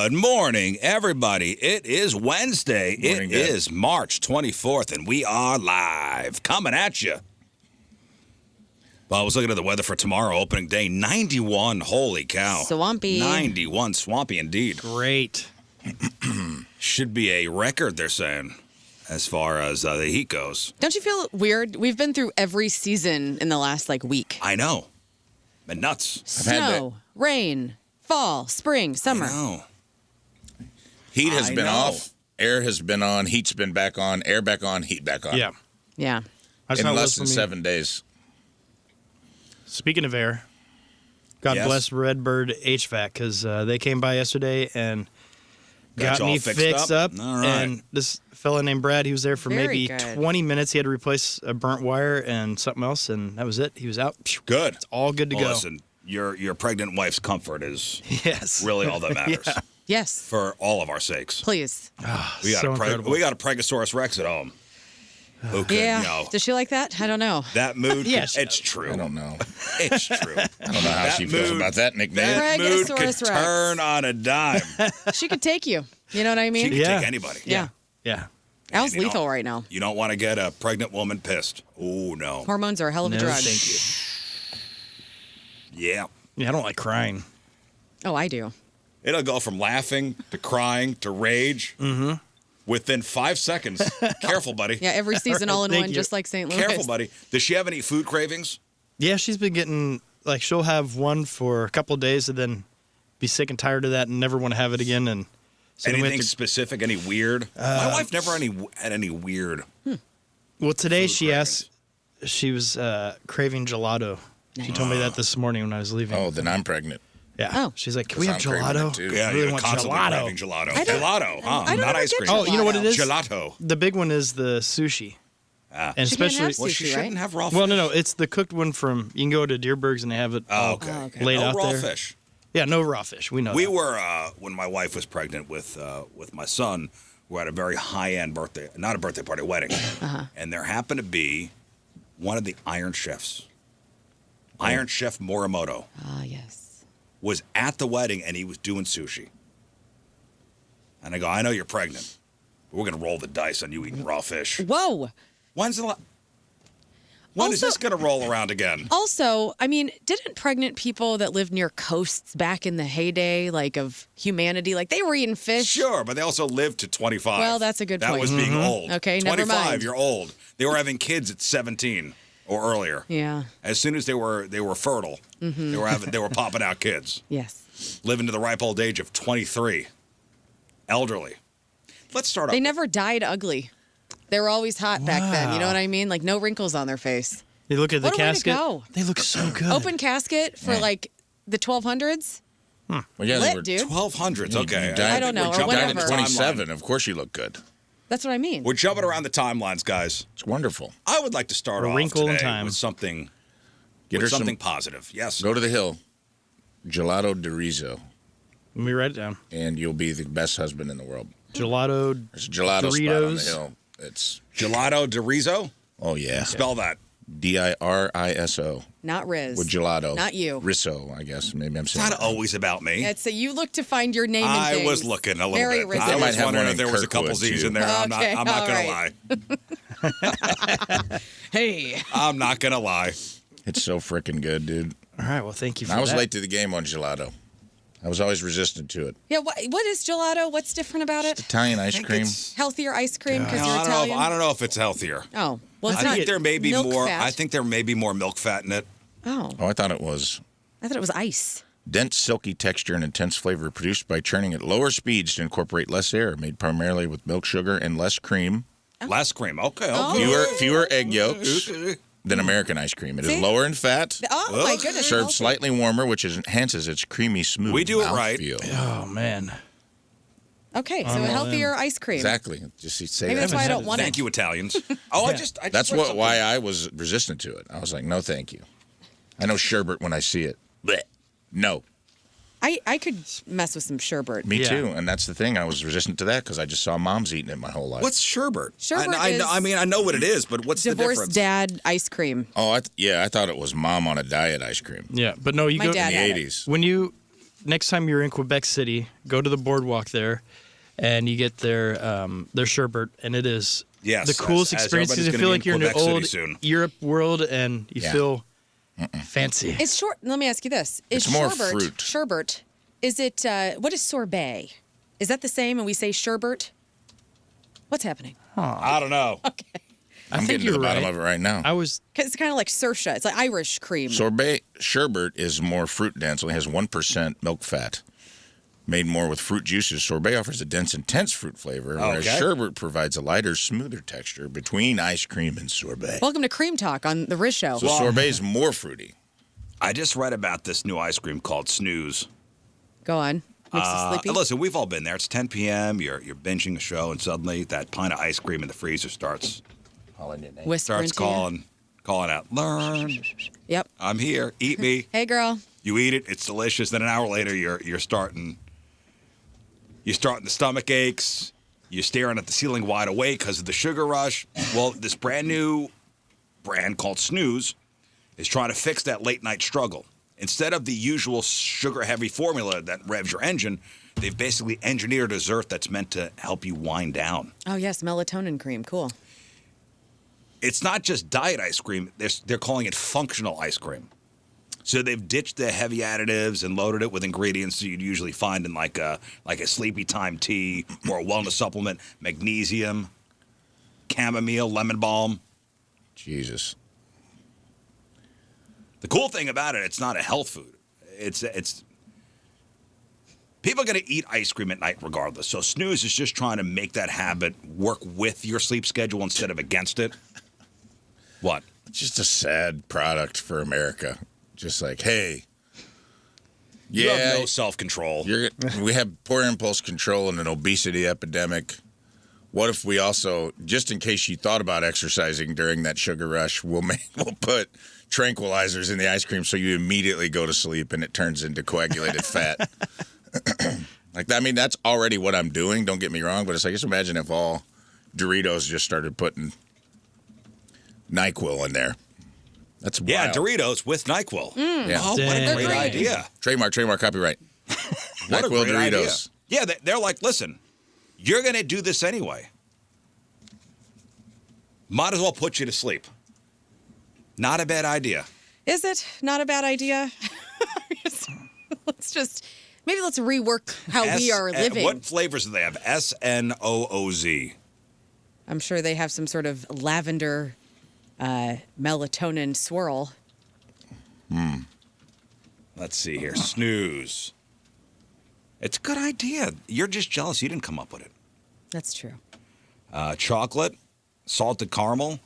Good morning, everybody. It is Wednesday. Morning, it is March 24th, and we are live, coming at you. Well, I was looking at the weather for tomorrow, opening day, 91. Holy cow. Swampy. 91, swampy indeed. Great. Should be a record, they're saying, as far as the heat goes. Don't you feel weird? We've been through every season in the last, week. I know. Been nuts. Snow, rain, fall, spring, summer. I know. Heat has I been know. off. Air has been on. Heat's been back on. Air back on. Heat back on. Yeah. Yeah. That's In not less for than me. 7 days. Speaking of air, God Yes. bless Redbird HVAC because they came by yesterday and Got got you me all fixed fixed up? up. All right. And this fella named Brad, he was there for Very maybe good. 20 minutes. He had to replace a burnt wire and something else, and that was it. He was out. Good. It's all good to Well, go. listen, your pregnant wife's comfort is Yes. really all that matters Yes. for all of our sakes. Please. We got so a incredible. we got a Pregosaurus Rex at home. Who could, Yeah. Does she like that? I don't know. that mood? Yeah, could- she it's does. true. I don't know. It's true. I don't know how That she feels mood- about that nickname. That mood could Pregosaurus Rex. turn on a dime. She could take you. You know what I She mean? could Yeah. take anybody. Yeah. Yeah. Al's you know- lethal right now. You don't want to get a pregnant woman pissed. Oh no. Hormones are a hell of a No, drug. thank you. Yeah. Yeah, I don't like crying. Oh, I do. It'll go from laughing to crying to rage within 5 seconds. Careful, buddy. Yeah, every season all in Thank one, you. just like St. Louis. Careful, buddy. Does she have any food cravings? Yeah, she's been getting, she'll have one for a couple of days and then be sick and tired of that and never want to have it again. And so then we have Anything to- specific? Any weird? My wife never had any weird. Well, today food she cravings. asked, she was craving gelato. She told me that this morning when I was leaving. Oh, then I'm pregnant. Yeah. Oh. She's like, can we have Because I'm craving gelato? it, too. Yeah, I really you're want constantly gelato. craving gelato. I don't- Gelato, huh? I don't Not ever ice get cream. Oh, you know what it is? Gelato. The big one is the sushi. Ah. And She can't especially, have Well, she sushi, shouldn't right? have raw fish. well, no, it's the cooked one from, you can go to Deerberg's and they have it Oh, all okay. Oh, okay. laid no out raw there. fish. Yeah, no raw fish. We know We that. were when my wife was pregnant with my son. We were at a very high-end birthday, not a birthday party, a wedding, and there happened to be one of the Iron Chefs, Iron Chef Morimoto, Ah, yes. was at the wedding and he was doing sushi. And I go, I know you're pregnant, but we're gonna roll the dice on you eating raw fish. Whoa. When is Also- this gonna roll around again? Also, I mean, didn't pregnant people that lived near coasts back in the heyday, of humanity, they were eating fish? Sure, but they also lived to 25. Well, that's a good That point. was being old. Okay, never 25, mind. you're old. They were having kids at 17 or earlier. Yeah. As soon as they were fertile, they were popping out kids, Yes. living to the ripe old age of 23, elderly. Let's start off. They never died ugly. They were always hot back then. You know what I mean? No wrinkles on their face. They look at the What a way to casket. go. They look so good. Open casket for the 1200s. Well, yeah, Lit, they were, dude. 1200s. Okay, you died- I don't know, We're or jumping died around at the whatever. 27. timeline. Of course you look good. That's what I mean. We're jumping around the timelines, guys. It's wonderful. I would like to start A off wrinkle in today time. with something, Get her something some. positive. Yes. Go to the hill. Gelato de Rizzo, Let me write it down. and you'll be the best husband in the world. Gelato. There's a gelato spot on the Doritos. hill. It's Gelato de Rizzo. oh yeah, Spell that. Diriso Not Rizz. with gelato. Not you. Risso, I guess. Maybe I'm It's saying. not always about me. It's you look to find your name in I things. was looking a little Very bit. Rizzo. I They might was have wondering one if there in was a couple Kirkwood, Z's too. in there. I'm Okay, not all gonna right. lie. Hey. I'm not gonna lie. It's so freaking good, dude. All right, well, thank you for I was that. late to the game on gelato. I was always resistant to it. Yeah, what is gelato? What's different about it? Italian ice think cream. it's- Healthier ice cream because No, you're I Italian? don't know if it's healthier. Oh, well, it's I not think there may be milk more. fat. I think there may be more milk fat in it. Oh, Oh, I thought it was I thought it was ice. dense, silky texture and intense flavor produced by churning at lower speeds to incorporate less air. Made primarily with milk sugar and less cream. Less cream. Okay. Oh. Okay. Fewer egg yolks than American ice cream. It is See? lower in fat. Oh, my goodness. Served healthy. slightly warmer, which enhances its creamy, smooth We do it right. mouthfeel. Oh, man. Okay, so a healthier ice cream. Exactly. Just say Maybe that. that's why I don't want Thank it. you, Italians. Oh, I just That's read something. why I was resistant to it. I was like, no, thank you. I know sherbet when I see it. Blech. No. I could mess with some sherbet. Me Yeah. too. And that's the thing. I was resistant to that because I just saw moms eating it my whole life. What's sherbet? Sherbet I is mean, I know what it is, but what's the Divorced difference? dad ice cream. Oh, I thought it was mom on a diet ice cream Yeah, but no, you My go dad in had the it. 80s. when you next time you're in Quebec City, go to the boardwalk there, and you get their sherbet, and it is the coolest experience because you feel like you're in the old Europe world, and you feel fancy. It's short. Let me ask you this: It's more fruit. Sherbet. Is it? What is sorbet? Is that the same? And we say sherbet. What's happening? I don't know. Okay. I'm getting to the bottom of it right now. It's kind of like Sersha. It's like Irish cream. Sherbet is more fruit dense. Only has 1% milk fat. Made more with fruit juices, sorbet offers a dense, intense fruit flavor, whereas sherbet provides a lighter, smoother texture between ice cream and sorbet. Welcome to Cream Talk on the Rizz Show. So sorbet is more fruity. I just read about this new ice cream called Snooze. Go on. Makes you sleepy. Listen, we've all been there. It's 10 p.m. You're binging a show, and suddenly that pint of ice cream in the freezer starts Whispering calling out, learn. Yep. I'm here. Eat me. Hey, girl. You eat it. It's delicious. Then an hour later, you're starting the stomach aches. You're staring at the ceiling wide awake because of the sugar rush. Well, this brand new brand called Snooze is trying to fix that late night struggle. Instead of the usual sugar-heavy formula that revs your engine, they've basically engineered a dessert that's meant to help you wind down. Oh, yes, melatonin cream. Cool. It's not just diet ice cream. They're calling it functional ice cream. So they've ditched the heavy additives and loaded it with ingredients you'd usually find in like a sleepy time tea or a wellness supplement, magnesium, chamomile, lemon balm. Jesus. The cool thing about it, it's not a health food. It's people are going to eat ice cream at night regardless. So Snooze is just trying to make that habit work with your sleep schedule instead of against it. What? It's just a sad product for America. Just like, hey, you have no self-control. We have poor impulse control and an obesity epidemic. What if we also, just in case you thought about exercising during that sugar rush, we'll put tranquilizers in the ice cream so you immediately go to sleep and it turns into coagulated fat. I mean, that's already what I'm doing. Don't get me wrong, but it's like, just imagine if all Doritos just started putting NyQuil in there. That's wild. Yeah, Doritos with NyQuil. Yeah. Oh, what a great idea. Trademark, copyright. What NyQuil a great Doritos. Idea. Yeah, they're like, listen, you're going to do this anyway. Might as well put you to sleep. Not a bad idea. Is it not a bad idea? Let's rework how we are living. What flavors do they have? SNOOZ. I'm sure they have some sort of lavender melatonin swirl. Let's see here. Snooze. It's a good idea. You're just jealous you didn't come up with it. That's true. Chocolate, salted caramel.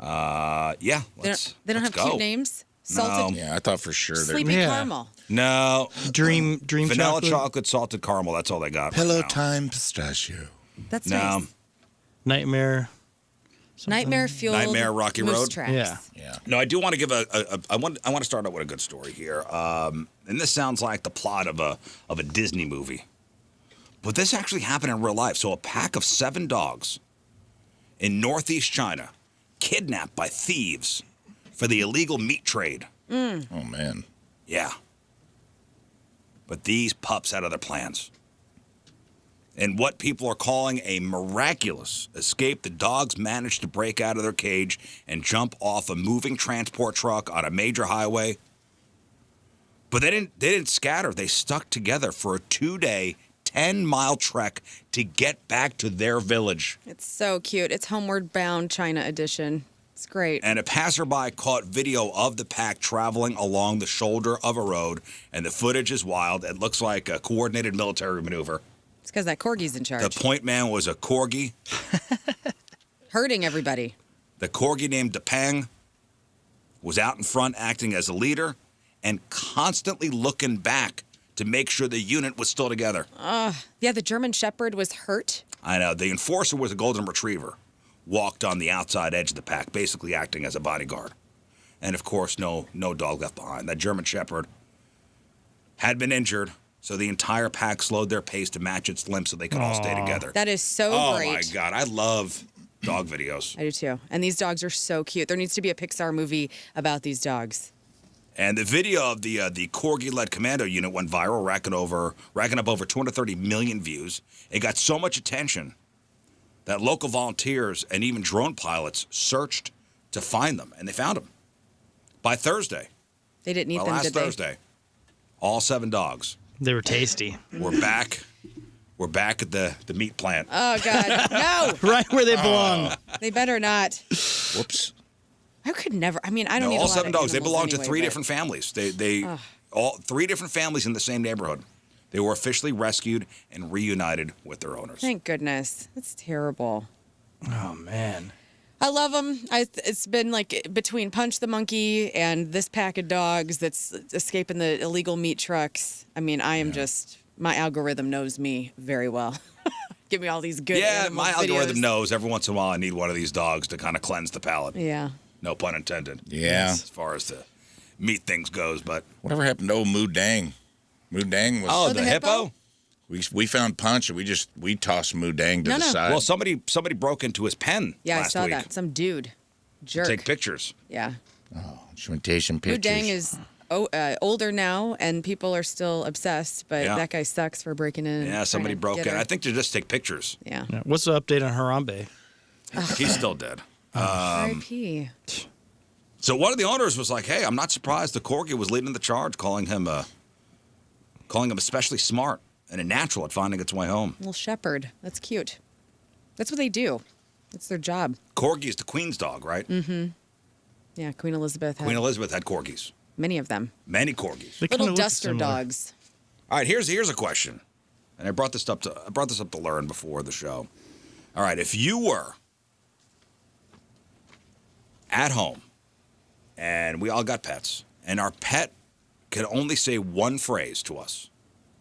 Yeah, they don't have go. cute names. Salted. No. Yeah, I thought for sure. Sleepy caramel. No. Dream vanilla chocolate, salted caramel. That's all they got. Pillow right time pistachio. That's nice. Nightmare. Nightmare fueled. Nightmare Rocky moose Road. Tracks. Yeah. No, I do want to give I want to start out with a good story here. And this sounds like the plot of a Disney movie, but this actually happened in real life. So a pack of 7 dogs in northeast China kidnapped by thieves for the illegal meat trade. Oh man. Yeah. But these pups had other plans. In what people are calling a miraculous escape, the dogs managed to break out of their cage and jump off a moving transport truck on a major highway. But they didn't scatter. They stuck together for a 2-day, 10-mile trek to get back to their village. It's so cute. It's Homeward Bound China edition. It's great. And a passerby caught video of the pack traveling along the shoulder of a road, and the footage is wild. It looks like a coordinated military maneuver. It's because that corgi's in charge. The point man was a corgi. Hurting everybody. The corgi named Depang was out in front acting as a leader and constantly looking back to make sure the unit was still together. Yeah, the German Shepherd was hurt. I know. The enforcer was a golden retriever. Walked on the outside edge of the pack, basically acting as a bodyguard. And, of course, no dog left behind. That German Shepherd had been injured, so the entire pack slowed their pace to match its limp so they could all stay together. That is so great. Oh, my God. I love dog videos. I do, too. And these dogs are so cute. There needs to be a Pixar movie about these dogs. And the video of the Corgi-led commando unit went viral, racking up over 230 million views. It got so much attention that local volunteers and even drone pilots searched to find them, and they found them. By Thursday, they didn't eat them, last did they? Thursday, all 7 dogs. They were tasty. We're back. We're back at the meat plant. Oh, God. No. Right where they belong. They better not. Whoops. I could never. I mean, I don't No, eat all a lot 7 of dogs. They animals belong to anyway, 3 but- different families. They all 3 different families in the same neighborhood. They were officially rescued and reunited with their owners. Thank goodness. That's terrible. Oh, man. I love them. It's been like between Punch the Monkey and this pack of dogs that's escaping the illegal meat trucks. I mean, I am just, my algorithm knows me very well. Give me all these good animal my videos. algorithm knows every once in a while I need one of these dogs to kind of cleanse the palate. Yeah. No pun intended. Yeah. As far as the meat things goes, but Whatever happened to old Moo Dang? Moo Dang was. oh, the hippo? We found Punch and we tossed Moo Dang to the side. Well, somebody broke into his pen Yeah, last I saw week that. Some dude. Jerk. to take pictures. Yeah. Should we take some Wu pictures? Dang is older now, and people are still obsessed, but Yeah. that guy sucks for breaking in. and Yeah, trying somebody to broke get in. her. I think to just take pictures. Yeah. Yeah. What's the update on Harambe? He's still dead. R.I.P. So one of the owners was like, "Hey, I'm not surprised the corgi was leading the charge, calling him especially smart and a natural at finding its way home." Little shepherd. That's cute. That's what they do. That's their job. Corgi is the queen's dog, right? Yeah, Queen Elizabeth had Queen Elizabeth had corgis, many of them. many corgis. They kinda Little look duster similar. dogs. All right, here's a question, and I brought this up to learn before the show. All right, if you were at home and we all got pets, and our pet could only say one phrase to us,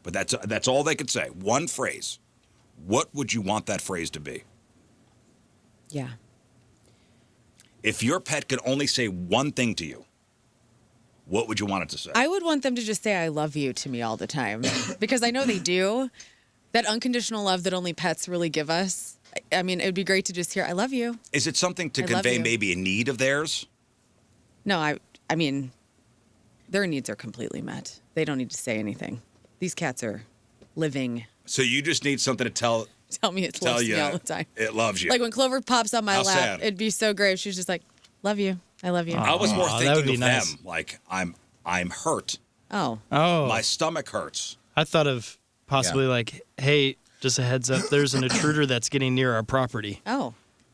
but that's all they could say, one phrase, what would you want that phrase to be? Yeah. If your pet could only say one thing to you, what would you want it to say? I would want them to just say I love you to me all the time because I know they do. That unconditional love that only pets really give us. I mean, it would be great to just hear I love you. Is it something to I love convey you. maybe a need of theirs? No, I mean, their needs are completely met. They don't need to say anything. These cats are living. So you just need something to tell Tell me it loves you me all the time. it loves you. Like when Clover pops on my How lap, sad. it'd be so great. She's just like, love you. I love you. I was more Aw, that would thinking be of nice. them. Like I'm hurt. Oh. Oh, My stomach hurts. I thought of possibly like, hey, just a heads up, there's an intruder that's getting near our property. Oh.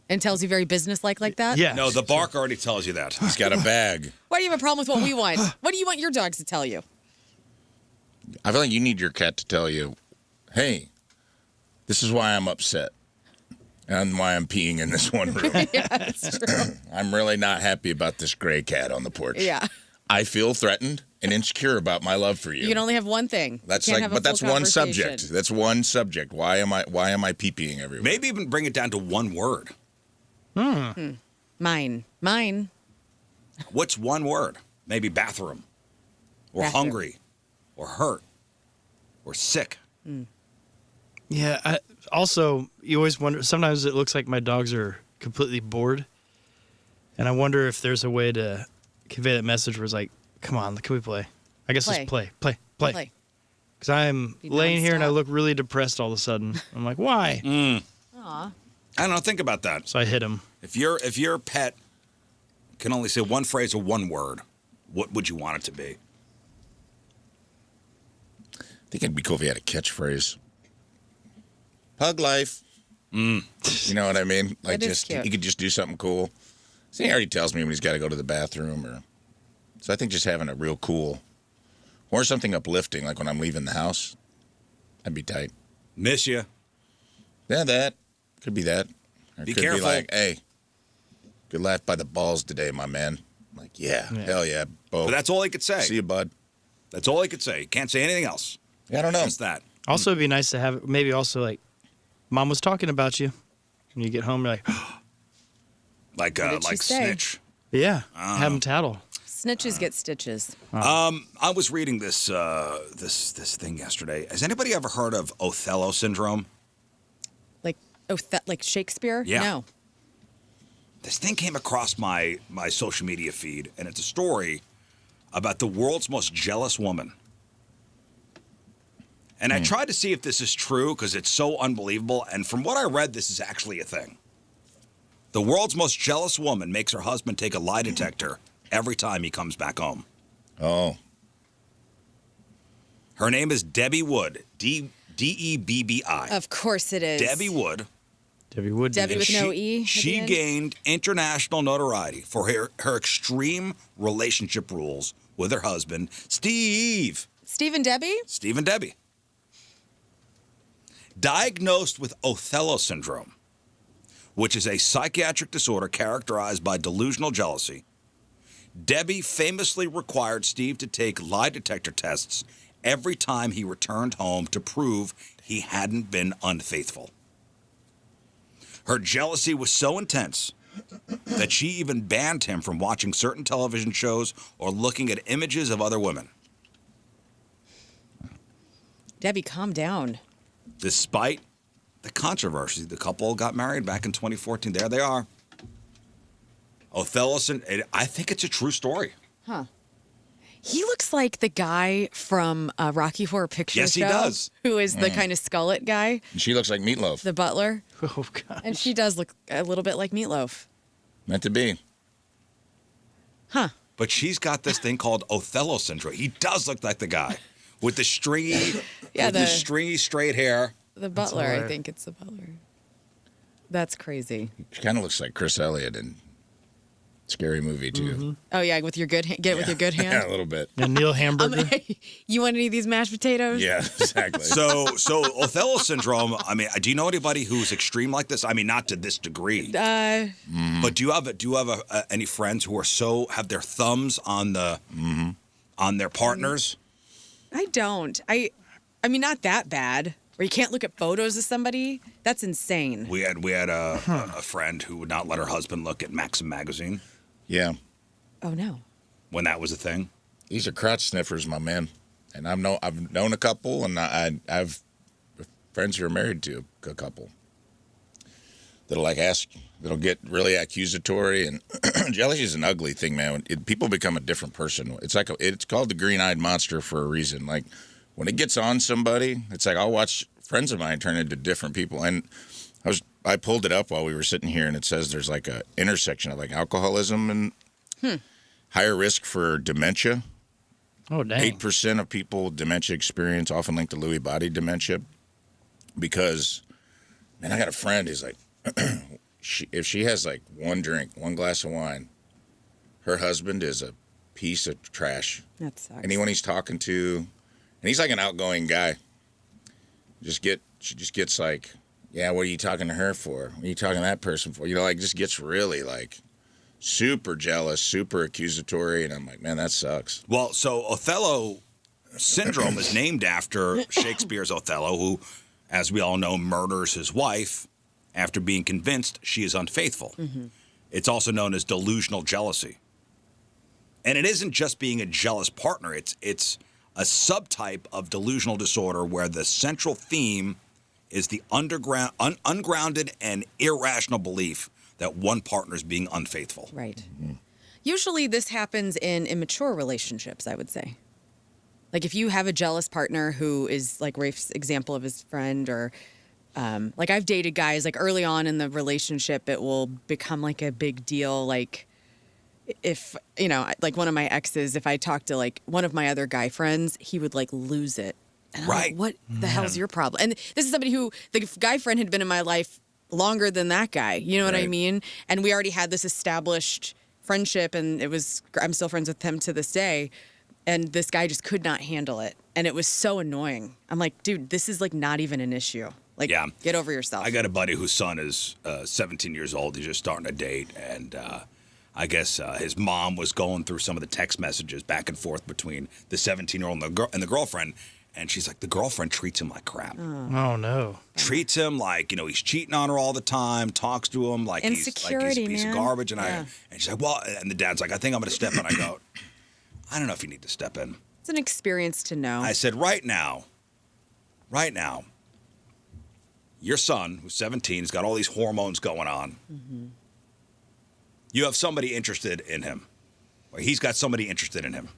And tells you very businesslike like that? Yeah. No, the bark already tells you that. He's got a bag. Why do you have a problem with what we want? What do you want your dogs to tell you? I feel like you need your cat to tell you, hey, this is why I'm upset. And why I'm peeing in this one room. Yeah, that's true. I'm really not happy about this gray cat on the porch. Yeah. I feel threatened and insecure about my love for you. You can only have one thing. That's you can't like, have a but that's full one conversation. subject. That's one subject. Why am I pee-peeing everywhere? Maybe even bring it down to one word. Mine. What's one word? Maybe bathroom, or Bathroom. hungry, or hurt, or sick. Yeah. Also, you always wonder. Sometimes it looks like my dogs are completely bored, and I wonder if there's a way to convey that message where it's like, "Come on, can we play? I guess let's play." Play. Because I'm Be laying here and I nonstop. look really depressed all of a sudden. I'm like, why? Aw. I don't know. Think about that. So I hit him. If your pet can only say one phrase or one word, what would you want it to be? I think it'd be cool if he had a catchphrase. Pug life. You know what I mean? Like That is just cute. he could just do something cool. See, he already tells me when he's got to go to the bathroom, or so I think just having a real cool, or something uplifting, like when I'm leaving the house, that'd be tight. Miss you. Yeah, that could be that. Or it Be could careful. be like, hey, good laugh by the balls today, my man. I'm like, yeah, hell yeah, Bo. But that's all he could say. See you, bud. That's all he could say. He can't say anything else. Yeah, I don't know. Just that. Also, it'd be nice to have maybe also like, Mom was talking about you. When you get home, you're like, What did she say? snitch. yeah, have him tattle. Snitches get stitches. I was reading this thing yesterday. Has anybody ever heard of Othello syndrome? Like Shakespeare? Yeah. No. This thing came across my social media feed, and it's a story about the world's most jealous woman. And I tried to see if this is true because it's so unbelievable. And from what I read, this is actually a thing. The world's most jealous woman makes her husband take a lie detector every time he comes back home. Oh. Her name is Debbie Wood. Debbi. Of course it is. Debbie Wood. Debbie Wood. Debbie with no E. She gained international notoriety for her extreme relationship rules with her husband, Steve. Steve and Debbie? Steve and Debbie. Diagnosed with Othello syndrome, which is a psychiatric disorder characterized by delusional jealousy, Debbie famously required Steve to take lie detector tests every time he returned home to prove he hadn't been unfaithful. Her jealousy was so intense that she even banned him from watching certain television shows or looking at images of other women. Debbie, calm down. Despite the controversy, the couple got married back in 2014. There they are. Othello, I think it's a true story. Huh. He looks like the guy from Rocky Horror Picture Show. Yes, he does. Who is the kind of skullet guy. And she looks like Meatloaf. The butler. Oh, God. And she does look a little bit like Meatloaf. Meant to be. Huh. But she's got this thing called Othello syndrome. He does look like the guy with the stringy, the stringy straight hair. The butler, I think it's the butler. That's crazy. She kind of looks like Chris Elliott in Scary Movie, too. Mm-hmm. Oh, yeah, with your good with your good hand? Yeah, a little bit. And Neil Hamburger. You want any of these mashed potatoes? Yeah, exactly. So Othello syndrome, I mean, do you know anybody who's extreme like this? I mean, not to this degree. But do you have any friends who are have their thumbs on on their partners? I don't. I mean, not that bad. Where you can't look at photos of somebody. That's insane. We had a friend who would not let her husband look at Maxim magazine. Yeah. Oh, no. When that was a thing. These are crotch sniffers, my man. And I've known a couple, and I've friends who are married to a couple that'll that'll get really accusatory. And jealousy is an ugly thing, man. People become a different person. It's called the green-eyed monster for a reason. Like when it gets on somebody, it's like I'll watch friends of mine turn into different people. And I pulled it up while we were sitting here, and it says there's like a intersection of like alcoholism and higher risk for dementia. Oh, dang. 8% of people with dementia experience, often linked to Lewy body dementia. Because, man, I got a friend who's like, if she has like one glass of wine, her husband is a piece of trash. That sucks. Anyone he's talking to, and he's like an outgoing guy. She just gets like, yeah, what are you talking to her for? What are you talking to that person for? You know, like just gets really like super jealous, super accusatory. And I'm like, man, that sucks. Well, so Othello syndrome is named after Shakespeare's Othello, who, as we all know, murders his wife after being convinced she is unfaithful. Mm-hmm. It's also known as delusional jealousy. And it isn't just being a jealous partner. It's a subtype of delusional disorder where the central theme is the ungrounded and irrational belief that one partner is being unfaithful. Right. Mm-hmm. Usually this happens in immature relationships, I would say. Like if you have a jealous partner who is like Rafe's example of his friend, or like I've dated guys like early on in the relationship, it will become like a big deal. Like if, you know, like one of my exes, if I talked to like one of my other guy friends, he would like lose it. And I'm like, what the hell's your problem? And this is somebody who, the guy friend had been in my life longer than that guy. You know what I mean? And we already had this established friendship, and I'm still friends with him to this day. And this guy just could not handle it. And it was so annoying. I'm like, dude, this is like not even an issue. Like, get over yourself. I got a buddy whose son is 17 years old. He's just starting a date. And I guess his mom was going through some of the text messages back and forth between the 17-year-old and the girlfriend. And she's like, the girlfriend treats him like crap. Oh, no. Treats him like, you know, he's cheating on her all the time, talks to him like he's a piece of garbage. And she's like, well, and the dad's like, I think I'm going to step in. I go, I don't know if you need to step in. It's an experience to know. I said, right now, your son, who's 17, has got all these hormones going on. Mm-hmm. You have somebody interested in him. Or he's got somebody interested in him.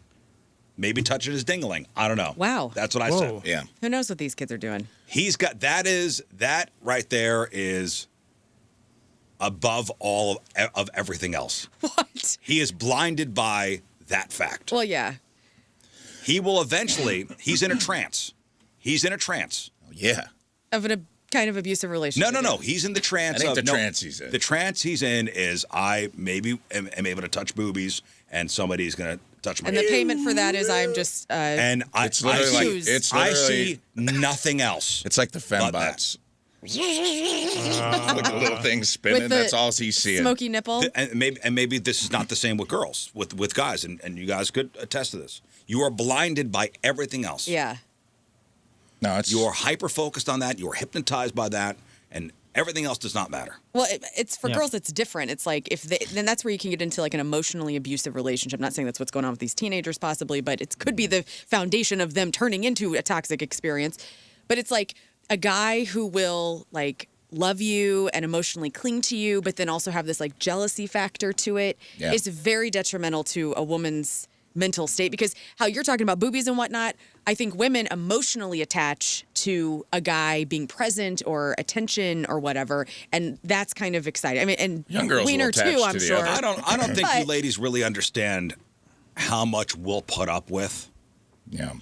Maybe touching his dingling. I don't know. Wow. That's what I said. Yeah. Who knows what these kids are doing? He's got that right there is above all of everything else. What? He is blinded by that fact. Well, yeah. He will eventually, he's in a trance. He's in a trance. Yeah. Of a kind of abusive relationship. No. He's in the trance. I think trance he's in. The trance he's in is I maybe am able to touch boobies and somebody's going to touch my And the payment for that is I'm just and it's literally I see nothing else. It's like the fembots. Like a little thing spinning. That's all he's seeing. Smoky nipple. And maybe this is not the same with girls, with guys, and you guys could attest to this. You are blinded by everything else. Yeah. No, it's You are hyper focused on that. You are hypnotized by that, and everything else does not matter. Well, it's for girls. It's different. It's like then that's where you can get into like an emotionally abusive relationship. I'm not saying that's what's going on with these teenagers possibly, but it could be the foundation of them turning into a toxic experience. But it's like a guy who will like love you and emotionally cling to you, but then also have this like jealousy factor to it. Yeah. Is very detrimental to a woman's mental state, because how you're talking about boobies and whatnot, I think women emotionally attach to a guy being present or attention or whatever, and that's kind of exciting. I mean, and young girls Wiener will attach too, to I'm the sure. other. I don't think you ladies really understand how much we'll put up with Yeah.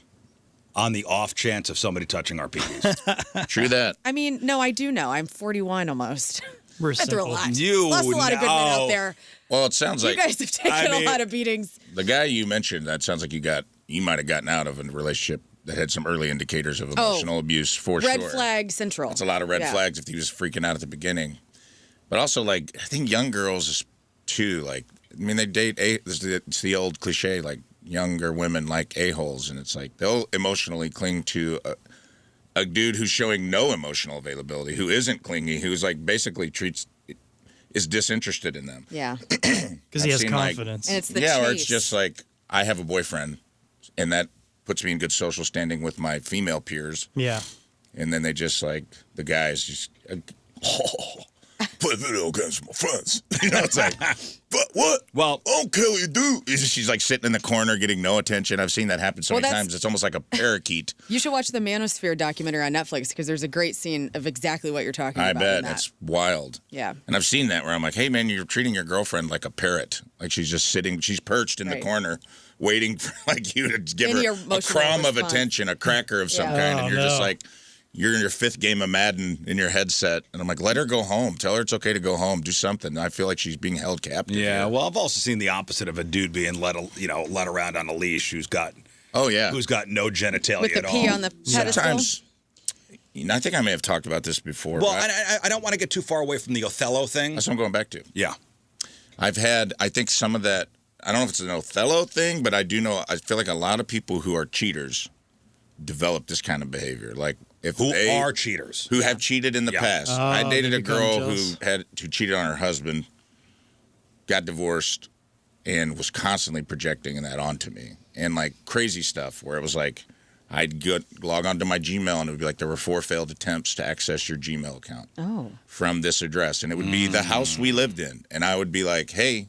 on the off chance of somebody touching our peepees. True that. I mean, no, I do know. I'm 41 almost. We're Been through a simple. lot. You Lost a lot of good men out know. there. Well, it sounds You like guys have taken a lot of beatings. the guy you mentioned, that sounds like you might have gotten out of a relationship that had some early indicators of emotional abuse for Red sure. flag central. That's a lot of red Yeah. flags if he was freaking out at the beginning. But also, like, I think young girls, too, like, I mean, they date, it's the old cliche, like, younger women like a-holes, and it's like they'll emotionally cling to a dude who's showing no emotional availability, who isn't clingy, who's, like, basically is disinterested in them. Yeah. Because he I've has seen, like- confidence. And it's the Yeah, chase. or it's just like, I have a boyfriend, and that puts me in good social standing with my female peers. yeah. And then they just like, the guys just, play video games with my friends. You know, it's like, but what? Well- I don't care what you do. She's like sitting in the corner getting no attention. I've seen that happen so Well, many that's- times. It's almost like a parakeet. You should watch the Manosphere documentary on Netflix, because there's a great scene of exactly what you're talking I about. bet. in that. It's wild. Yeah. And I've seen that where I'm like, hey, man, you're treating your girlfriend like a parrot. Like she's just sitting, she's perched in the Right. corner waiting for like you to give In her your a emotional crumb of response. attention, a cracker of some Yeah. kind. And Oh, you're just no. like, you're in your fifth game of Madden in your headset. And I'm like, let her go home. Tell her it's okay to go home. Do something. I feel like she's being held captive. Yeah, here. well, I've also seen the opposite of a dude being led around on a leash who's got Oh, yeah. no genitalia With the at pee all. on the pedestal. Sometimes, you know, I think I may have talked about this before. Well, but I don't want to get too far away from the Othello thing. that's what I'm going back to. Yeah. I've had, I think some of that, I don't know if it's an Othello thing, but I do know, I feel like a lot of people who are cheaters develop this kind of behavior. Like, if Who they are cheaters? who have cheated in the Yeah. past. Oh, I dated they a become girl who jealous. cheated on her husband, got divorced, and was constantly projecting that onto me. And like crazy stuff where it was like, I'd log onto my Gmail and it would be like, there were 4 failed attempts to access your Gmail account Oh. from this address. And it would be the house we lived in. And I would be like, hey,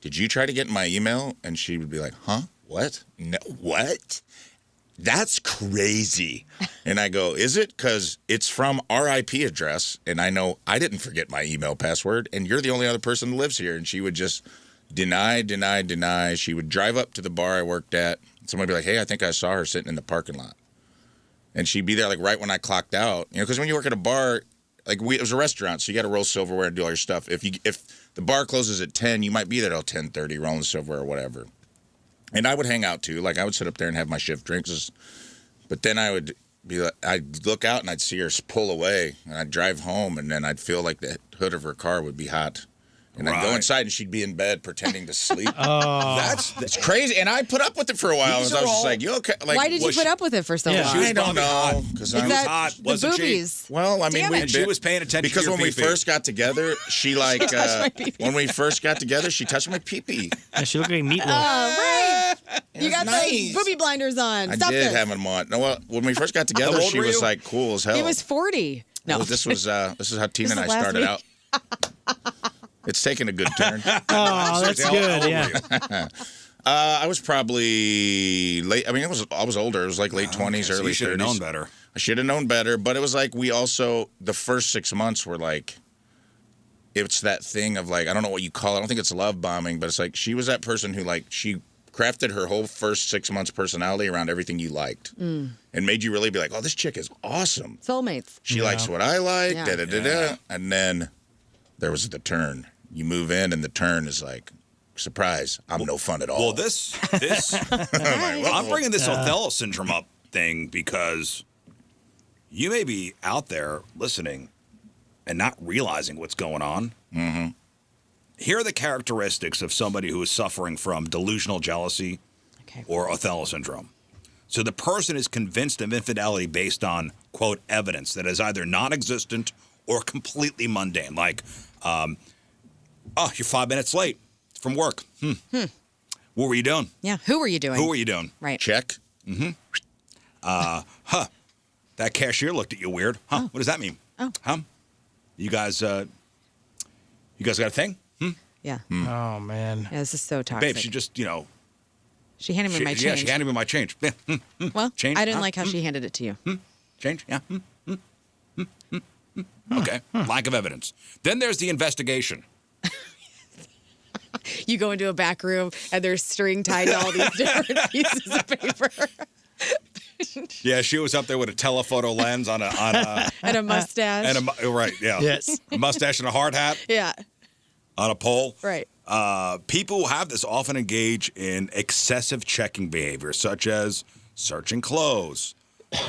did you try to get in my email? And she would be like, huh? What? No, what? That's crazy. And I go, is it? Because it's from our IP address. And I know I didn't forget my email password. And you're the only other person that lives here. And she would just deny. She would drive up to the bar I worked at. Somebody would be like, hey, I think I saw her sitting in the parking lot. And she'd be there like right when I clocked out. You know, because when you work at a bar, like it was a restaurant, so you got to roll silverware and do all your stuff. If the bar closes at 10, you might be there till 10:30 rolling silverware or whatever. And I would hang out too. Like I would sit up there and have my shift drinks. But then I would be like, I'd look out and I'd see her pull away, and I'd drive home, and then I'd feel like the hood of her car would be hot. And I'd go Right. inside and she'd be in bed pretending to sleep. That's It's crazy. And I put up with it for a while. These I was are just all- like, you okay? Like, Why did you was put she- up with it for so Yeah. long? She was I don't probably know. hot. Because Is I that hot, the wasn't she? boobies? Well, I mean, Damn we it. And she was paying attention because to your when we pee-pee. first got together, she like my pee-pee. when we first got together, she touched my pee-pee. And she looked like meatloaf. Right. You was got nice. those booby blinders on. I Stop did this. have them on. No, well, when we first got together, old she were was you? like cool as hell. He was 40. No. This is how Tina and is I last started week. out. It's taken a good turn. Oh, that's How good. old Yeah. were you? I was probably late. I mean, I was older. It was like late 20s, early 30s. You should have known better. I should have known better, but it was like we also, the first 6 months were like, it's that thing of like, I don't know what you call it. I don't think it's love bombing, but it's like she was that person who like, she crafted her whole first 6 months personality around everything you liked and made you really be like, oh, this chick is awesome. Soulmates. She likes what I like, da-da-da-da. And then there was the turn. You move in and the turn is like, surprise, I'm no fun at all. Well, this I'm bringing this Othello syndrome up thing because you may be out there listening and not realizing what's going on. Mm-hmm. Here are the characteristics of somebody who is suffering from delusional jealousy or Othello syndrome. So the person is convinced of infidelity based on, quote, evidence that is either non-existent or completely mundane. Like, oh, you're 5 minutes late from work. What were you doing? Yeah, who were you doing? Who were you doing? Right. Check. That cashier looked at you weird. Huh? What does that mean? Oh. Huh? You guys got a thing? Yeah. Oh, man. Yeah, this is so toxic. Babe, she just, She handed me my change. Yeah, she handed me my change. Well, change? I didn't like how she handed it to you. Change? Yeah. Okay. Lack of evidence. Then there's the investigation. You go into a back room and there's string tied to all these different pieces of paper. Yeah, she was up there with a telephoto lens on a and a mustache. Right, yeah. Yes. A mustache and a hard hat Yeah. on a pole. Right. People who have this often engage in excessive checking behavior, such as searching clothes,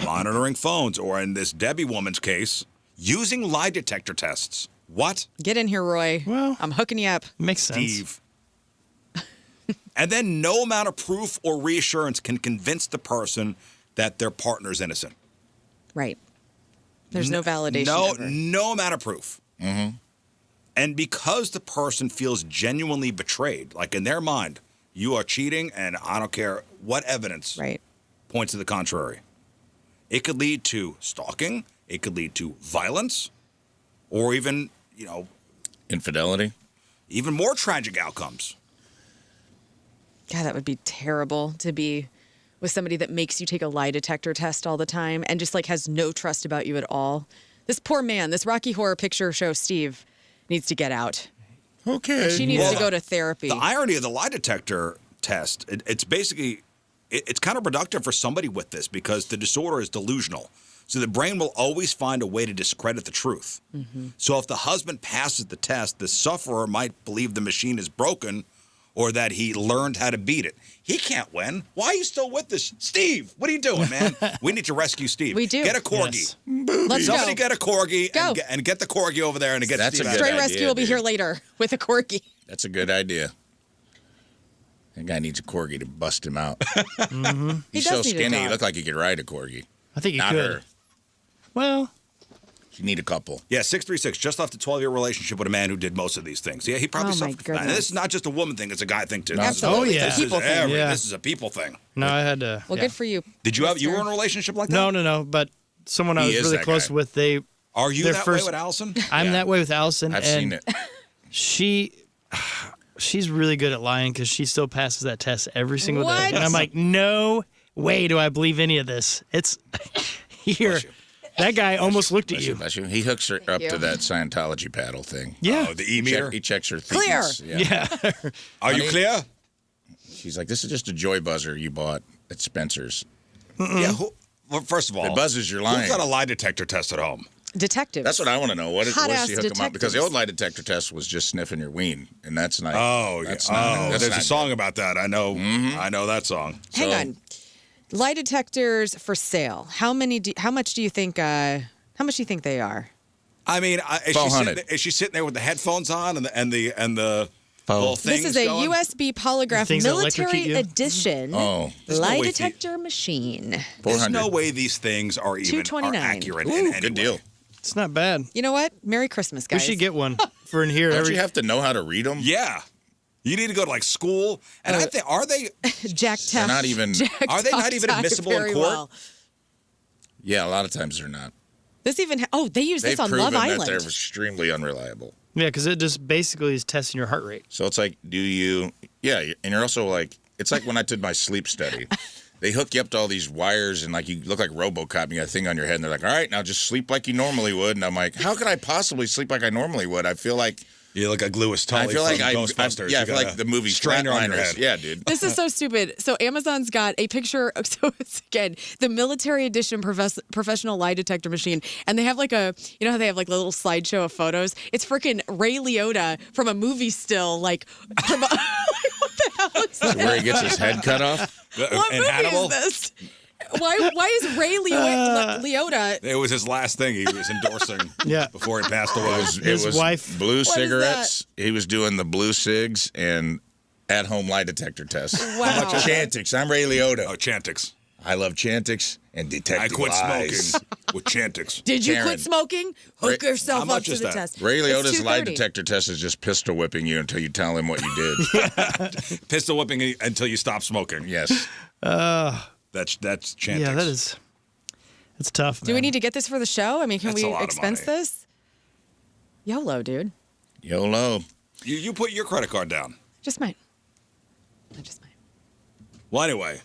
monitoring phones, or in this Debbie woman's case, using lie detector tests. What? Get in here, Roy. Well, I'm hooking you up. Makes sense. Steve. And then no amount of proof or reassurance can convince the person that their partner's innocent. Right. There's no validation. No amount of proof. Mm-hmm. And because the person feels genuinely betrayed, like in their mind, you are cheating and I don't care what evidence points to the contrary. It could lead to stalking. It could lead to violence or even, Infidelity. Even more tragic outcomes. God, that would be terrible to be with somebody that makes you take a lie detector test all the time and just like has no trust about you at all. This poor man, this Rocky Horror Picture Show Steve needs to get out. Okay. And she needs to go to therapy. The irony of the lie detector test, it's basically, it's counterproductive for somebody with this because the disorder is delusional. So the brain will always find a way to discredit the truth. Mm-hmm. So if the husband passes the test, the sufferer might believe the machine is broken or that he learned how to beat it. He can't win. Why are you still with this? Steve, what are you doing, man? We need to rescue Steve. We do. Get a corgi. Yes. Let's Somebody go. get a corgi Go. and get the corgi over there and get That's Steve a out good of Stray there. idea, Rescue will be dude. here later with a corgi. That's a good idea. That guy needs a corgi to bust him out. Mm-hmm. He's so skinny, he looked like he could ride a corgi. I think you Not could. her. Well, You need a couple. Yeah, 636, just off the 12-year relationship with a man who did most of these things. Yeah, he probably Oh, my suffered from that. And goodness. this is not just a woman thing, it's a guy thing, too. Absolutely. Oh, yeah. It's a people thing. Yeah. This is a people thing. no, I had to. Well, yeah. good for you. Did you were Mr. in a relationship like that? No. But someone I He was is really that close guy. with, they. Are you their that first- way with Allison? I'm Yeah. that way with Allison. I've and seen it. She's really good at lying because she still passes that test every single What? day. And I'm like, no way do I believe any of this. It's here. Bless you. That guy almost looked at you. Bless you. He hooks her up you. to that Scientology paddle thing. Yeah. Oh, the E-meter? He checks her Clear. thesis. Yeah. Are you clear? She's like, this is just a joy buzzer you bought at Spencer's. Yeah. Well, first of all, It buzzes your who's line. got a lie detector test at home? Detectives. That's what I want to know. What does Hot-ass she hook him up? Because the detectives. old lie detector test was just sniffing your ween, and that's not. Oh, yeah. That's not, that's There's not a song about that. I know. Mm-hmm. I know that song. Hang So- on. Lie detectors for sale. How much do you think? How much do you think they are? I mean, is she sitting there with the headphones on and the little things This is a going? USB polygraph Things that military electrocute you? edition Oh. There's no lie way detector machine. There's 400. no way these things are even $229. accurate Ooh, in any good way. deal. It's not bad. You know what? Merry Christmas, We guys. should get one for in here. Don't you have to know how to read them? Yeah. You need to go to like school. And I think are they Jack They're not even. are they not even admissible in court? Well. Yeah, a lot of times they're not. This even they use They've this on proven Love that Island. they're extremely unreliable. Yeah, because it just basically is testing your heart rate. So it's like, do you? Yeah, and you're also like, it's like when I did my sleep study. They hook you up to all these wires, and like you look like RoboCop, and you got a thing on your head, and they're like, all right, now just sleep like you normally would. And I'm like, how could I possibly sleep like I normally would? I feel like you look like Lewis Tully. I feel like Ghostbusters. I feel like the movie strainer on your head. Yeah, dude. This is so stupid. So Amazon's got a picture. So it's again the military edition professional lie detector machine, and they have like how they have like a little slideshow of photos. It's freaking Ray Liotta from a movie still. Like, what the hell is that? Where he gets his head cut off. What movie Hannibal? is this? Why is Ray Liotta? It was his last thing he was endorsing before he passed away. It was wife. Blue cigarettes. He was doing the blue cigs and at-home lie detector tests. Wow. Chantix. I'm Ray Liotta. Oh, Chantix. I love Chantix and detective I quit lies. smoking with Chantix. Did you Karen. quit smoking? Hook yourself up to the test. Ray Liotta's It's lie 2:30. detector test is just pistol whipping you until you tell him what you did. Pistol whipping until you stop smoking. Yes. That's Chantix. Yeah, it's tough, man. Do we need to get this for the show? I mean, can That's a we lot of expense money. this? YOLO, dude. YOLO. You put your credit card down. Just mine. Just mine. Well, anyway,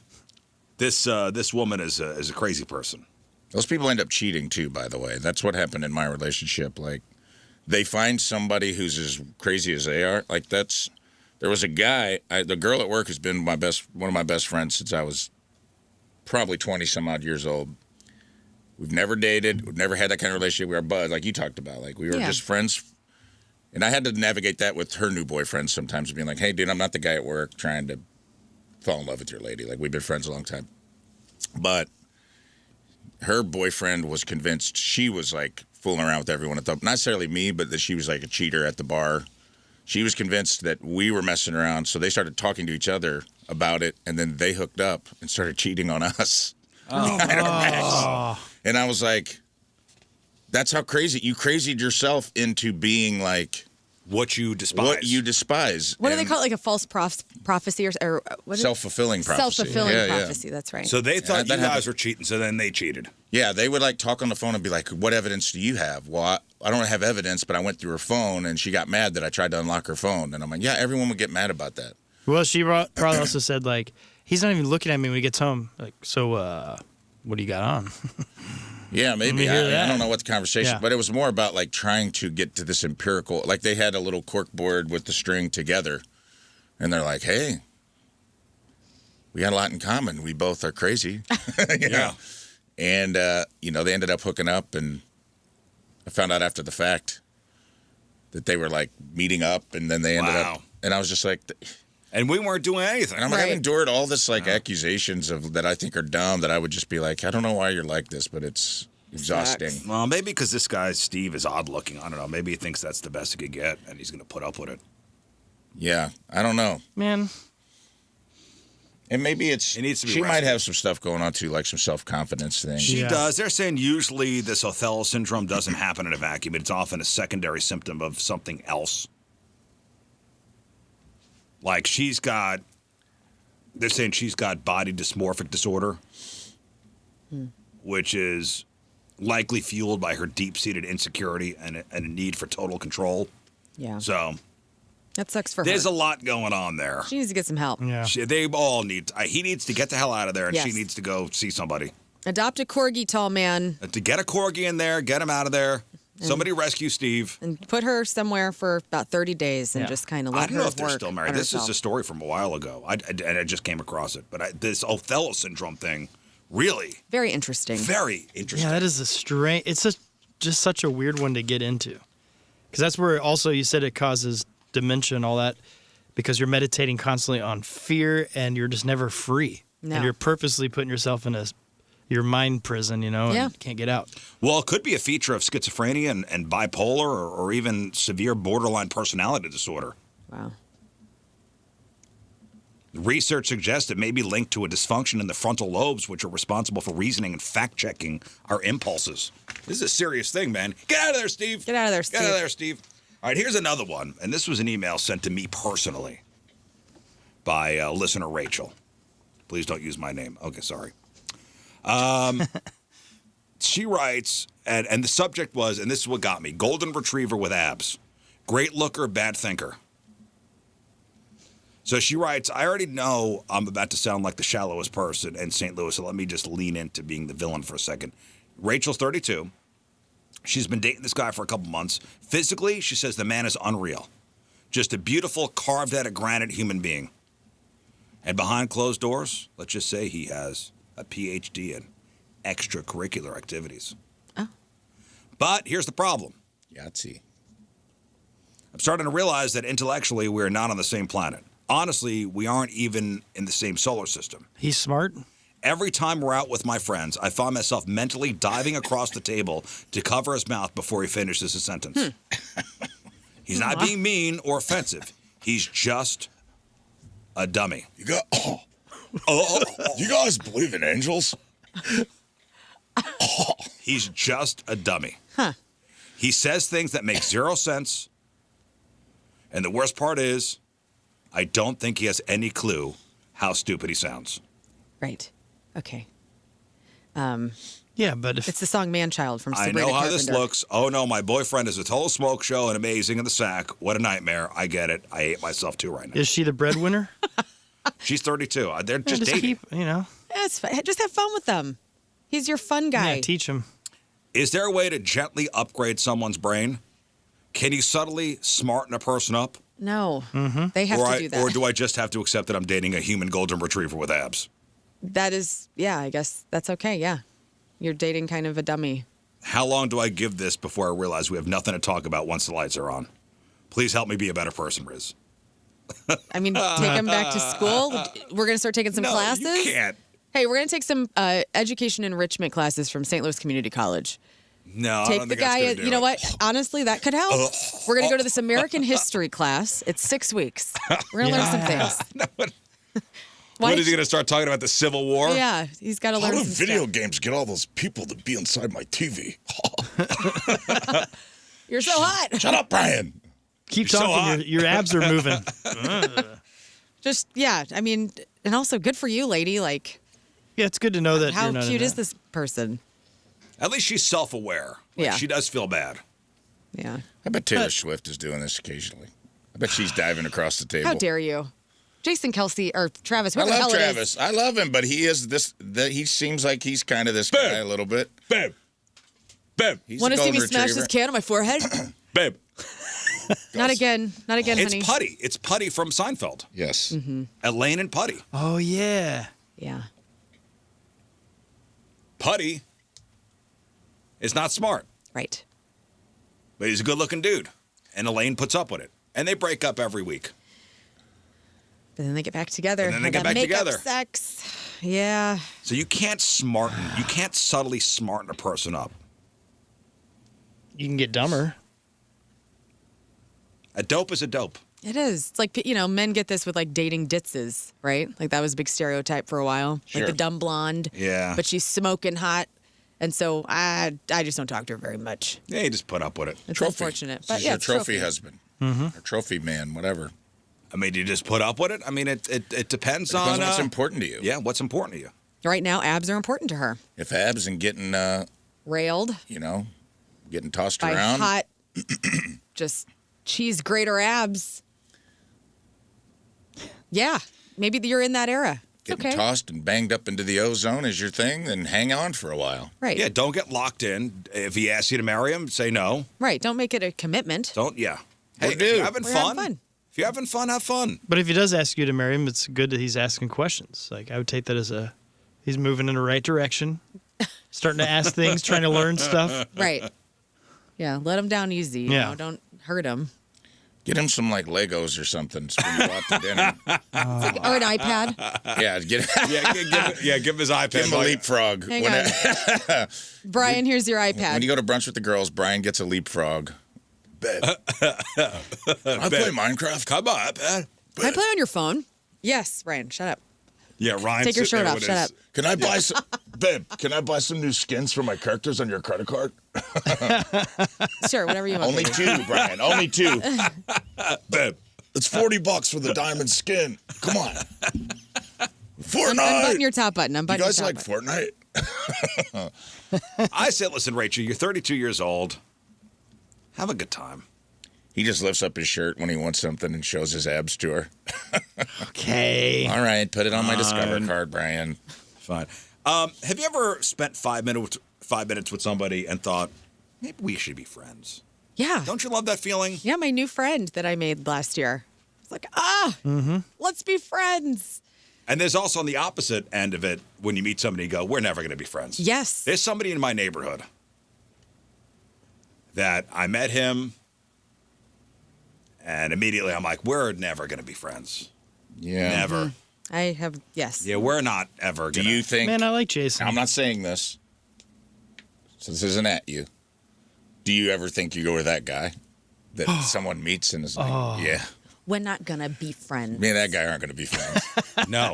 this woman is a crazy person. Those people end up cheating too, by the way. That's what happened in my relationship. Like, they find somebody who's as crazy as they are. Like, there was a guy, the girl at work has been one of my best friends since I was probably 20 some odd years old. We've never dated. We've never had that kind of relationship. We were buds, like you talked about. Like, we were just friends. And I had to navigate that with her new boyfriends sometimes, being like, hey, dude, I'm not the guy at work trying to fall in love with your lady. Like, we've been friends a long time. But her boyfriend was convinced she was, like, fooling around with everyone at the, not necessarily me, but that she was, like, a cheater at the bar. She was convinced that we were messing around, so they started talking to each other about it, and then they hooked up and started cheating on us. And I was like, that's how crazy. You crazied yourself into being like what you despise. What you despise. What do they call it? Like a false prophecy or what is self-fulfilling prophecy. Self-fulfilling prophecy. That's right. So they thought you guys were cheating, so then they cheated. Yeah, they would like talk on the phone and be like, what evidence do you have? Well, I don't have evidence, but I went through her phone and she got mad that I tried to unlock her phone. And I'm like, yeah, everyone would get mad about that. Well, she probably also said, like, he's not even looking at me when he gets home. Like, so, what do you got on? Yeah, maybe. I don't know what the conversation, but it was more about like trying to get to this empirical, like they had a little cork board with the string together and they're like, hey, we got a lot in common. We both are crazy. Yeah. And, they ended up hooking up and I found out after the fact that they were like meeting up and then they ended up, and I was just like, and we weren't doing anything. And I'm like, I've endured all this like accusations of that I think are dumb that I would just be like, I don't know why you're like this, but it's exhausting. Well, maybe because this guy, Steve, is odd looking. I don't know. Maybe he thinks that's the best he could get and he's going to put up with it. Yeah, I don't know. Man. And maybe it needs to be she might have some stuff going on too, like some self-confidence things. She does. They're saying usually this Othello syndrome doesn't happen in a vacuum. It's often a secondary symptom of something else. Like they're saying she's got body dysmorphic disorder, which is likely fueled by her deep-seated insecurity and a need for total control. Yeah. So that sucks for her. There's a lot going on there. She needs to get some help. Yeah. They all need. He needs to get the hell out of there, and she needs to go see somebody. Adopt a corgi, tall man. To get a corgi in there, get him out of there. Somebody rescue Steve. And put her somewhere for about 30 days and just kind of let her work. I don't know if they're still married. This is a story from a while ago. And I just came across it. But this Othello syndrome thing, really. Very interesting. Very interesting. Yeah, that is a strange. It's just such a weird one to get into. Because that's where also you said it causes dementia and all that. Because you're meditating constantly on fear and you're just never free. No. And you're purposely putting yourself in your mind prison, and you can't get out. Well, it could be a feature of schizophrenia and bipolar or even severe borderline personality disorder. Wow. Research suggests it may be linked to a dysfunction in the frontal lobes, which are responsible for reasoning and fact-checking our impulses. This is a serious thing, man. Get out of there, Steve. Get out of there, Steve. Get out of there, Steve. All right, here's another one, and this was an email sent to me personally by listener Rachel. Please don't use my name. Okay, sorry. She writes, and the subject was, and this is what got me, golden retriever with abs. Great looker, bad thinker. So she writes, I already know I'm about to sound like the shallowest person in St. Louis, so let me just lean into being the villain for a second. Rachel's 32. She's been dating this guy for a couple months. Physically, she says the man is unreal. Just a beautiful, carved out of granite human being. And behind closed doors, let's just say he has a PhD in extracurricular activities. Oh. But here's the problem. Yahtzee. I'm starting to realize that intellectually we're not on the same planet. Honestly, we aren't even in the same solar system. He's smart. Every time we're out with my friends, I find myself mentally diving across the table to cover his mouth before he finishes a sentence. He's not being mean or offensive. He's just a dummy. You guys believe in angels? He's just a dummy. Huh. He says things that make zero sense. And the worst part is, I don't think he has any clue how stupid he sounds. Right. Okay. Yeah, but if It's the song Man-Child from I Sabrina know how Carpenter. this looks. Oh, no, my boyfriend is a total smoke show and amazing in the sack. What a nightmare. I get it. I hate myself, too, right now. is she the breadwinner? She's 32. They're Yeah, just dating. keep, you know. Yeah, it's fine. Just have fun with them. He's your fun guy. Yeah, teach him. Is there a way to gently upgrade someone's brain? Can you subtly smarten a person up? No. They have to do that. Or do I just have to accept that I'm dating a human golden retriever with abs? That is, yeah, I guess that's okay, yeah. You're dating kind of a dummy. How long do I give this before I realize we have nothing to talk about once the lights are on? Please help me be a better person, Rizz. I mean, take him back to school. We're going to start taking some classes. You can't. Hey, we're going to take some education enrichment classes from St. Louis Community College. No, I Take don't the think that's guy, gonna do you know it. what? Honestly, that could help. We're going to go to this American history class. It's 6 weeks. We're going to learn some things. What is he going to start talking about the Civil War? Yeah, he's got to How learn do some video stuff. games get all those people to be inside my TV? You're so hot. Shut up, Brian. Keep You're so talking. hot. Your abs are moving. Just, yeah, I mean, and also good for you, lady. Like, Yeah, it's good to know that how you're not cute in is that. this person? At least she's self-aware. Like, Yeah. She does feel bad. Yeah. I bet Taylor Swift is doing this occasionally. I bet she's diving across the table. How dare you? Jason Kelsey or Travis, I whoever the love hell it is. Travis. I love him, but he is this. He seems like he's kind of this guy a little bit. Babe. Babe. He's Want a to see me golden smash retriever. this can on my forehead? Babe. Not again. Not again, It's honey. Putty. It's Putty from Seinfeld. Yes. Elaine and Putty. Oh, yeah. Yeah. Putty is not smart, Right. but he's a good-looking dude. And Elaine puts up with it. And they break up every week. But then they get back together. And then they Have get that back makeup together. Sex. Yeah. So you can't subtly smarten a person up. You can get dumber. A dope is a dope. It is. It's like, you know, men get this with like dating ditzes, right? Like that was a big stereotype for a while. Sure. Like the dumb blonde. Yeah. But she's smoking hot. And so I just don't talk to her very much. Yeah, you just put up with it. It's Trophy. unfortunate. This But is yeah, your it's trophy husband. Or trophy man, whatever. I mean, you just put up with it? I mean, it depends Depends on... on what's important to you. Yeah, what's important to you. Right now, abs are important to her. If abs and getting, Railed getting tossed by around. hot, just cheese grater abs. Yeah, maybe you're in that era. It's Getting okay. tossed and banged up into the ozone is your thing, then hang on for a while. Right. Yeah, don't get locked in. If he asks you to marry him, say no. Right. Don't make it a commitment. Don't, yeah. Or Hey, do. if you're having We're fun, having fun. if you're having fun, have fun. But if he does ask you to marry him, it's good that he's asking questions. Like, I would take that as he's moving in the right direction, starting to ask things, trying to learn stuff. Right. Yeah. Let him down easy. You Yeah. know, don't hurt him. Get him some like Legos or something so when you go out to dinner. Or an iPad. Yeah, Give him his iPad. give him a leapfrog. Hang When, on. Brian, here's your iPad. when you go to brunch with the girls, Brian gets a leapfrog. Babe, can I play Minecraft? Come on, iPad. Can I play on your phone? Yes, Brian. Shut up. Yeah, Ryan. Take your shirt off. Shut up. Can I buy some, babe? Can I buy some new skins for my characters on your credit card? Sure, whatever you want. Only baby. 2, Brian. Only 2. Babe. It's $40 for the diamond skin. Come on. Fortnite. Unbutton your top button. You Unbutton your guys top like button. Fortnite? I said, listen, Rachel, you're 32 years old. Have a good time. He just lifts up his shirt when he wants something and shows his abs to her. Okay. All right, put it on my Discover card, Brian. Fine. Have you ever spent 5 minutes with somebody and thought, maybe we should be friends? Yeah. Don't you love that feeling? Yeah, my new friend that I made last year. It's like, let's be friends. And there's also on the opposite end of it, when you meet somebody, you go, we're never going to be friends. Yes. There's somebody in my neighborhood that I met him, and immediately I'm like, we're never going to be friends. Yeah. Never. I have, yes. Yeah, we're not ever going to. Do you think... Man, I like Jason. I'm not saying this, so this isn't at you. Do you ever think you go with that guy that someone meets and is like, yeah, We're not going to be friends. me and that guy aren't going to be friends? No.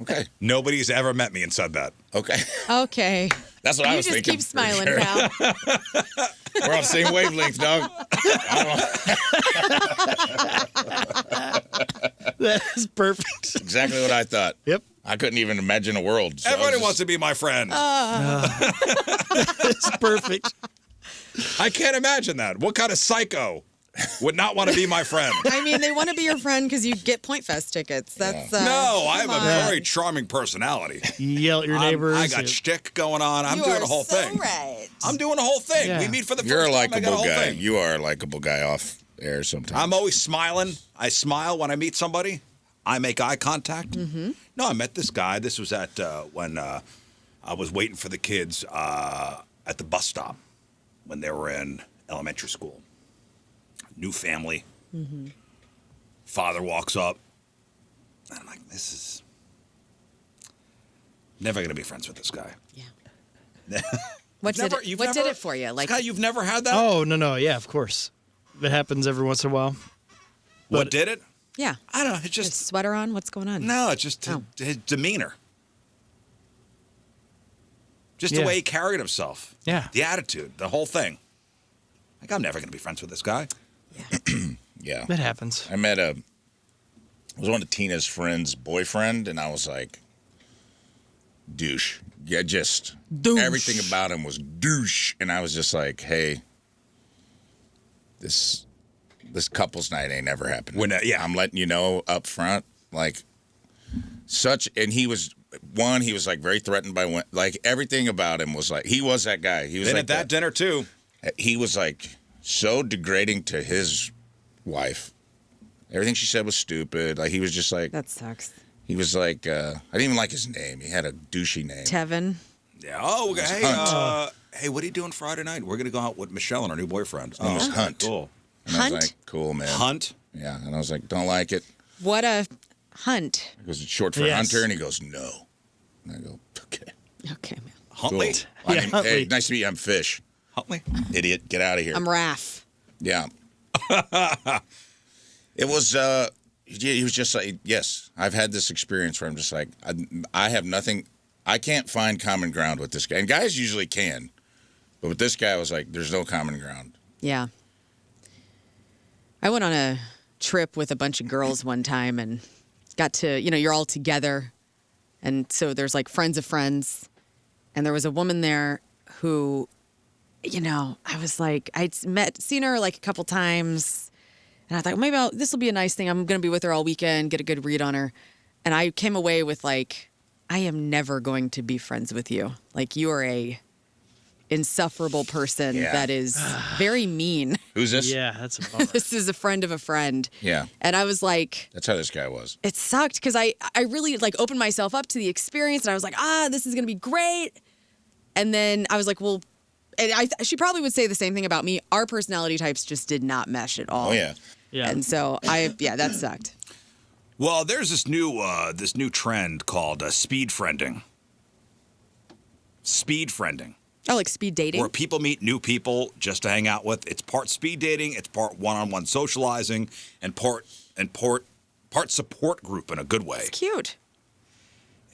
Okay. Nobody's ever met me and said that. Okay. Okay. That's what I You was just thinking. keep smiling, for sure. pal. We're on the same wavelength, dog. That's perfect. Exactly what I thought. Yep. I couldn't even imagine a world. So Everybody wants to be my friend. It's perfect. I can't imagine that. What kind of psycho would not want to be my friend? I mean, they want to be your friend because you get Point Fest tickets. That's No, I have come a on. very charming personality. You yell at your neighbors. I got shtick going on. I'm You doing are the whole so thing. right. I'm doing the whole thing. Yeah. We meet for the You're a first time. I got likable whole guy. thing. You are a likable guy off air sometimes. I'm always smiling. I smile when I meet somebody. I make eye contact. Mm-hmm. No, I met this guy. This was at when I was waiting for the kids at the bus stop when they were in elementary school. New family. Mm-hmm. Father walks up. And I'm like, this is never going to be friends with this guy. Yeah. What You've did never- it? you've What did never- it for you? Like, Guy, you've never had that? Oh, no. Yeah, of course. It happens every once in a while. What did it? yeah, I don't know. It's a just, sweater on. What's going on? no, it's just Oh. his demeanor. Just Yeah. the way he carried himself. Yeah. The attitude, the whole thing. Like, I'm never going to be friends with this guy. Yeah. That happens. I met it was one of Tina's friend's boyfriend, and I was like, douche. Yeah, just Douche. everything about him was douche. And I was just like, hey, this couple's night ain't never happening. Yeah. I'm letting you know up front, like and he was like very threatened by women. Like everything about him was like, he was that guy. He was Been like at that dinner, too. he was like so degrading to his wife. Everything she said was stupid. Like he was just like, That sucks. he was like, I didn't even like his name. He had a douchey name. Tevin. Yeah. Oh, hey, Hunt. hey, what are you doing Friday night? We're going to go out with Michelle and her new boyfriend. name was Oh, Hunt. cool. And I was Hunt? like, cool, man. Hunt? Yeah. And I was like, don't like it. What a hunt. He goes, it's short for Yes. Hunter. And he goes, no. And I go, okay. Okay, man. Huntley? Cool. Well, Yeah, hey, Huntley. nice to meet you. I'm Fish. Huntley? Idiot. Get out of here. I'm Raph. Yeah. It was, he was just like, yes, I've had this experience where I'm just like, I have nothing, I can't find common ground with this guy. And guys usually can. But with this guy, I was like, there's no common ground. Yeah. I went on a trip with a bunch of girls one time and got to, you're all together. And so there's like friends of friends. And there was a woman there who, I was like, seen her like a couple times. And I thought, maybe this will be a nice thing. I'm going to be with her all weekend, get a good read on her. And I came away with like, I am never going to be friends with you. Like, you are a insufferable person Yeah. that is very mean. Who's this? Yeah, that's a bummer. This is a friend of a friend. Yeah. And I was like, That's how this guy was. it sucked because I really like opened myself up to the experience and I was like, this is going to be great. And then I was like, well, and she probably would say the same thing about me. Our personality types just did not mesh at all. Oh, yeah. Yeah. And so that sucked. Well, there's this new trend called speed friending. Speed friending. Oh, like speed dating? Where people meet new people just to hang out with. It's part speed dating, it's part one-on-one socializing, and part support group in a good way. It's cute.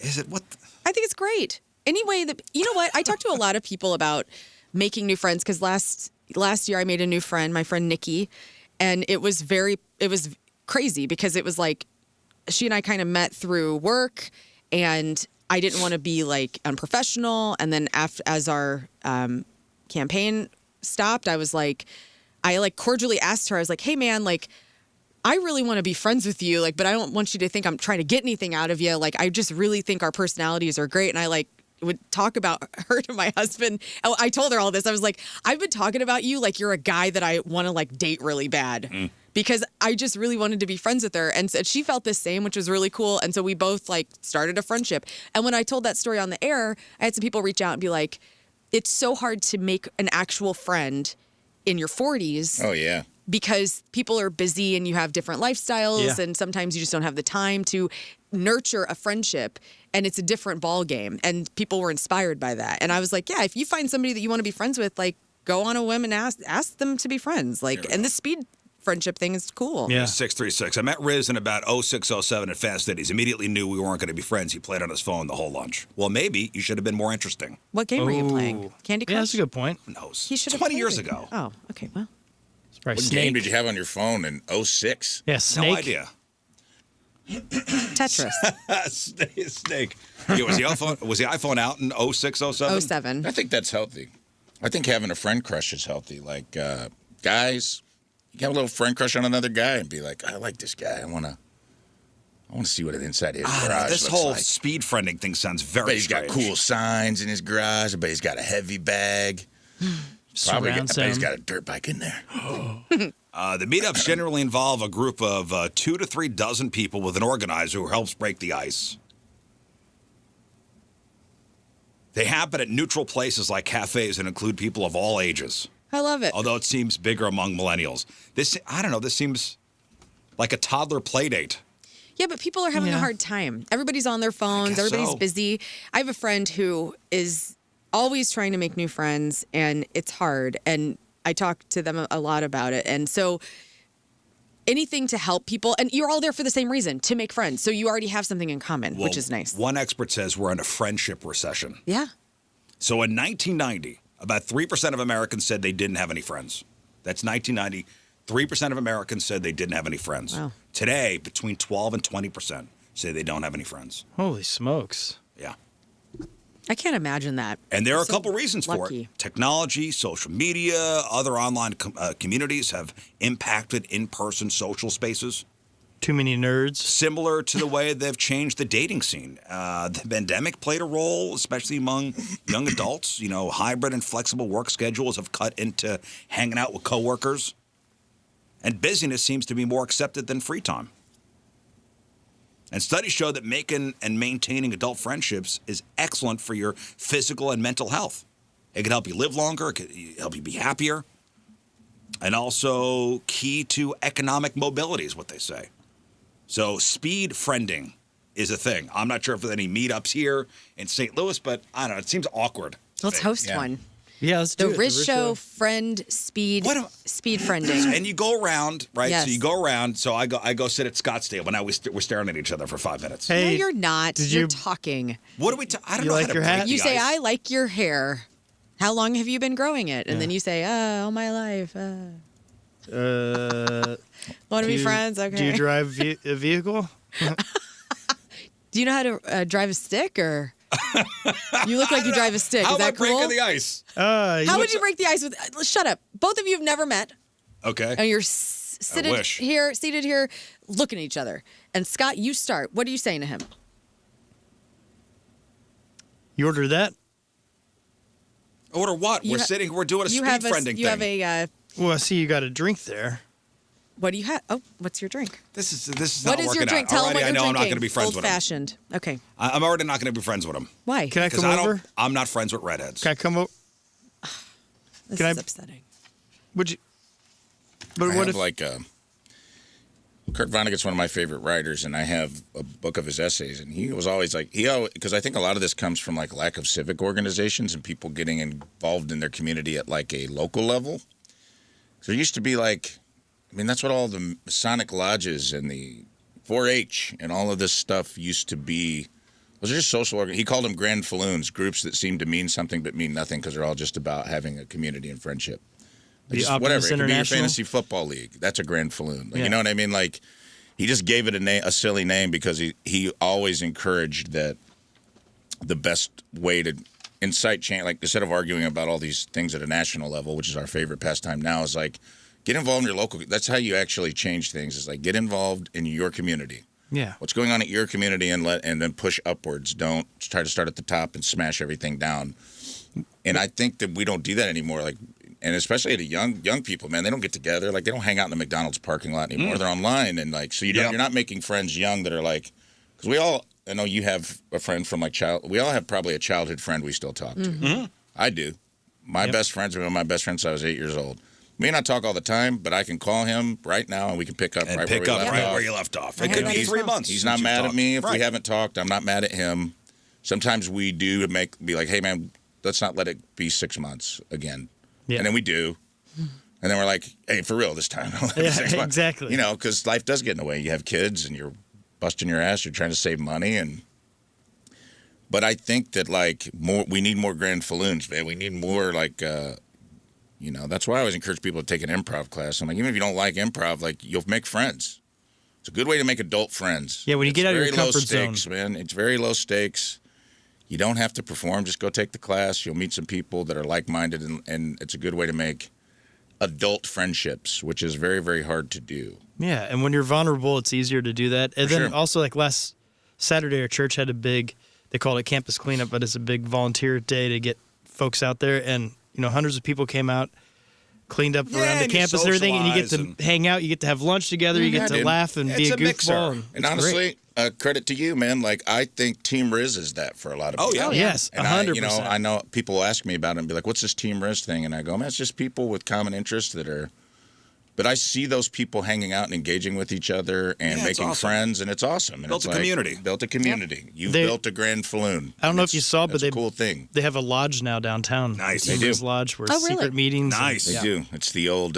Is it what? I think it's great. Anyway, you know what? I talked to a lot of people about making new friends because last year I made a new friend, my friend Nikki, and it was crazy because it was like she and I kind of met through work, and I didn't want to be like unprofessional. And then as our campaign stopped, I was like, I like cordially asked her, I was like, hey man, like, I really want to be friends with you, like, but I don't want you to think I'm trying to get anything out of you. Like, I just really think our personalities are great. And I like would talk about her to my husband. Oh, I told her all this. I was like, I've been talking about you like you're a guy that I want to like date really bad because I just really wanted to be friends with her. And so she felt the same, which was really cool. And so we both like started a friendship. And when I told that story on the air, I had some people reach out and be like, it's so hard to make an actual friend in your 40s. Oh, yeah. Because people are busy and you have different lifestyles and sometimes you just don't have the time to nurture a friendship, and it's a different ball game, and people were inspired by that. And I was like, yeah, if you find somebody that you want to be friends with, like go on a whim and ask them to be friends. Like, and the speed friendship thing is cool. Yeah. 636. I met Rizz in about 0607 at Fast Cities. Immediately knew we weren't going to be friends. He played on his phone the whole lunch. Well, maybe you should have been more interesting. What game were you playing? Candy Crush? Yeah, that's a good point. Who knows? He should have 20 years ago. Oh, okay, well. What game did you have on your phone in 06? Yeah, Snake. No idea. Tetris. Snake. Yeah, was the iPhone out in 06, 07? 07. I think that's healthy. I think having a friend crush is healthy. Like, guys, you have a little friend crush on another guy and be like, I like this guy. I want to see what inside his garage This looks whole like. speed friending thing sounds I very bet he's got strange. cool signs in his garage. I bet he's got a heavy bag. Probably, I bet he's got a dirt bike in there. The meetups generally involve a group of 2 to 3 dozen people with an organizer who helps break the ice. They happen at neutral places like cafes and include people of all ages. I love it. Although it seems bigger among millennials. I don't know, this seems like a toddler play date. Yeah, but people are having a hard time. Everybody's on their phones. Everybody's busy. I have a friend who is always trying to make new friends, and it's hard. And I talk to them a lot about it. And so anything to help people, and you're all there for the same reason, to make friends. So you already have something in common, which is nice. One expert says we're in a friendship recession. Yeah. So in 1990, about 3% of Americans said they didn't have any friends. That's 1990. 3% of Americans said they didn't have any friends. Wow. Today, between 12 and 20% say they don't have any friends. Holy smokes. Yeah. I can't imagine that. And there are a couple reasons for lucky. it. Technology, social media, other online communities have impacted in-person social spaces. Too many nerds. Similar to the way they've changed the dating scene. The pandemic played a role, especially among young adults. You know, hybrid and flexible work schedules have cut into hanging out with coworkers. And busyness seems to be more accepted than free time. And studies show that making and maintaining adult friendships is excellent for your physical and mental health. It can help you live longer. It can help you be happier. And also key to economic mobility is what they say. So speed friending is a thing. I'm not sure if there's any meetups here in St. Louis, but I don't know. It seems awkward. Let's host one. Yeah, let's do the it. Rizz Show friend speed friending. And you go around, right? Yes. So you go around. So I go sit at Scottsdale, but now we're staring at each other for 5 minutes. No, you're not. You're talking. What do we? I don't know like how to your break hat? the You say, ice. I like your hair. How long have you been growing it? And then you say, all my life. Want to be friends? Okay. Do you drive a vehicle? Do you know how to drive a stick, or you look like you drive a stick? How Is that about cool? breaking the ice? How would you break the ice with? Shut up. Both of you have never met, Okay. and you're wish. seated here, looking at each other. And Scott, you start. What are you saying to him? You order that? Order what? We're doing a speed friending thing. You have a. Well, I see you got a drink there. What do you have? Oh, what's your drink? This is What not is working your drink? out. Tell him Already, what you're I know drinking. I'm not going to be friends with him. Old-fashioned. Okay. I'm already not going to be friends with him. Why? Can I come over? I'm not friends with redheads. Can I come over? This Can is I- upsetting. Would you? But I what have if? Kurt Vonnegut's one of my favorite writers, and I have a book of his essays, and he was always like, because I think a lot of this comes from like lack of civic organizations and people getting involved in their community at like a local level. So there used to be like, I mean, that's what all the Masonic lodges and the 4-H and all of this stuff used to be. Those are just social he called them grand falloons, groups that seem to mean something but mean nothing because they're all just about having a community and friendship. Like The whatever. Optimist It could be your International? fantasy football league. That's a grand falloon. Like, Yeah. You know what I mean? Like, he just gave it a silly name because he always encouraged that the best way to incite change, like instead of arguing about all these things at a national level, which is our favorite pastime now, is like Get involved in your local. That's how you actually change things. Is like get involved in your community. Yeah. What's going on at your community and then push upwards. Don't try to start at the top and smash everything down. And I think that we don't do that anymore. Like, and especially at young people, man, they don't get together. Like, they don't hang out in the McDonald's parking lot anymore. They're online, and like, so you're not making friends young that are like, because we all. I know you have a friend from we all have probably a childhood friend we still talk to. Mm-hmm. I do. My best friends have been my best friends since I was 8 years old. We may not talk all the time, but I can call him right now and we can pick up right where you left off. It could be 3 months. He's not mad at me if we haven't talked. I'm not mad at him. Sometimes we do be like, hey, man, let's not let it be 6 months again. Yeah. And then we do. And then we're like, hey, for real this time. Yeah, exactly. You know, because life does get in the way. You have kids and you're busting your ass. You're trying to save money. But I think that, like, we need more grand falloons, man. We need more, like, you know, that's why I always encourage people to take an improv class. I'm like, even if you don't like improv, like, you'll make friends. It's a good way to make adult friends. Yeah, when you get out of your comfort zone. It's very low stakes, man. It's very low stakes. You don't have to perform. Just go take the class. You'll meet some people that are like-minded, and it's a good way to make adult friendships, which is very, very hard to do. Yeah, and when you're vulnerable, it's easier to do that. And then also, like last Saturday, our church had a big, they called it campus cleanup, but it's a big volunteer day to get folks out there. And, you know, hundreds of people came out, cleaned up around the campus and everything, and you get to hang out, you get to have lunch together, you get to laugh and be a goofball. And honestly, credit to you, man. Like, I think Team Rizz is that for a lot of people. Oh, yes, 100%. I know people will ask me about it and be like, what's this Team Rizz thing? And I go, man, it's just people with common interests that are... But I see those people hanging out and engaging with each other and making friends, and it's awesome. And built a community. Built a community. Yep. You've built a grand falloon. I don't know if you saw, but a cool thing. They have a lodge now downtown. Nice. They do. Lodge where secret meetings. Nice. They do. It's the old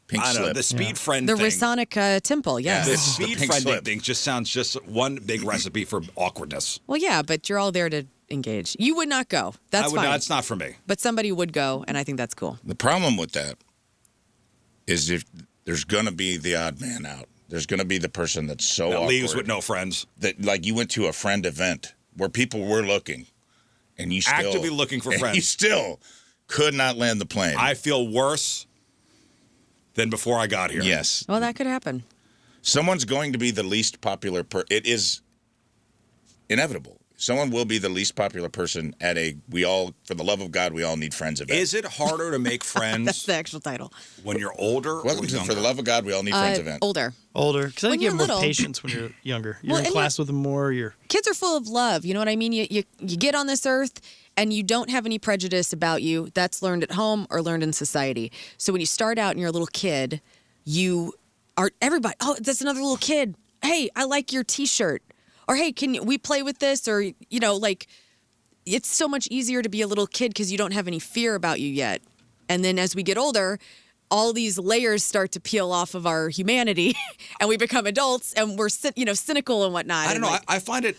pink slip. The speed friend thing. The Risonic temple, yes. The speed friend thing just sounds just one big recipe for awkwardness. Well, yeah, but you're all there to engage. You would not go. That's fine. That's not for me. But somebody would go, and I think that's cool. The problem with that is if there's going to be the odd man out. There's going to be the person that's so awkward. Leaves with no friends. That, like, you went to a friend event where people were looking, and you still... Actively looking for friends. You still could not land the plane. I feel worse than before I got here. Yes. Well, that could happen. Someone's going to be the least popular It is inevitable. Someone will be the least popular person at for the love of God, we all need friends event. Is it harder to make friends? That's the actual title. When you're older or younger? For the love of God, we all need friends event. Older. Because I think you have more patience when you're younger. You're in class with them more. Kids are full of love. You know what I mean? You get on this earth and you don't have any prejudice about you. That's learned at home or learned in society. So when you start out and you're a little kid, you are everybody. Oh, that's another little kid. Hey, I like your T-shirt. Or, hey, can we play with this? Or, you know, like, it's so much easier to be a little kid because you don't have any fear about you yet. And then as we get older, all these layers start to peel off of our humanity and we become adults and we're, cynical and whatnot. I don't know. I find it,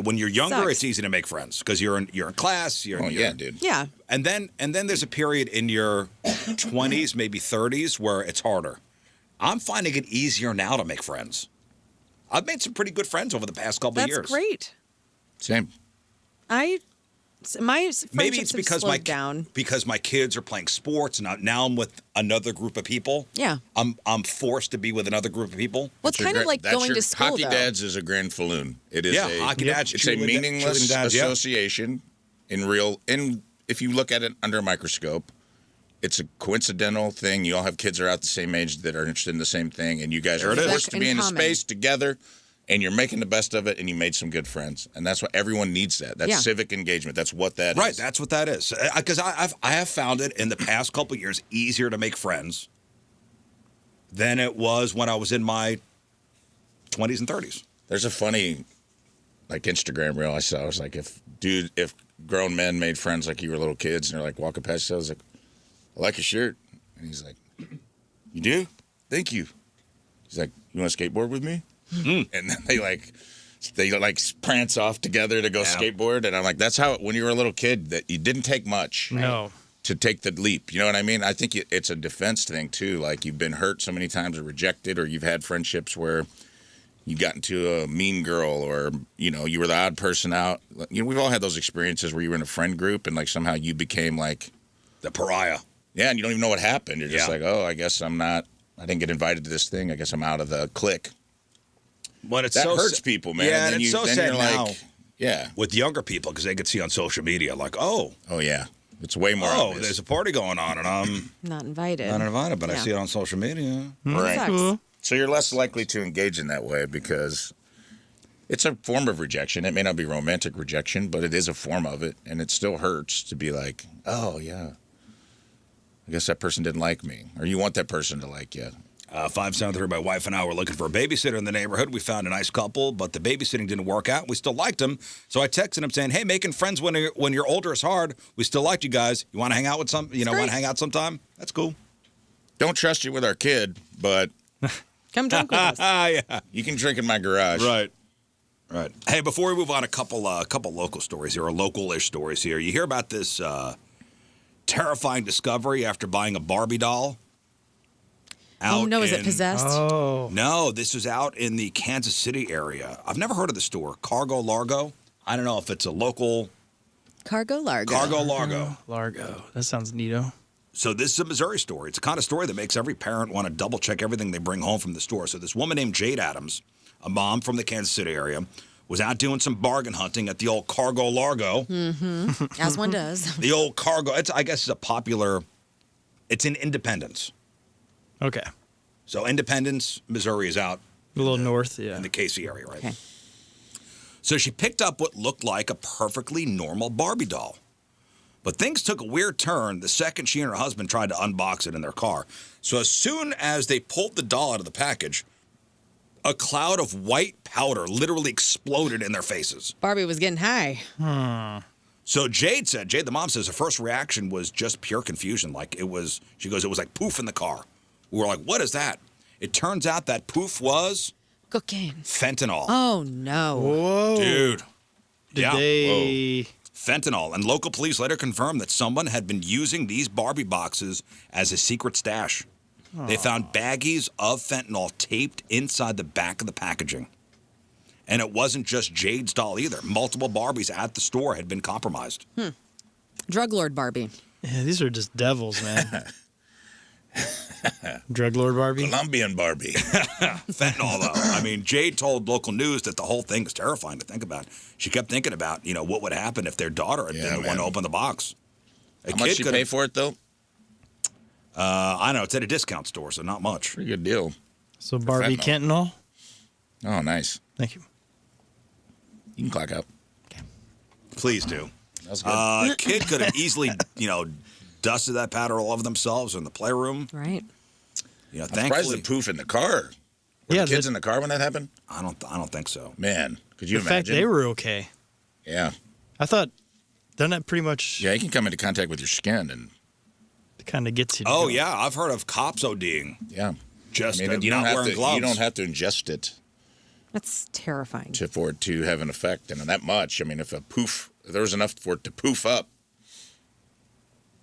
when you're younger, it's easy to make friends because you're in class. Dude. Yeah. And then there's a period in your 20s, maybe 30s, where it's harder. I'm finding it easier now to make friends. I've made some pretty good friends over the past couple of years. That's great. Same. My maybe it's because down. because my kids are playing sports and now I'm with another group of people. Yeah. I'm forced to be in another group of people. Well, it's kind of like going to school. Hockey Dads is a grand falloon. It is Hockey Dads. It's a meaningless association if you look at it under a microscope. It's a coincidental thing. You all have kids that are out the same age that are interested in the same thing, and you guys are forced to be in a space together, and you're making the best of it, and you made some good friends. And that's what everyone needs that. That's civic engagement. That's what that is. Right, that's what that is. Because I have found it in the past couple of years easier to make friends than it was when I was in my 20s and 30s. There's a funny, Instagram reel I saw. I was like, if grown men made friends like you were little kids, and they're like walking past you, I was like, I like your shirt. And he's like, you do? Thank you. He's like, you want to skateboard with me? And then they prance off together to go skateboard. And I'm like, that's how, when you were a little kid, that you didn't take much to take the leap. You know what I mean? I think it's a defense thing, too. Like, you've been hurt so many times or rejected, or you've had friendships where you got into a mean girl, or, you were the odd person out. We've all had those experiences where you were in a friend group and, somehow you became, the pariah. Yeah, and you don't even know what happened. You're just like, oh, I guess I didn't get invited to this thing. I guess I'm out of the clique. But it's that so hurts people, man. Yeah, and it's so sad now. Yeah. With younger people, because they could see on social media, like, oh, yeah. It's way more obvious. There's a party going on, and I'm not invited. But I see it on social media. Right. Cool. So you're less likely to engage in that way because it's a form of rejection. It may not be romantic rejection, but it is a form of it, and it still hurts to be like, oh, yeah, I guess that person didn't like me, or you want that person to like you. 573, my wife and I were looking for a babysitter in the neighborhood. We found a nice couple, but the babysitting didn't work out. We still liked them, so I texted him saying, "Hey, making friends when you're older is hard. We still liked you guys. You want to hang out with want to hang out sometime? That's cool. Don't trust you with our kid, but come drink with us. Yeah, you can drink in my garage. Right. Hey, before we move on, a couple local stories here, or local-ish stories here. You hear about this terrifying discovery after buying a Barbie doll. Is it possessed? Oh. No, this was out in the Kansas City area. I've never heard of the store. Cargo Largo. I don't know if it's a local. Cargo Largo. Cargo Largo. Largo. That sounds neato. So this is a Missouri story. It's the kind of story that makes every parent want to double-check everything they bring home from the store. So this woman named Jade Adams, a mom from the Kansas City area, was out doing some bargain hunting at the old Cargo Largo. Mm-hmm. As one does. The old Cargo. I guess it's a popular. It's in Independence. Okay. So Independence, Missouri is out. A little north, yeah. In the KC area, right? Okay. So she picked up what looked like a perfectly normal Barbie doll. But things took a weird turn the second she and her husband tried to unbox it in their car. So as soon as they pulled the doll out of the package, a cloud of white powder literally exploded in their faces. Barbie was getting high. So Jade, the mom says her first reaction was just pure confusion. She goes, it was like poof in the car. We were like, what is that? It turns out that poof was cocaine. Fentanyl. Oh, no. Whoa. Dude. Whoa. Fentanyl. And local police later confirmed that someone had been using these Barbie boxes as a secret stash. Aww. They found baggies of fentanyl taped inside the back of the packaging. And it wasn't just Jade's doll either. Multiple Barbies at the store had been compromised. Drug lord Barbie. Yeah, these are just devils, man. Drug lord Barbie? Colombian Barbie. Fentanyl, though. I mean, Jade told local news that the whole thing is terrifying to think about. She kept thinking about, what would happen if their daughter had been the one to open the box. How much did she pay for it, though? I don't know. It's at a discount store, so not much. Pretty good deal. So Barbie Kentanol? Oh, nice. Thank you. You can clock out. Okay. Please do. That's good. Kid could have easily, dusted that powder all over themselves in the playroom. Right. I'm surprised the poof in the car. Were the kids in the car when that happened? I don't think so. Man, could you imagine? imagine? In fact, they were okay. Yeah. I thought, doesn't that pretty much... Yeah, you can come into contact with your skin and... It kind of gets you. Oh, yeah. I've heard of cops ODing. Yeah. Just you not wearing gloves. You don't have to ingest it. That's terrifying. For it to have an effect. And that much, if there was enough for it to poof up,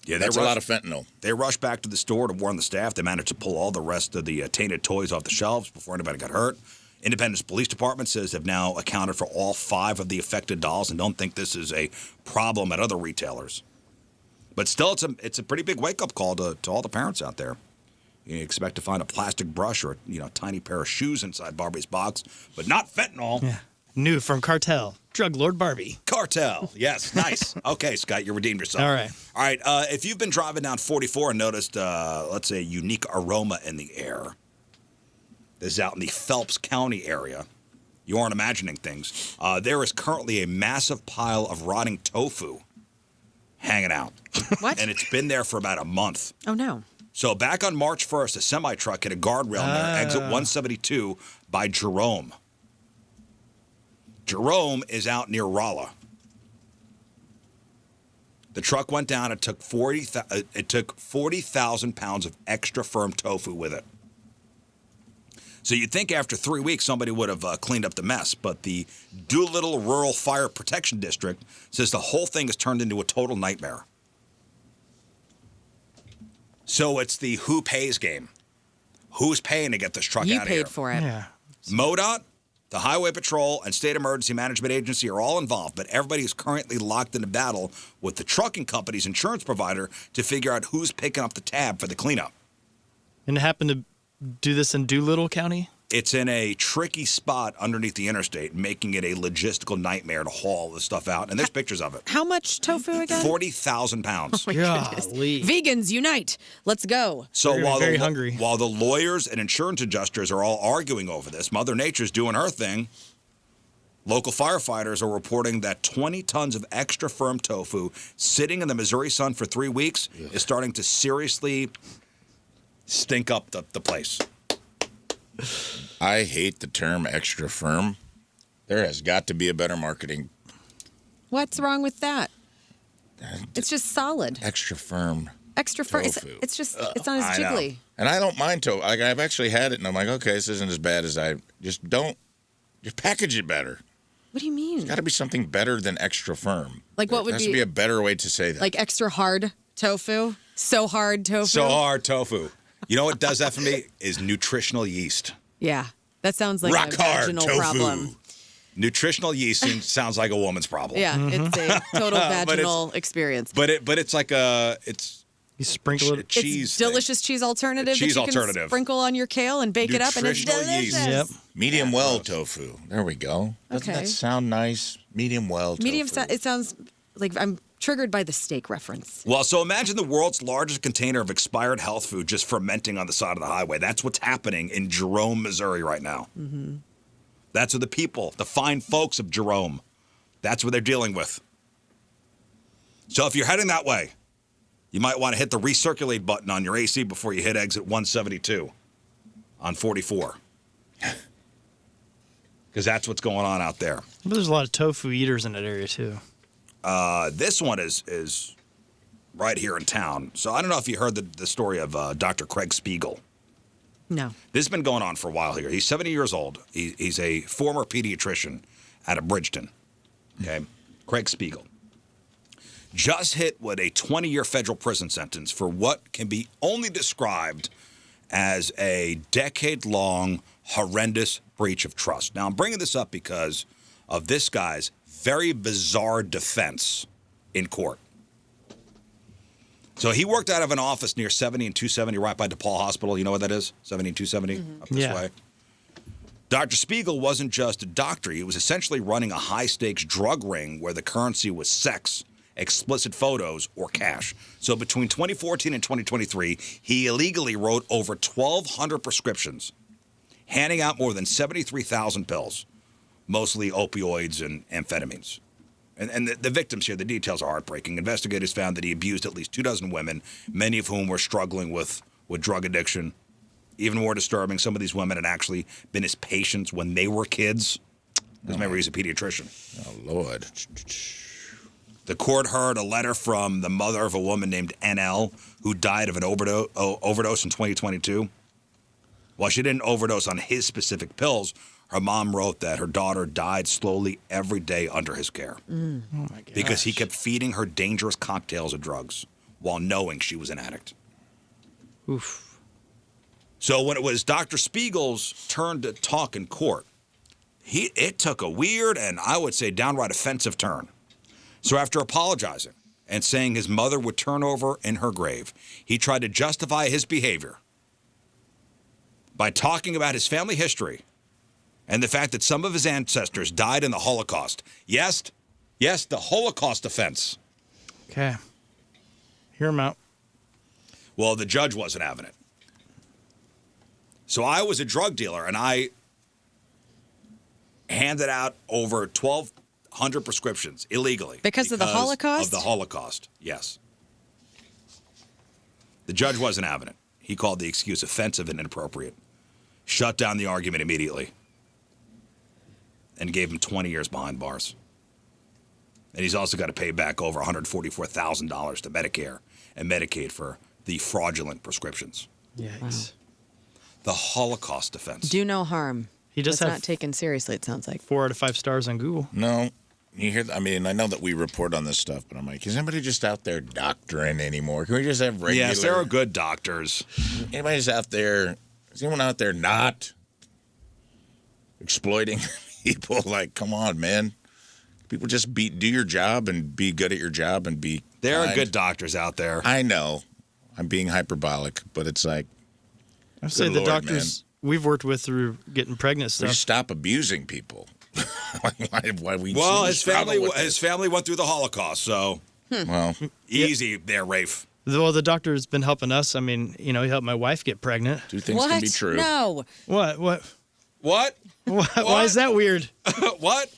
that's a lot of fentanyl. They rushed back to the store to warn the staff. They managed to pull all the rest of the tainted toys off the shelves before anybody got hurt. Independence Police Department says they've now accounted for all 5 of the affected dolls and don't think this is a problem at other retailers. But still, it's a pretty big wake-up call to all the parents out there. You expect to find a plastic brush or a tiny pair of shoes inside Barbie's box, but not fentanyl. Yeah. New from Cartel. Drug Lord Barbie. Cartel. Yes, nice. Okay, Scott, you redeemed yourself. All right. All right, if you've been driving down 44 and noticed, let's say, a unique aroma in the air, this is out in the Phelps County area. You aren't imagining things. There is currently a massive pile of rotting tofu hanging out. What? And it's been there for about a month. Oh, no. So back on March 1st, a semi-truck hit a guardrail near exit 172 by Jerome. Jerome is out near Rolla. The truck went down. It took 40,000 pounds of extra firm tofu with it. So you'd think after 3 weeks somebody would have cleaned up the mess, but the Doolittle Rural Fire Protection District says the whole thing has turned into a total nightmare. So it's the who pays game. Who's paying to get this truck out of here? You paid for it. Yeah. MoDOT The Highway Patrol and State Emergency Management Agency are all involved, but everybody is currently locked in a battle with the trucking company's insurance provider to figure out who's picking up the tab for the cleanup. And it happened to do this in Doolittle County? It's in a tricky spot underneath the interstate, making it a logistical nightmare to haul this stuff out. And there's pictures of it. How much tofu again? 40,000 pounds. Oh my goodness. Vegans, unite. Let's go. So while very hungry. While the lawyers and insurance adjusters are all arguing over this, Mother Nature's doing her thing. Local firefighters are reporting that 20 tons of extra firm tofu sitting in the Missouri sun for 3 weeks is starting to seriously stink up the place. I hate the term extra firm. There has got to be a better marketing. What's wrong with that? It's just solid. Extra firm. Extra firm. Tofu. It's just, it's not as jiggly. And I don't mind tofu. Like, I've actually had it, and I'm like, okay, this isn't as bad as I. Just package it better. What do you mean? It's got to be something better than extra firm. Like what would be? There has be? to be a better way to say that. Like extra hard tofu? So hard tofu? So hard tofu. You know what does that for me? Is nutritional yeast. Yeah. That sounds like Rock a vaginal hard tofu. problem. Nutritional yeast sounds like a woman's problem. Yeah, it's a total vaginal experience. But it's like you sprinkle it. Cheese it's delicious cheese alternative cheese that you can alternative. sprinkle on your kale and bake it up, and it's Nutritional delicious. yeast. Yep. Medium well tofu. There we go. Doesn't Okay. that sound nice? Medium well tofu. It sounds like I'm triggered by the steak reference. Well, so imagine the world's largest container of expired health food just fermenting on the side of the highway. That's what's happening in Jerome, Missouri right now. Mm-hmm. That's what the people, the fine folks of Jerome, that's what they're dealing with. So if you're heading that way, you might want to hit the recirculate button on your AC before you hit exit 172 on 44. Because that's what's going on out there. But there's a lot of tofu eaters in that area, too. This one is right here in town. So I don't know if you heard the story of Dr. Craig Spiegel. No. This has been going on for a while here. He's 70 years old. He's a former pediatrician out of Bridgerton. Okay, Craig Spiegel. Just hit with a 20-year federal prison sentence for what can be only described as a decade-long horrendous breach of trust. Now, I'm bringing this up because of this guy's very bizarre defense in court. So he worked out of an office near 70 and 270 right by DePaul Hospital. You know what that is? 70 and 270 up this way. Dr. Spiegel wasn't just a doctor. He was essentially running a high-stakes drug ring where the currency was sex, explicit photos, or cash. So between 2014 and 2023, he illegally wrote over 1,200 prescriptions, handing out more than 73,000 pills, mostly opioids and amphetamines. And the victims here, the details are heartbreaking. Investigators found that he abused at least 24 women, many of whom were struggling with drug addiction. Even more disturbing, some of these women had actually been his patients when they were kids. Because remember, he's a pediatrician. Oh, Lord. The court heard a letter from the mother of a woman named NL who died of an overdose in 2022. While she didn't overdose on his specific pills, her mom wrote that her daughter died slowly every day under his care. Oh my gosh. Because he kept feeding her dangerous cocktails of drugs while knowing she was an addict. Oof. So when it was Dr. Spiegel's turn to talk in court, it took a weird and I would say downright offensive turn. So after apologizing and saying his mother would turn over in her grave, he tried to justify his behavior by talking about his family history and the fact that some of his ancestors died in the Holocaust. Yes, the Holocaust offense. Okay. Hear him out. Well, the judge wasn't having it. So I was a drug dealer, and I handed out over 1,200 prescriptions illegally. Because of the Holocaust? Of the Holocaust, yes. The judge wasn't having it. He called the excuse offensive and inappropriate. Shut down the argument immediately. And gave him 20 years behind bars. And he's also got to pay back over $144,000 to Medicare and Medicaid for the fraudulent prescriptions. Yikes. Wow. The Holocaust defense. Do no harm. He does That's have not taken seriously, it sounds like. 4 out of 5 stars on Google. No. You hear? I mean, I know that we report on this stuff, but I'm like, is anybody just out there doctoring anymore? Can we just have regular? Yes, there are good doctors. Anybody's out there? Is anyone out there not? exploiting people. Like, come on, man. People just do your job and be good at your job and be There kind. are good doctors out there. I know. I'm being hyperbolic, but it's like, I've said the doctors we've worked with through getting pregnant we stuff. stop abusing people. why we Well, struggle with his family went through the Holocaust, so Well, easy there, Rafe. Well, the doctor's been helping us. I mean, he helped my wife get pregnant. two things What? can be true. No. What? What? Why is that weird? What?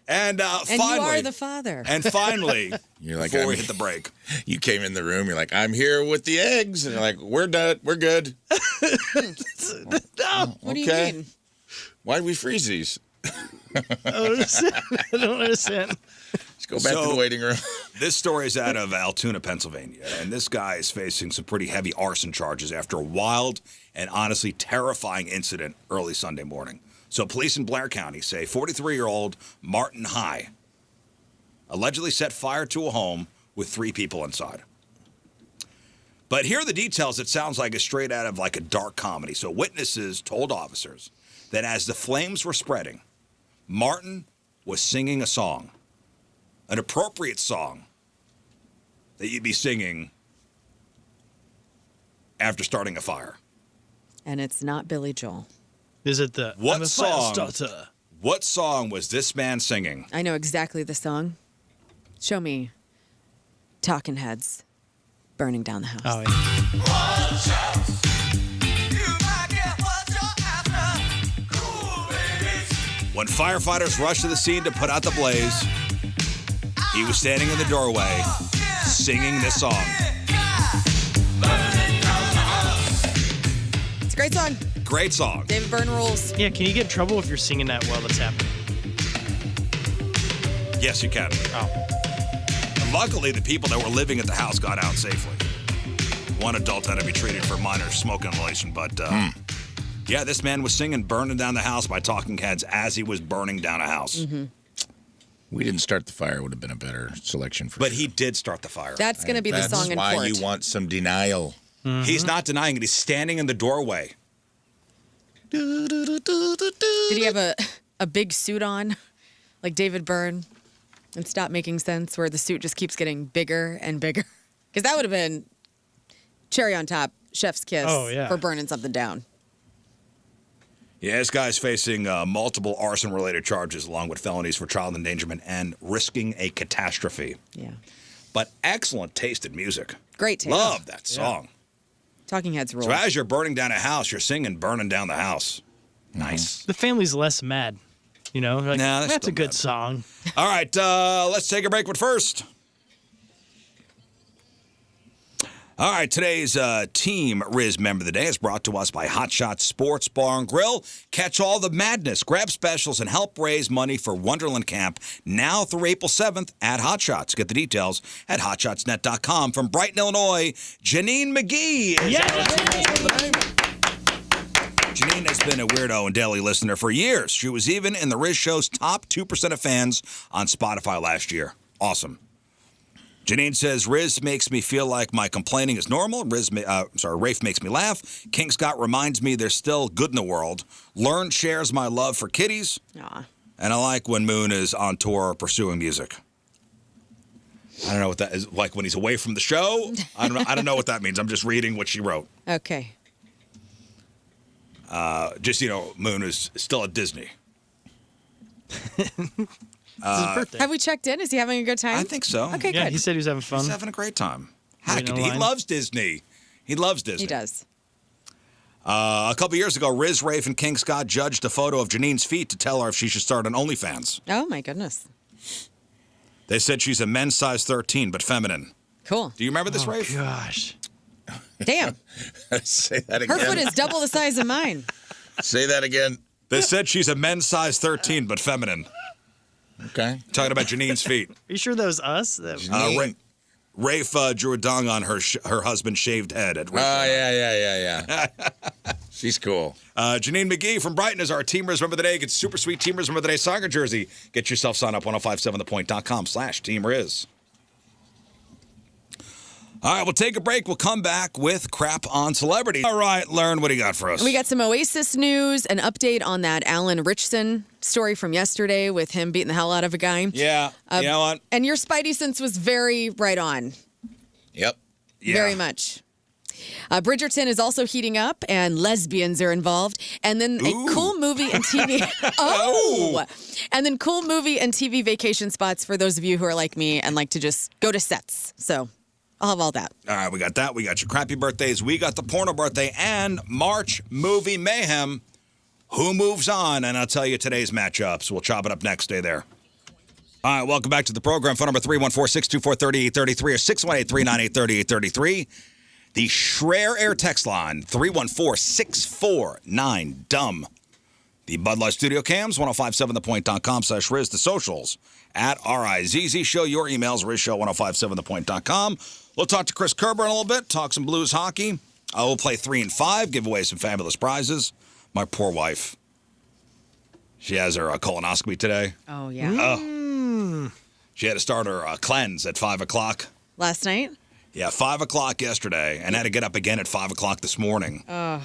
And And finally, you are the father. and finally, You're like, before we hit the break, You came in the room. You're like, I'm here with the eggs, and you're like, we're done. We're good. No. What do you okay. mean? Why did we freeze these? I don't understand. Let's go back to the waiting room. this story is out of Altoona, Pennsylvania, and this guy is facing some pretty heavy arson charges after a wild and honestly terrifying incident early Sunday morning. So police in Blair County say 43-year-old Martin High allegedly set fire to a home with 3 people inside. But here are the details. It sounds like it's straight out of like a dark comedy. So witnesses told officers that as the flames were spreading, Martin was singing a song, an appropriate song that you'd be singing after starting a fire. And it's not Billy Joel. Is it the What I'm a song? fire starter? What song was this man singing? I know exactly the song. Show me Talking Heads burning down the house. Oh, yeah. When firefighters rushed to the scene to put out the blaze, he was standing in the doorway singing this song. It's a great song. Great song. David Byrne rules. Yeah, can you get in trouble if you're singing that while it's happening? Yes, you can. Oh. And luckily, the people that were living at the house got out safely. One adult had to be treated for minor smoke inhalation, but yeah, this man was singing Burning Down the House by Talking Heads as he was burning down a house. Mm-hmm. We didn't start the fire. Would have been a better selection for But sure. he did start the fire. That's going to be the song in That's why court. you want some denial. He's not denying it. He's standing in the doorway. Did he have a big suit on, like David Byrne, and Stop Making Sense, where the suit just keeps getting bigger and bigger? Because that would have been cherry on top, chef's kiss for burning something down. Yeah, this guy's facing multiple arson-related charges along with felonies for child endangerment and risking a catastrophe. Yeah. But excellent taste in music. Great taste. Love that song. Talking Heads rule. So as you're burning down a house, you're singing Burning Down the House. Nice. The family's less mad. Like, Nah, they're that's still a good mad. song. All right, let's take a break, but first. All right, today's Team Rizz Member of the Day is brought to us by Hot Shots Sports Bar and Grill. Catch all the madness, grab specials, and help raise money for Wonderland Camp now through April 7th at Hot Shots. Get the details at hotshotsnet.com. From Brighton, Illinois, Janine McGee is our Team Rizz Member of the Day. Janine has been a weirdo and daily listener for years. She was even in the Rizz Show's top 2% of fans on Spotify last year. Awesome. Janine says, Rizz makes me feel like my complaining is normal. Rafe makes me laugh. King Scott reminds me there's still good in the world. Learn shares my love for kitties. Aw. And I like when Moon is on tour pursuing music. I don't know what that is like when he's away from the show. I don't know what that means. I'm just reading what she wrote. Okay. Moon is still at Disney. It's his birthday. Have we checked in? Is he having a good time? I think so. Okay, Yeah, good. he said he was having fun. He's having a great time. Heck, Waiting in he line. loves Disney. He loves Disney. He does. A couple years ago, Rizz, Rafe, and King Scott judged a photo of Janine's feet to tell her if she should start an OnlyFans. Oh, my goodness. They said she's a men's size 13, but feminine. Cool. Do you remember this, Oh, Rafe? gosh. Damn. Say that Her again. foot is double the size of mine. Say that again. They said she's a men's size 13, but feminine. Okay. Talking about Janine's feet. Are you sure that was us? Rafe drew a dong on her husband's shaved head at Oh, yeah. She's cool. Janine McGee from Brighton is our Team Rizz Member of the Day. Get super sweet Team Rizz Member of the Day soccer jersey. Get yourself signed up 1057thepoint.com/Team Rizz. All right, we'll take a break. We'll come back with Crap on Celebrity. All right, Learn, what do you got for us? We got some Oasis news, an update on that Alan Richson story from yesterday with him beating the hell out of a guy. Yeah, you know what? And your spidey sense was very right on. Yep. Yeah. Very much. Bridgerton is also heating up, and lesbians are involved. And then a cool movie and TV. And then cool movie and TV vacation spots for those of you who are like me and like to just go to sets. So I'll have all that. All right, we got that. We got your crappy birthdays. We got the porno birthday and March movie mayhem. Who moves on? And I'll tell you today's matchups. We'll chop it up next. Stay there. All right, welcome back to the program. Phone number 314-624-3833 or 618-398-3833. The Schreier Air text line, 314-649-DUMB. The Bud Light Studio Cams, 1057thepoint.com/Rizz. The socials, at RIZZ Show. Your emails, RizzShow1057thepoint.com. We'll talk to Chris Kerber in a little bit, talk some Blues hockey. We'll play 3 and 5, give away some fabulous prizes. My poor wife, she has her colonoscopy today. Oh, yeah. She had to start her cleanse at 5 o'clock. Last night? Yeah, 5 o'clock yesterday, and had to get up again at 5 o'clock this morning. I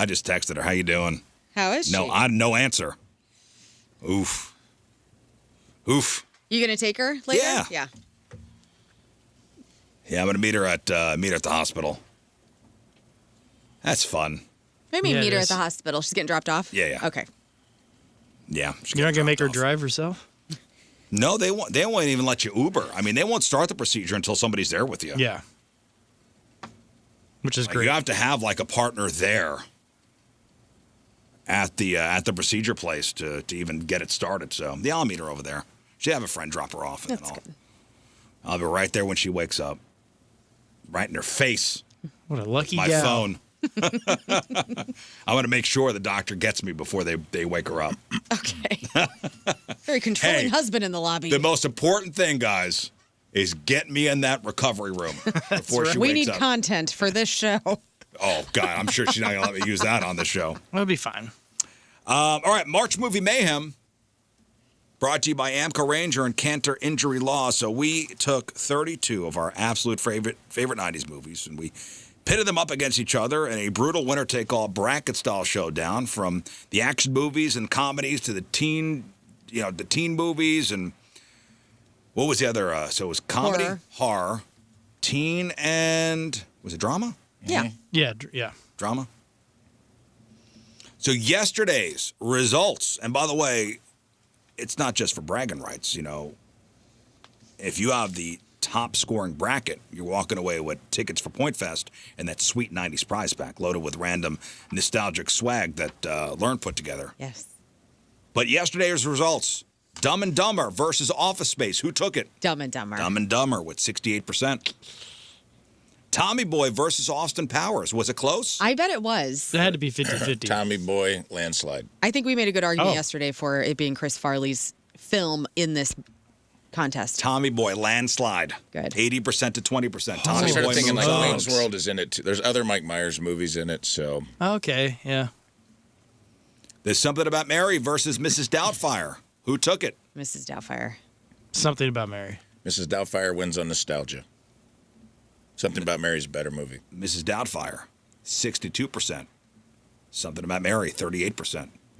just texted her, how you doing? How is she? No answer. Oof. You going to take her later? Yeah. Yeah, I'm going to meet her at the hospital. That's fun. Maybe Yeah, meet it her is. at the hospital. She's getting dropped off? Yeah. Okay. Yeah. You're not going to make her drive herself? No, they won't even let you Uber. I mean, they won't start the procedure until somebody's there with you. Yeah. Which is great. You have to have like a partner there at the procedure place to even get it started. So yeah, I'll meet her over there. She'll have a friend drop her off. And That's good. I'll be right there when she wakes up. Right in her face. What a lucky My gal. phone. I want to make sure the doctor gets me before they wake her up. Okay. Very controlling husband in the lobby. The most important thing, guys, is get me in that recovery room before she wakes up. We need content for this show. Oh, God, I'm sure she's not going to let me use that on the show. That'll be fine. All right, March Movie Mayhem, brought to you by Amco Ranger and Cantor Injury Law. So we took 32 of our absolute favorite 90s movies, and we pitted them up against each other in a brutal winner-take-all bracket-style showdown, from the action movies and comedies to the teen movies, and what was the other? So it was comedy, horror, teen, and was it drama? Yeah. Yeah. Drama. So yesterday's results, and by the way, it's not just for bragging rights. You know, if you have the top scoring bracket, you're walking away with tickets for Point Fest and that sweet 90s prize pack loaded with random nostalgic swag that Learn put together. Yes. But yesterday's results, Dumb and Dumber versus Office Space. Who took it? Dumb and Dumber. Dumb and Dumber with 68%. Tommy Boy versus Austin Powers. Was it close? I bet it was. It had to be 50-50. Tommy Boy, landslide. I think we made a good argument yesterday for it being Chris Farley's film in this contest. Tommy Boy, landslide. Good. 80% to 20%. I Tommy started Boy thinking moves like on. Wayne's World is in it too. There's other Mike Myers movies in it, so Okay, yeah. There's Something About Mary versus Mrs. Doubtfire. Who took it? Mrs. Doubtfire. Something About Mary. Mrs. Doubtfire wins on nostalgia. Something About Mary's a better movie. Mrs. Doubtfire, 62%. Something About Mary, 38%.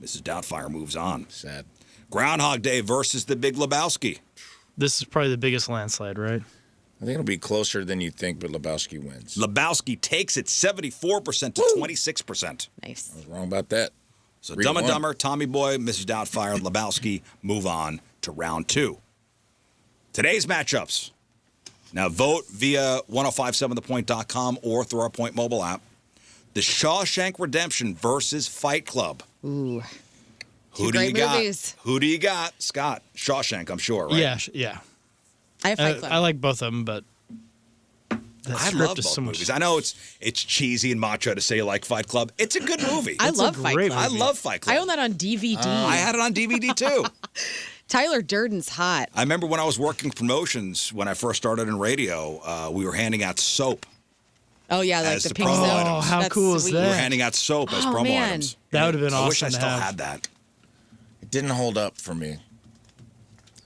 Mrs. Doubtfire moves on. Sad. Groundhog Day versus The Big Lebowski. This is probably the biggest landslide, right? I think it'll be closer than you think, but Lebowski wins. Lebowski takes it 74% to 26%. Nice. I was wrong about that. So 3-1. Dumb and Dumber, Tommy Boy, Mrs. Doubtfire, Lebowski move on to round 2. Today's matchups. Now vote via 1057thepoint.com or through our Point mobile app. The Shawshank Redemption versus Fight Club. Ooh. Who do you got? Who do you got? Scott. Shawshank, I'm sure, right? Yeah. I have Fight Club. I like both of them, but I love both movies. I know it's cheesy and macho to say you like Fight Club. It's a good movie. I love Fight Club. I love Fight Club. I own that on DVD. I had it on DVD too. Tyler Durden's hot. I remember when I was working promotions, when I first started in radio, we were handing out soap. Oh, yeah, like As the the pink promo soap. items. How That's cool is sweet. We were that? handing out soap as promo man. items. That would have been I wish awesome I to still have. had that. It didn't hold up for me.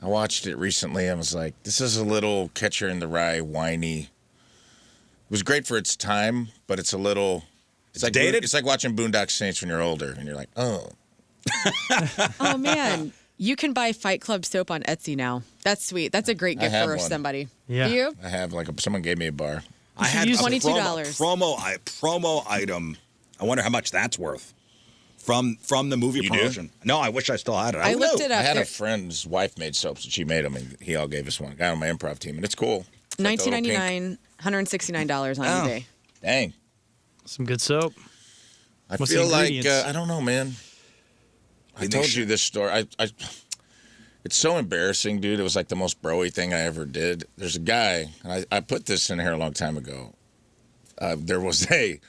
I watched it recently and was like, this is a little Catcher in the Rye, whiny. was great for its time, but it's a little. It's like dated? It's like watching Boondock Saints when you're older, and you're like, oh. Oh, man. You can buy Fight Club soap on Etsy now. That's sweet. That's a great gift for somebody. Yeah. Do you? I have someone gave me a bar. I had use a $22. promo item. I wonder how much that's worth from the movie You promotion. do? No, I wish I still had it. I looked it up. I had a friend's wife made soaps, and she made them, and he all gave us one. A guy on my improv team, and it's cool. It's like a little pink. $19.99, $169 on eBay. Dang. Some good soap. I What's feel the like ingredients? I don't know, man. I told you this story. It's so embarrassing, dude. It was like the most bro-y thing I ever did. There's a guy, and I put this in here a long time ago. There's a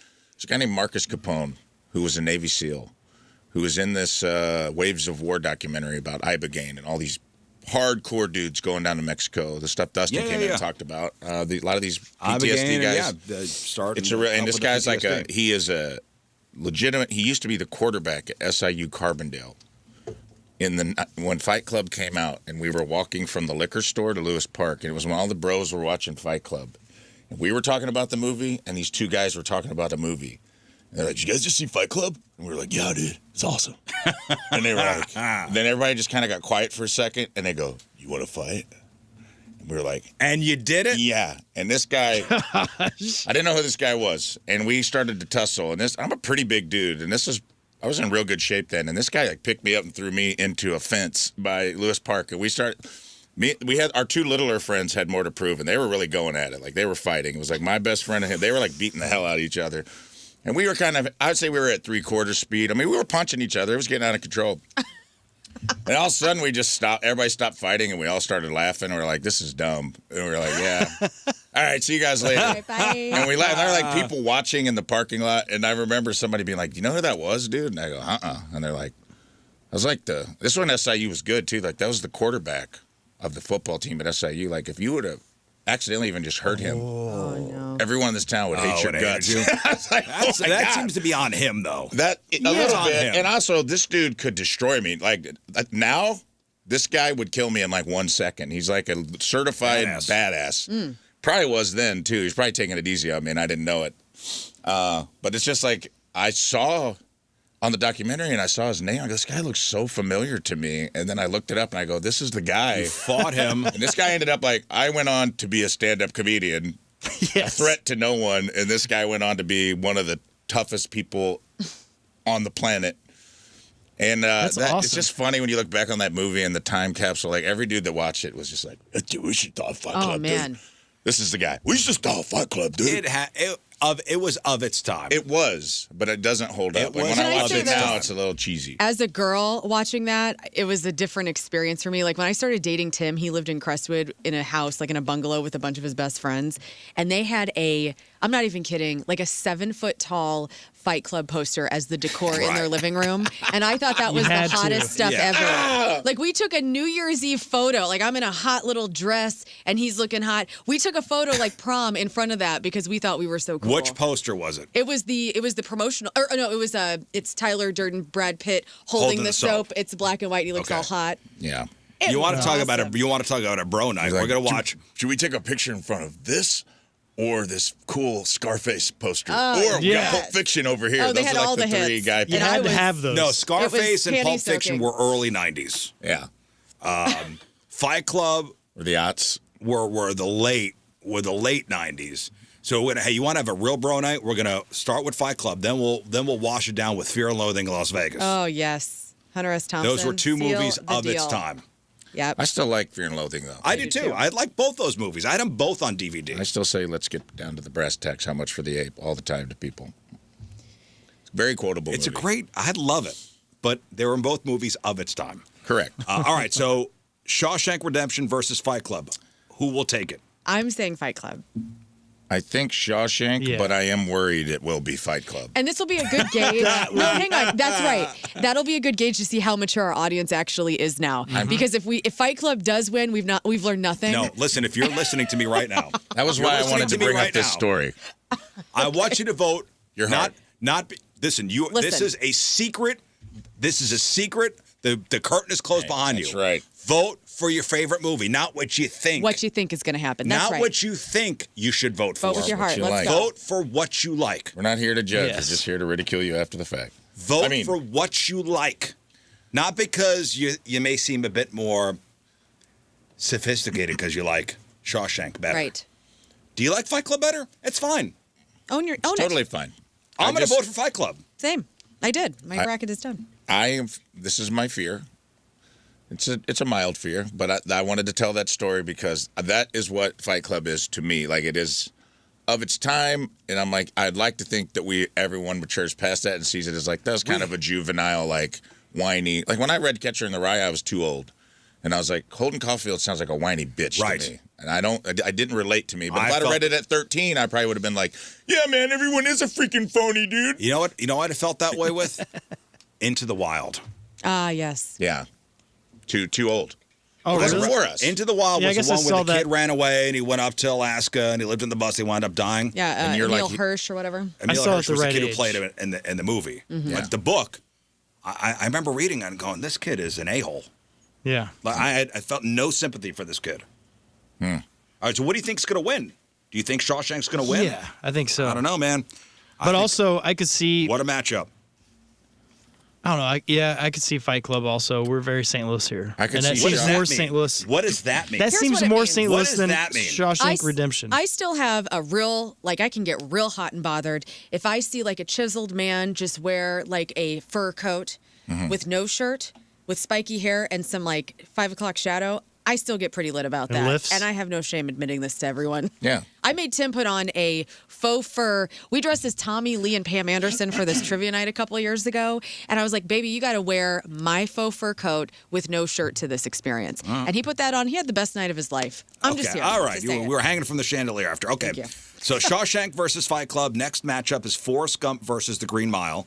guy named Marcus Capone, who was a Navy SEAL, who was in this Waves of War documentary about Ibogaine and all these hardcore dudes going down to Mexico. The stuff Dustin came in and talked about. A lot of these PTSD guys. It's and this guy's like he is a legitimate. He used to be the quarterback at SIU Carbondale. When Fight Club came out, and we were walking from the liquor store to Lewis Park, and it was when all the bros were watching Fight Club. And we were talking about the movie, and these two guys were talking about the movie. And they're like, "Did you guys just see Fight Club?" And we were like, "Yeah, dude, it's awesome." And they were like, then everybody just kind of got quiet for a second, and they go, "You want to fight?" And we were like, "And you did it?" Yeah. And this guy, I didn't know who this guy was, and we started to tussle. And I'm a pretty big dude, and I was in real good shape then, and this guy like picked me up and threw me into a fence by Lewis Park, and we had our two littler friends had more to prove, and they were really going at it, like they were fighting. It was like my best friend and him; they were like beating the hell out of each other, and we were I'd say we were at 3/4 speed. I mean, we were punching each other; it was getting out of control. And all of a sudden, we just stopped. Everybody stopped fighting, and we all started laughing. And we were like, "This is dumb." And we were like, "Yeah, all right, see you guys later." Right, bye. And we laughed. There were like people watching in the parking lot, and I remember somebody being like, "You know who that was, dude?" And I go, And they're like, "I was like this one SIU was good too. Like that was the quarterback of the football team at SIU. Like if you would have accidentally even just hurt him, no. everyone in this town would hate your guts." I was like, that seems to be on him, though. A little bit. And also, this dude could destroy me. Like now, this guy would kill me in like 1 second. He's like a certified badass. Probably was then too. He's probably taking it easy on me, and I didn't know it. But it's just like I saw on the documentary, and I saw his name. I go, "This guy looks so familiar to me." And then I looked it up, and I go, "This is the guy." You fought him. And this guy ended up like, I went on to be a stand-up comedian, a threat to no one, and this guy went on to be one of the toughest people on the planet. And That's awesome. It's just funny when you look back on that movie and the time capsule. Like every dude that watched it was just like, "We should start Fight Club, man. dude. This is the guy. We should start Fight Club, dude." It was of its time. It was, but it doesn't hold up. Like when I watch it now, it's a little cheesy. As a girl watching that, it was a different experience for me. Like when I started dating Tim, he lived in Crestwood in a house, like in a bungalow with a bunch of his best friends. And they had I'm not even kidding, like a 7-foot tall Fight Club poster as the decor in their living room. And I thought that was the hottest stuff ever. Like we took a New Year's Eve photo. Like I'm in a hot little dress and he's looking hot. We took a photo like prom in front of that because we thought we were so cool. Which poster was it? It was the promotional, or no, it was it's Tyler Durden, Brad Pitt holding the soap. It's black and white. And he looks all hot. Yeah. You want to talk about a bro night? We're gonna watch. Should we take a picture in front of this? Or this cool Scarface poster. Or we got Pulp Fiction over here. They Those had are like all the three hits. guy You had to have those. No, Scarface and Pulp Fiction soaking. were early 90s. Yeah. Fight Club Or the aughts. were the late 90s. So hey, you want to have a real bro night? We're gonna start with Fight Club. Then we'll wash it down with Fear and Loathing in Las Vegas. Oh yes, Hunter S. Thompson. Those were two movies of its time. Yep. I still like Fear and Loathing, though. I do too. I like both those movies. I had them both on DVD. I still say let's get down to the brass tacks. How much for the ape? All the time to people. It's a very quotable It's movie. a great. I love it. But they were in both movies of its time. Correct. All right. So Shawshank Redemption versus Fight Club. Who will take it? I'm saying Fight Club. I think Shawshank, but I am worried it will be Fight Club. And this will be a good gauge. No, hang on. That's right. That'll be a good gauge to see how mature our audience actually is now. Because if Fight Club does win, we've learned nothing. No, listen. If you're listening to me right now, that was why I wanted to bring up this story. I want you to vote. Your heart. Listen. This is a secret. This is a secret. The curtain is closed behind you. That's right. Vote for your favorite movie, not what you think. What you think is going to happen. That's not right. what you think you should vote for. Vote with your heart. Let's like. go. Vote for what you like. We're not here to judge. Yes. We're just here to ridicule you after the fact. Vote for what you like. Not because you may seem a bit more sophisticated because you like Shawshank better. Right. Do you like Fight Club better? It's fine. Own it. Totally fine. I'm going to vote for Fight Club. Same. I did. My bracket is done. This is my fear. It's a mild fear, but I wanted to tell that story because that is what Fight Club is to me. Like, it is of its time, and I'm like, I'd like to think that everyone matures past that and sees it as like, that's kind of a juvenile, like, whiny. Like, when I read Catcher in the Rye, I was too old. And I was like, Holden Caulfield sounds like a whiny bitch to me. And I didn't relate to me. But if I'd have read it at 13, I probably would have been like, yeah, man, everyone is a freaking phony, dude. You know what? You know what I felt that way with? Into the Wild. Ah, yes. Yeah. Too old. Oh, It was really? before us. Into the Wild Yeah, I was guess the I one saw where the kid that. ran away and he went up to Alaska and he lived in the bus. He wound up dying. Yeah, And you're Emil like- Hirsch or whatever. Emil saw it Hirsch at the was the right kid who age. played him in the movie. Yeah. But the book, I remember reading it and going, this kid is an a-hole. Yeah. Like, I felt no sympathy for this kid. All right, so what do you think's going to win? Do you think Shawshank's going to win? Yeah, I think so. I don't know, man. But also, I could see. What a matchup. I don't know. I could see Fight Club also. We're very St. Louis here. I could and that see- what seems does that more mean? St. Louis. What does that mean? That Here's seems what it more means. St. What Louis does than that mean? Shawshank Redemption. I still have a real, like, I can get real hot and bothered if I see, like, a chiseled man just wear, like, a fur coat with no shirt, with spiky hair and some, like, 5 o'clock shadow. I still get pretty lit about It that. lifts. And I have no shame admitting this to everyone. Yeah. I made Tim put on a faux fur. We dressed as Tommy Lee and Pam Anderson for this trivia night a couple of years ago. And I was like, baby, you got to wear my faux fur coat with no shirt to this experience. And he put that on. He had the best night of his life. I'm just here. All right. to say We it. were hanging from the chandelier after. Okay. Thank you. So Shawshank versus Fight Club. Next matchup is Forrest Gump versus The Green Mile.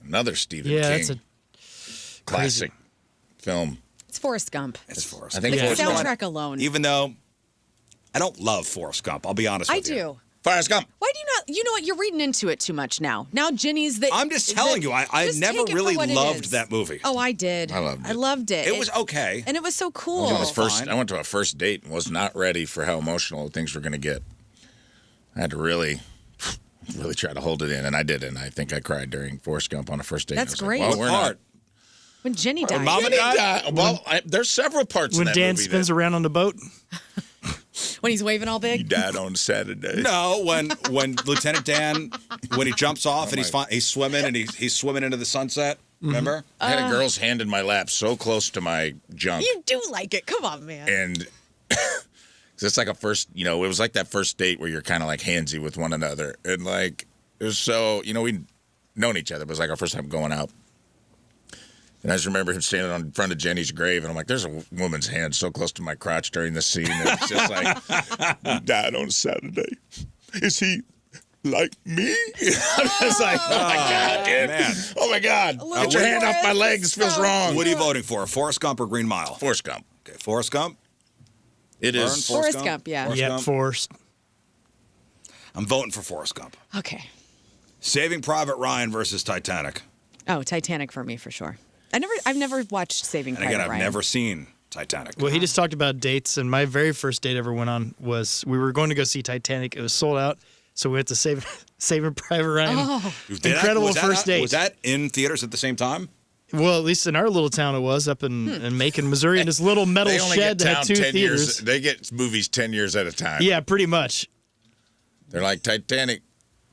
Another Stephen yeah, King that's a classic film. It's Forrest Gump. It's Forrest I Gump. think The Forrest Gump. soundtrack alone. Even though I don't love Forrest Gump, I'll be honest I with you. do. Forrest Gump. Why do you not? You know what? You're reading into it too much now. Now Ginny's the. I'm just telling you, I just never take it for really what it loved is. that movie. Oh, I did. I loved it. I loved it. It was okay. And it was so cool. fine. I went to a first date and was not ready for how emotional things were going to get. I had to really try to hold it in, and I did. And I think I cried during Forrest Gump on a first date. That's I was like, great. well, What we're part? When Ginny died. Mama died? Well, there's several parts when in that Dan movie spins that around on the boat. When he's waving all he big. died on Saturday. No, when Lieutenant Dan, when he jumps off and he's swimming and he's swimming into the sunset. Remember? I had a girl's hand in my lap so close to my junk. You do like it. Come on, man. And 'cause it's like a first, it was like that first date where you're kind of like handsy with one another. And like, it was so, we'd known each other, but it was like our first time going out. And I just remember him standing in front of Jenny's grave, and I'm like, there's a woman's hand so close to my crotch during this scene. And it's just like, he died on Saturday. Is he like me? I'm just like, oh my God, dude. Man. Oh my God. Get your hand off my leg. This feels wrong. What are you voting for? Forrest Gump or Green Mile? Forrest Gump. Okay, Forrest Gump. It Vern, is. Forrest Gump, yeah. Forrest Yeah, Gump. Forrest. I'm voting for Forrest Gump. Okay. Saving Private Ryan versus Titanic. Oh, Titanic for me for sure. I've never watched Saving And Private again, I've Ryan. never seen Titanic. Well, he just talked about dates, and my very first date I ever went on was we were going to go see Titanic. It was sold out, so we went to Saving Private Ryan. Oh. Incredible Was that first date. Was that in theaters at the same time? Well, at least in our little town it was, up in Macon, Missouri, in this little metal They only shed get that town had two 10 theaters. years. They get movies 10 years at a time. Yeah, pretty much. They're like, Titanic.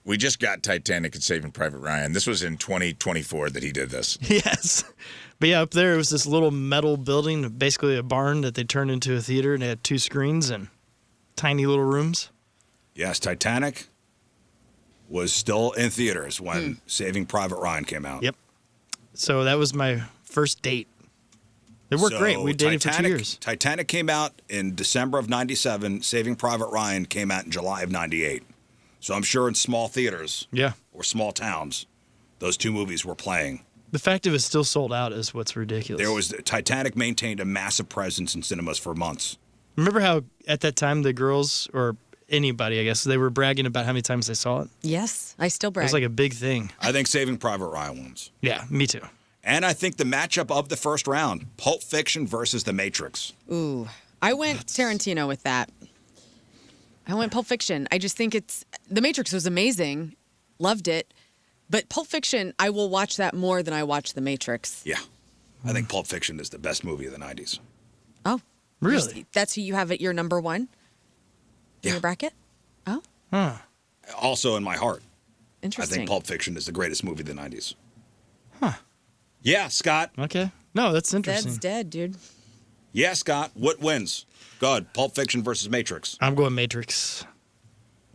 We just got Titanic and Saving Private Ryan. This was in 2024 that he did this. Yes. But yeah, up there it was this little metal building, basically a barn that they turned into a theater, and it had two screens and tiny little rooms. Yes, Titanic was still in theaters when Saving Private Ryan came out. Yep. So that was my first date. It worked great. We dated for 2 years. Titanic came out in December of 97. Saving Private Ryan came out in July of 98. So I'm sure in small theaters Yeah. or small towns, those two movies were playing. The fact it was still sold out is what's ridiculous. Titanic maintained a massive presence in cinemas for months. Remember how at that time the girls, or anybody, I guess, they were bragging about how many times they saw it? Yes, I still It brag. was like a big thing. I think Saving Private Ryan wins. Yeah, me too. And I think the matchup of the first round, Pulp Fiction versus The Matrix. Ooh, I went Tarantino with that. I went Pulp Fiction. I just think The Matrix was amazing. Loved it. But Pulp Fiction, I will watch that more than I watch The Matrix. Yeah. I think Pulp Fiction is the best movie of the 90s. Oh. Really? That's who you have at your number one in your bracket? Oh. Huh. Also in my heart. Interesting. I think Pulp Fiction is the greatest movie of the 90s. Huh. Yeah, Scott. Okay. No, that's interesting. Dead's dead, dude. Yeah, Scott. What wins? Go ahead. Pulp Fiction versus Matrix. I'm going Matrix.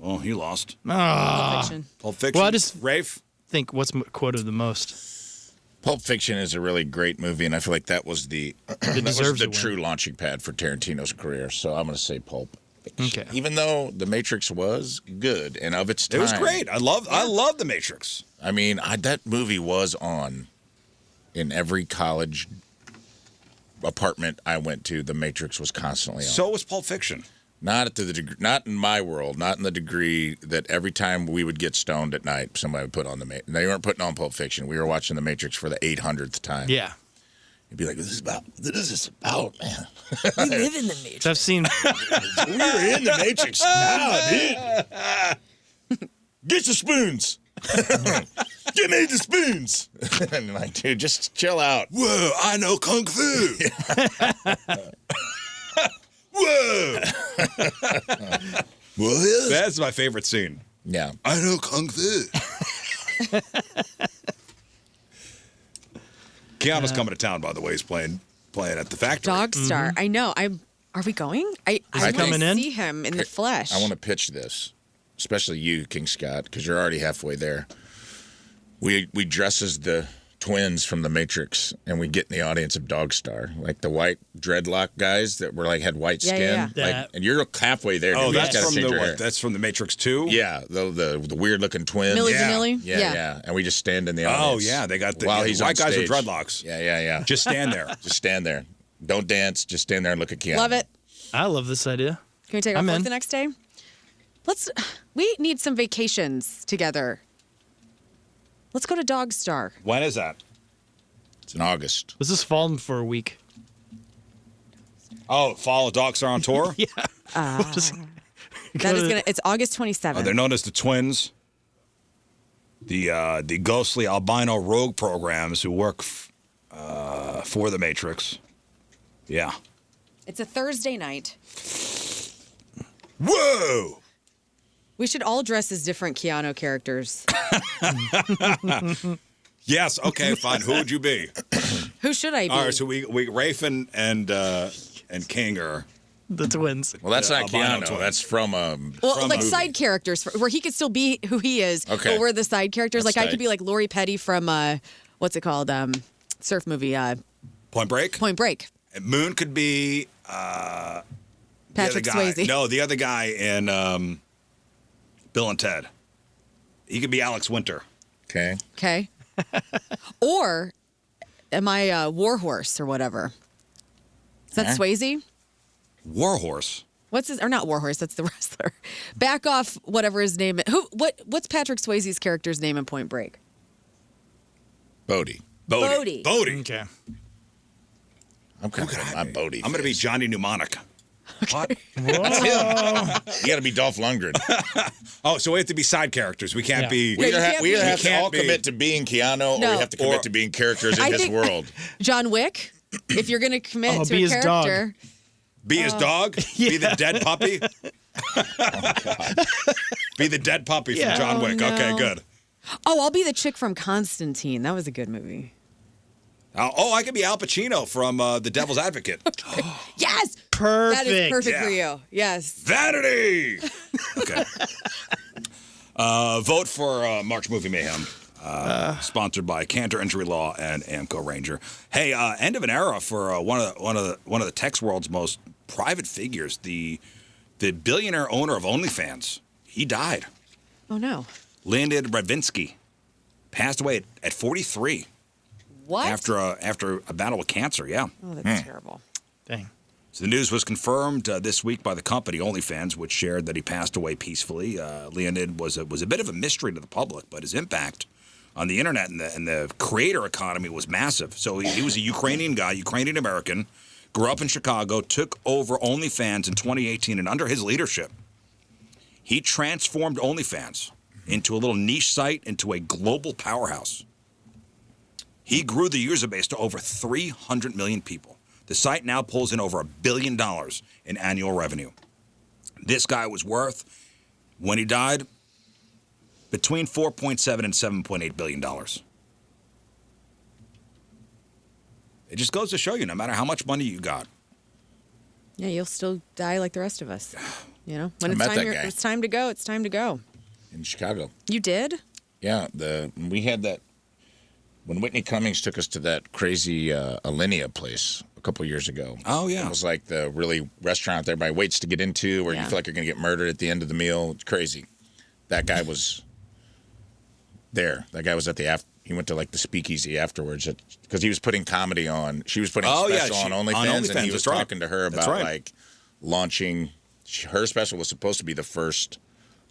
Oh, he lost. Pulp Fiction. Pulp Fiction. Well, I just Rafe? think what's quoted the most. Pulp Fiction is a really great movie, and I feel like that was the true launching pad for Tarantino's career. So I'm going to say Pulp Fiction. Okay. Even though The Matrix was good and of its time. It was great. I love The Matrix. I mean, that movie was on in every college apartment I went to. The Matrix was constantly on. So was Pulp Fiction. Not not in my world, not in the degree that every time we would get stoned at night, somebody would put on They weren't putting on Pulp Fiction. We were watching The Matrix for the 800th time. Yeah. You'd be like, what is this about, man? We live in the Matrix. I've seen. We were in the Matrix now, dude. Get your spoons. Give me the spoons. And I'm like, dude, just chill out. Whoa, I know Kung Fu. Whoa. That's my favorite scene. Yeah. I know Kung Fu. Keanu's coming to town, by the way. He's playing at the factory. Dog Star. I know. Are we going? I want coming to in? see him in the flesh. I want to pitch this, especially you, King Scott, because you're already halfway there. We dress as the twins from The Matrix, and we get in the audience of Dog Star, like the white dreadlock guys that were like had white skin. Yeah. Like, and you're halfway there. Oh, dude. You just that's gotta from change your hair. that's from The Matrix 2? Yeah, the weird looking twins. Milli Yeah. Vanilli? Yeah. And we just stand in the Oh, audience. yeah. They got the while he's white on guys with stage. dreadlocks. Yeah. Just stand there. Just stand there. Don't dance. Just stand there and look at Keanu. Love it. I love this idea. Can we take off I'm work in. the next day? We need some vacations together. Let's go to Dog Star. When is that? It's in August. Let's just follow them for a week. Oh, follow Dog Star on tour? Yeah. We'll just That is gonna. It's August 27th. They're known as the Twins. The ghostly albino rogue programs who work for The Matrix. Yeah. It's a Thursday night. Whoa! We should all dress as different Keanu characters. Yes. Okay. Fine. Who would you be? Who should I be? All right. So we Rafe and King are. the twins. Well, that's not albino Keanu. twins. That's from Well, from like a- side characters where he could still be who he is, Okay. but we're the side characters. That's like I tight. could be like Lori Petty from what's it called? Surf movie, Point Break. Point Break. And Moon could be Patrick the other guy. Swayze. No, the other guy in Bill and Ted. He could be Alex Winter. Okay. Okay. Or am I Warhorse or whatever? Is that Huh? Swayze? Warhorse. What's his? Or not Warhorse? That's the wrestler. Back off, whatever his name is. What's Patrick Swayze's character's name in Point Break? Bodie. Bodie. Okay. I'm Bodie. I'm going to be Johnny Mnemonic. What? You got to be Dolph Lundgren. Oh, so we have to be side characters. We can't Yeah. be. We either, can't we either be- have to can't all be- commit to being Keanu, or No. we have to commit Or- to being characters in I his think- world. John Wick. If you're going to commit Oh, to be a his dog. character, Be his dog? Be the dead puppy? Be the dead puppy Yeah. from John Oh, Wick. no. Okay, good. I'll be the chick from Constantine. That was a good movie. I could be Al Pacino from The Devil's Advocate. Yes, Perfect. that is perfect for Yeah. you. Yes. Vanity! Okay. Vote for March Movie Mayhem. Sponsored by Cantor Injury Law and Amco Ranger. Hey, end of an era for one of the tech world's most private figures, the billionaire owner of OnlyFans. He died. Oh no. Leonid Ravinsky passed away at 43 What? after a battle with cancer. Yeah. Oh, that's terrible. Dang. So the news was confirmed this week by the company OnlyFans, which shared that he passed away peacefully. Leonid was a bit of a mystery to the public, but his impact on the internet, and the creator economy was massive. So he was a Ukrainian guy, Ukrainian American, grew up in Chicago, took over OnlyFans in 2018, and under his leadership, he transformed OnlyFans into a little niche site, into a global powerhouse. He grew the user base to over 300 million people. The site now pulls in over $1 billion in annual revenue. This guy was worth, when he died, between $4.7 and $7.8 billion. It just goes to show you, no matter how much money you got. Yeah, you'll still die like the rest of us. You know, when it's time to go, it's time to go. In Chicago. You did? Yeah, we had that when Whitney Cummings took us to that crazy Alinea place a couple years ago. Oh, yeah. It was like the really restaurant that everybody waits to get into where you feel like you're going to get murdered at the end of the meal. It's crazy. That guy was there. That guy was at he went to like the speakeasy afterwards because he was putting comedy on. She was putting a special on OnlyFans, and he was talking to her about like launching. Her special was supposed to be the first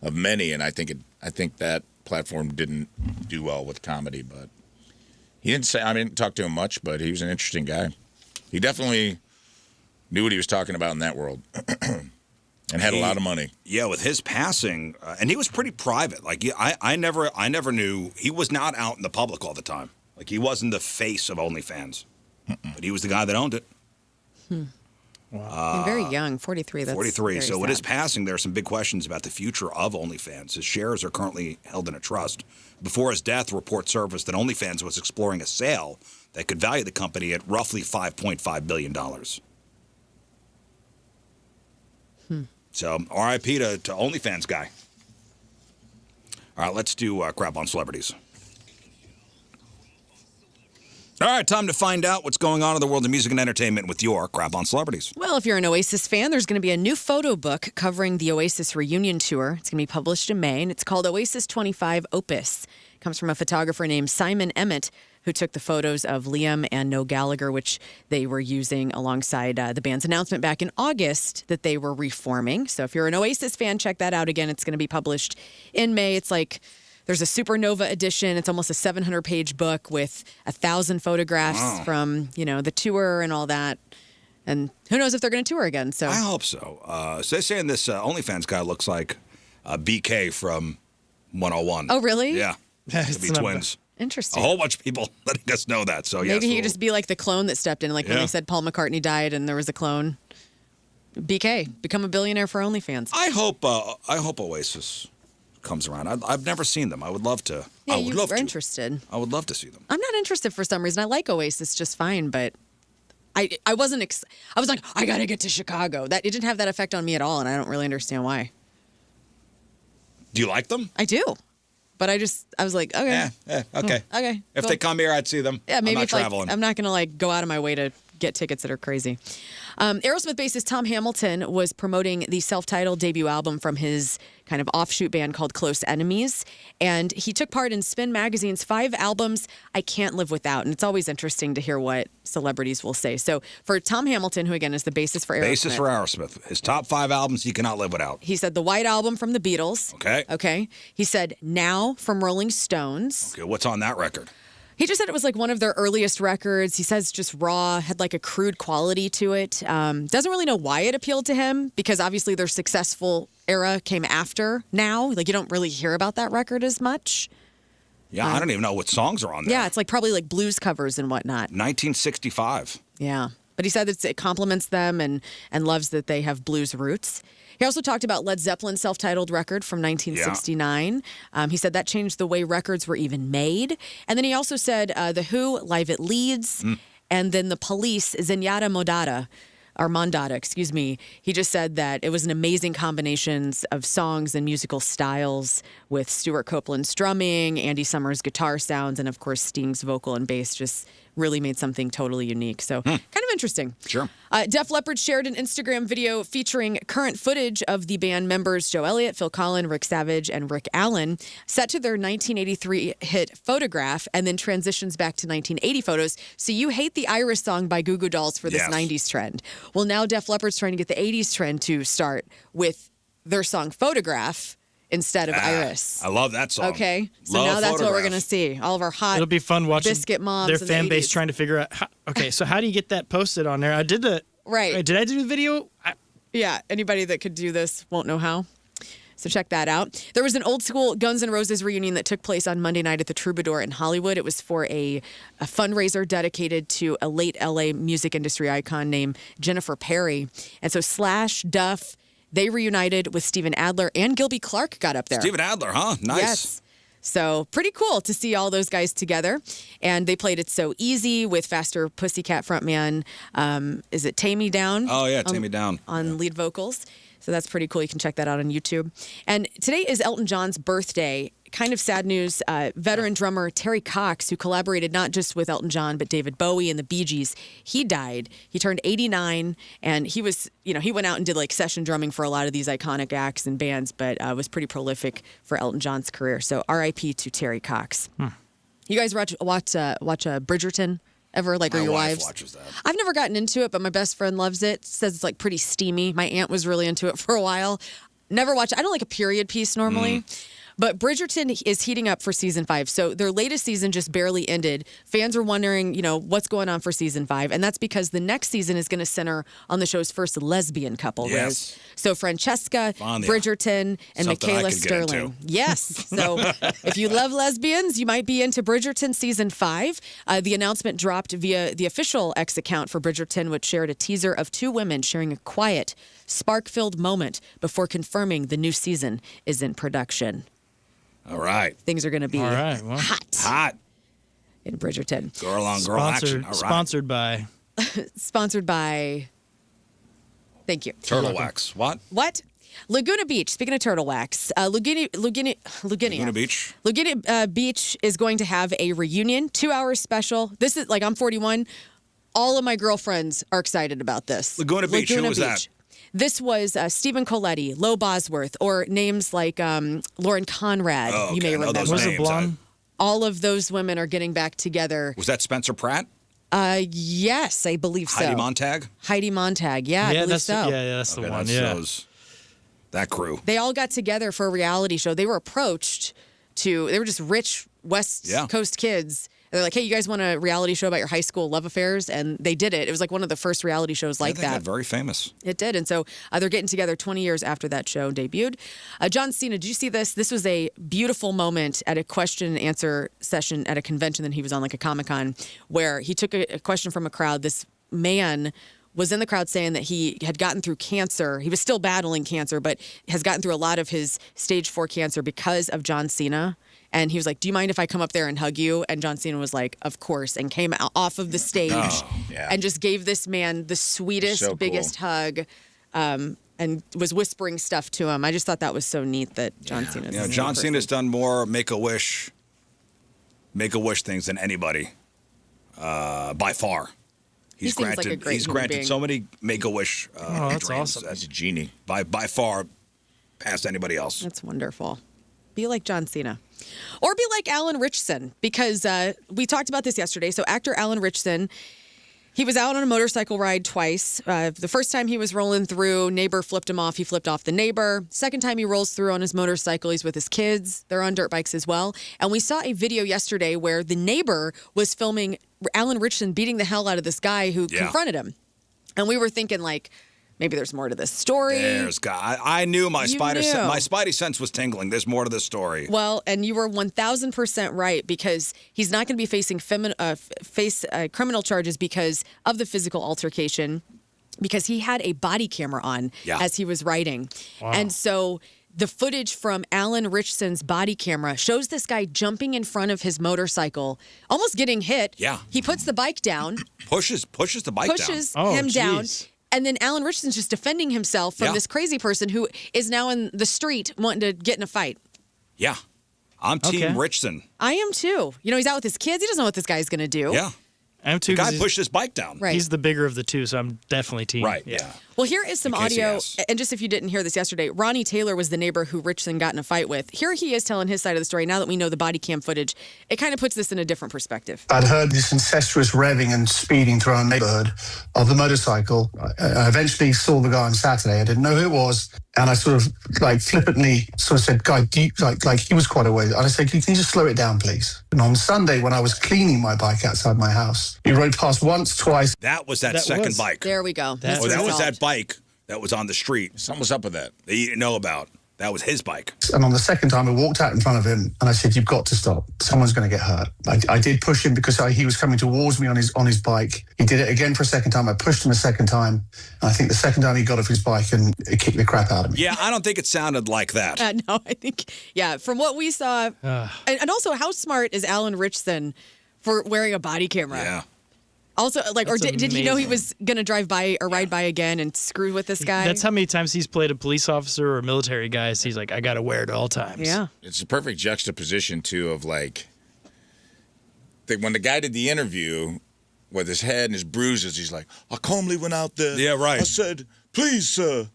of many, and I think that platform didn't do well with comedy, but he didn't say. I didn't talk to him much, but he was an interesting guy. He definitely knew what he was talking about in that world, and had a lot of money. Yeah, with his passing, and he was pretty private. Like I never knew he was not out in the public all the time. Like he wasn't the face of OnlyFans, but he was the guy that owned it. Wow. Very young, 43. That's 43. So sad. with his passing, there are some big questions about the future of OnlyFans. His shares are currently held in a trust. Before his death, reports surfaced that OnlyFans was exploring a sale that could value the company at roughly $5.5 billion. So R.I.P. to OnlyFans guy. All right, let's do crap on celebrities. All right, time to find out what's going on in the world of music and entertainment with your crap on celebrities. Well, if you're an Oasis fan, there's going to be a new photo book covering the Oasis reunion tour. It's going to be published in May, and it's called Oasis 25 Opus. It comes from a photographer named Simon Emmett, who took the photos of Liam and Noel Gallagher, which they were using alongside the band's announcement back in August that they were reforming. So if you're an Oasis fan, check that out again. It's going to be published in May. It's like... There's a Supernova edition. It's almost a 700-page book with 1,000 photographs from, the tour and all that. And who knows if they're going to tour again. So I hope so. So they're saying this OnlyFans guy looks like BK from 101. Oh, really? Yeah. Could be twins. Interesting. A whole bunch of people letting us know that. So maybe he could just be like the clone that stepped in. Like when they said Paul McCartney died and there was a clone. BK, become a billionaire for OnlyFans. I hope Oasis comes around. I've never seen them. I would love to. Yeah, I would love to. Interested. I would love to see them. I'm not interested for some reason. I like Oasis just fine, but I wasn't. I was like, I gotta get to Chicago. It didn't have that effect on me at all, and I don't really understand why. Do you like them? I do, but I was like, okay, okay, okay. If they come here, I'd see them. Yeah, maybe I'm not traveling. I'm not gonna go out of my way to get tickets that are crazy. Aerosmith bassist Tom Hamilton was promoting the self-titled debut album from his kind of offshoot band called Close Enemies, and he took part in Spin Magazine's 5 albums I Can't Live Without, and it's always interesting to hear what celebrities will say. So for Tom Hamilton, who again is the bassist for Aerosmith. His top 5 albums he cannot live without. He said the White Album from the Beatles. Okay. He said Now from Rolling Stones. Okay, what's on that record? He just said it was like one of their earliest records. He says just raw, had like a crude quality to it. Doesn't really know why it appealed to him because obviously their successful era came after Now. Like you don't really hear about that record as much. Yeah, I don't even know what songs are on there. Yeah, it's like probably like blues covers and whatnot. 1965. Yeah, but he said that it compliments them and loves that they have blues roots. He also talked about Led Zeppelin's self-titled record from 1969. He said that changed the way records were even made. And then he also said The Who, Live at Leeds, and then The Police, Zenyatta Mondada, He just said that it was an amazing combination of songs and musical styles with Stuart Copeland's drumming, Andy Summers' guitar sounds, and of course Sting's vocal and bass just really made something totally unique. So kind of interesting. Sure. Def Leppard shared an Instagram video featuring current footage of the band members Joe Elliott, Phil Collin, Rick Savage, and Rick Allen set to their 1983 hit Photograph and then transitions back to 1980 photos. So you hate the Iris song by Goo Goo Dolls for this 90s trend. Well, now Def Leppard's trying to get the 80s trend to start with their song Photograph instead of Iris. I love that song. Okay, so Love now that's what we're Photograph. going to see. All of our hot It'll be fun watching biscuit moms their in the fan base 80s. trying to figure out. So how do you get that posted on there? I did the Right. Did I do the video? Yeah, anybody that could do this won't know how. So check that out. There was an old school Guns N' Roses reunion that took place on Monday night at the Troubadour in Hollywood. It was for a fundraiser dedicated to a late LA music industry icon named Jennifer Perry. And so Slash, Duff, they reunited with Steven Adler, and Gilby Clarke got up there. Steven Adler, huh? Nice. Yes. So pretty cool to see all those guys together. And they played It's So Easy with Faster Pussycat frontman, is it Tammy Down? Oh, yeah, Tammy Down. On lead vocals. So that's pretty cool. You can check that out on YouTube. And today is Elton John's birthday. Kind of sad news. Veteran drummer Terry Cox, who collaborated not just with Elton John, but David Bowie and the Bee Gees, he died. He turned 89, and he was, he went out and did like session drumming for a lot of these iconic acts and bands, but was pretty prolific for Elton John's career. So R.I.P. to Terry Cox. You guys watch Bridgerton? Ever, like, or your wives? Watches that. I've never gotten into it, but my best friend loves it. Says it's like pretty steamy. My aunt was really into it for a while. Never watched it. I don't like a period piece normally. But Bridgerton is heating up for season 5. So their latest season just barely ended. Fans are wondering, what's going on for season 5. And that's because the next season is going to center on the show's first lesbian couple, Yes. Riz. So Francesca, Vanya. Bridgerton, and Something I Michaela could get Sterling. into. Yes. So if you love lesbians, you might be into Bridgerton season 5. The announcement dropped via the official X account for Bridgerton, which shared a teaser of 2 women sharing a quiet, spark-filled moment before confirming the new season is in production. All right. Things are going to be All right, well. Hot. in Bridgerton. Girl on girl action. All right. Sponsored by Sponsored by, thank you. Turtle Wax. What? What? Laguna Beach. Speaking of turtle wax, Laguna Beach. Beach is going to have a reunion, 2-hour special. This is like, I'm 41. All of my girlfriends are excited about this. Laguna Beach. Who was that? This was Stephen Colletti, Lo Bosworth, or names like Lauren Conrad. Oh, okay. You may I know remember. those was it names. blonde? All of those women are getting back together. Was that Spencer Pratt? Yes, I believe so. Heidi Montag? Heidi Montag. Yeah, I believe that's so. that's the Okay, one. that's Yeah. that crew. They all got together for a reality show. They were approached they were just rich West Coast kids. They're like, hey, you guys want a reality show about your high school love affairs? And they did it. It was like one of the first reality shows like They that. got very famous. It did. And so they're getting together 20 years after that show debuted. John Cena, did you see this? This was a beautiful moment at a question and answer session at a convention that he was on, like a Comic-Con, where he took a question from a crowd. This man was in the crowd saying that he had gotten through cancer. He was still battling cancer, but has gotten through a lot of his stage 4 cancer because of John Cena. And he was like, do you mind if I come up there and hug you? And John Cena was like, of course, and came off of the stage and just gave this man the sweetest, biggest hug and was whispering stuff to him. I just thought that was so neat that John Cena's John Cena's done more Make-A-Wish things than anybody by far. He seems like a great he's human granted being. so many Make-A-Wish that's dreams. awesome. That's a genie. By far past anybody else. That's wonderful. Be like John Cena. Or be like Alan Ritchson, because we talked about this yesterday. So actor Alan Ritchson, he was out on a motorcycle ride twice. The first time he was rolling through, neighbor flipped him off. He flipped off the neighbor. Second time he rolls through on his motorcycle, he's with his kids. They're on dirt bikes as well. And we saw a video yesterday where the neighbor was filming Alan Ritchson beating the hell out of this guy who confronted him. And we were thinking, like, maybe there's more to this story. I knew my You my knew. spidey sense was tingling. There's more to this story. Well, and you were 1,000% right, because he's not going to be facing criminal charges because of the physical altercation, because he had a body camera on as he was writing. Wow. And so the footage from Alan Ritchson's body camera shows this guy jumping in front of his motorcycle, almost getting hit. Yeah. He puts the bike down. Pushes the bike down. Him down. geez. And then Alan Ritchson's just defending himself from this crazy person who is now in the street wanting to get in a fight. Yeah. I'm Team Richardson. I am too. He's out with his kids. He doesn't know what this guy's going to do. Yeah. I am too. The guy pushed his bike down. Right. He's the bigger of the two, so I'm definitely team. Right. Yeah. Well, here is some In case he audio. asks. And just if you didn't hear this yesterday, Ronnie Taylor was the neighbor who Richson got in a fight with. Here he is telling his side of the story. Now that we know the body cam footage, it kind of puts this in a different perspective. I'd heard this incestuous revving and speeding through our neighborhood of the motorcycle. I eventually saw the guy on Saturday. I didn't know who it was. And I sort of like flippantly sort of said, "Guy, do you, like he was quite away." And I said, "Can you just slow it down, please?" And on Sunday, when I was cleaning my bike outside my house, he rode past once, twice. That was that second bike. There we go. That was that bike that was on the street Something was up with that. that you didn't know about. That was his bike. And on the second time, I walked out in front of him and I said, "You've got to stop. Someone's going to get hurt." I did push him because he was coming towards me on his bike. He did it again for a second time. I pushed him a second time. And I think the second time he got off his bike and it kicked the crap out of me. Yeah, I don't think it sounded like that. No, I think, from what we saw. And also, how smart is Alan Richson for wearing a body camera? Yeah. Also, like, That's did he know he amazing. was going to drive by or ride by again and screw with this guy? That's how many times he's played a police officer or a military guy. So he's like, I got to wear it all times. Yeah. It's a perfect juxtaposition, too, of like, when the guy did the interview with his head and his bruises, he's like, "I calmly went out there. Yeah, right. I said, 'Please, sir.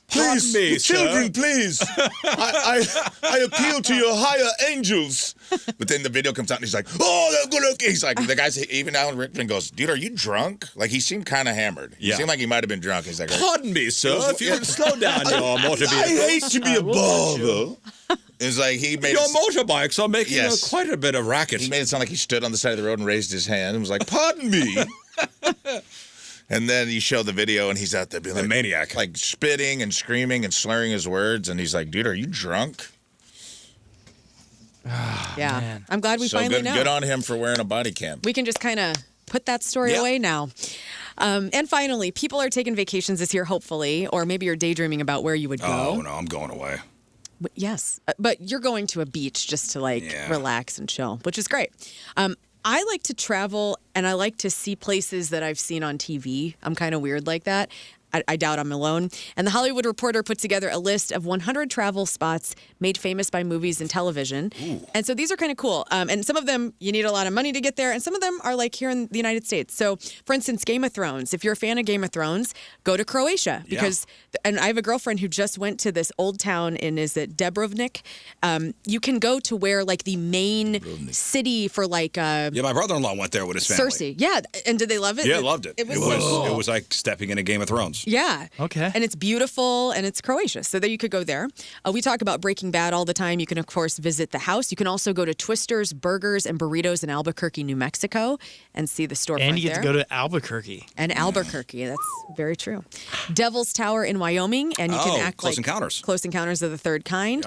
Pardon Please, me, children, sir." please. I appeal to your higher angels." But then the video comes out and he's like, "Oh, they're good looking." He's like, the guy's, even Alan Rickman goes, "Dude, are you drunk?" Like, he seemed kind of hammered. He Yeah. seemed like he might have been drunk. He's like, Pardon me, sir, if you would slow down your motor "I vehicle. hate to be a bother." It's like he made Your it, motorbikes are making Yes. quite a bit of racket. he made it sound like he stood on the side of the road and raised his hand and was like, "Pardon me." And then you show the video, and he's out there being The like, maniac. like spitting and screaming and slurring his words. And he's like, "Dude, are you drunk?" Yeah. man. I'm glad we So finally good, know. good on him for wearing a body cam. We can just kind of put that story Yep. away now. And finally, people are taking vacations this year, hopefully, or maybe you're daydreaming about where you would go. Oh, no, I'm going away. Yes, but you're going to a beach just to Yeah. relax and chill, which is great. I like to travel and I like to see places that I've seen on TV. I'm kind of weird like that. I doubt I'm alone. And the Hollywood Reporter put together a list of 100 travel spots made famous by movies and television. And so these are kind of cool. And some of them, you need a lot of money to get there. And some of them are like here in the United States. So, for instance, Game of Thrones. If you're a fan of Game of Thrones, go to Croatia. Because, and I have a girlfriend who just went to this old town in, is it Dubrovnik? You can go to where like the main city for like... Yeah, my brother-in-law went there with his family. Cersei. Yeah. And did they love it? Yeah, loved it. It was so cool. It was like stepping into Game of Thrones. Yeah. Okay. And it's beautiful and it's Croatia. So there you could go there. We talk about Breaking Bad all the time. You can, of course, visit the house. You can also go to Twister's Burgers and Burritos in Albuquerque, New Mexico and see the storefront And you get there. to go to Albuquerque. And Albuquerque. That's very true. Devil's Tower in Wyoming. And you can act Close like Encounters. Close Encounters of the Third Kind.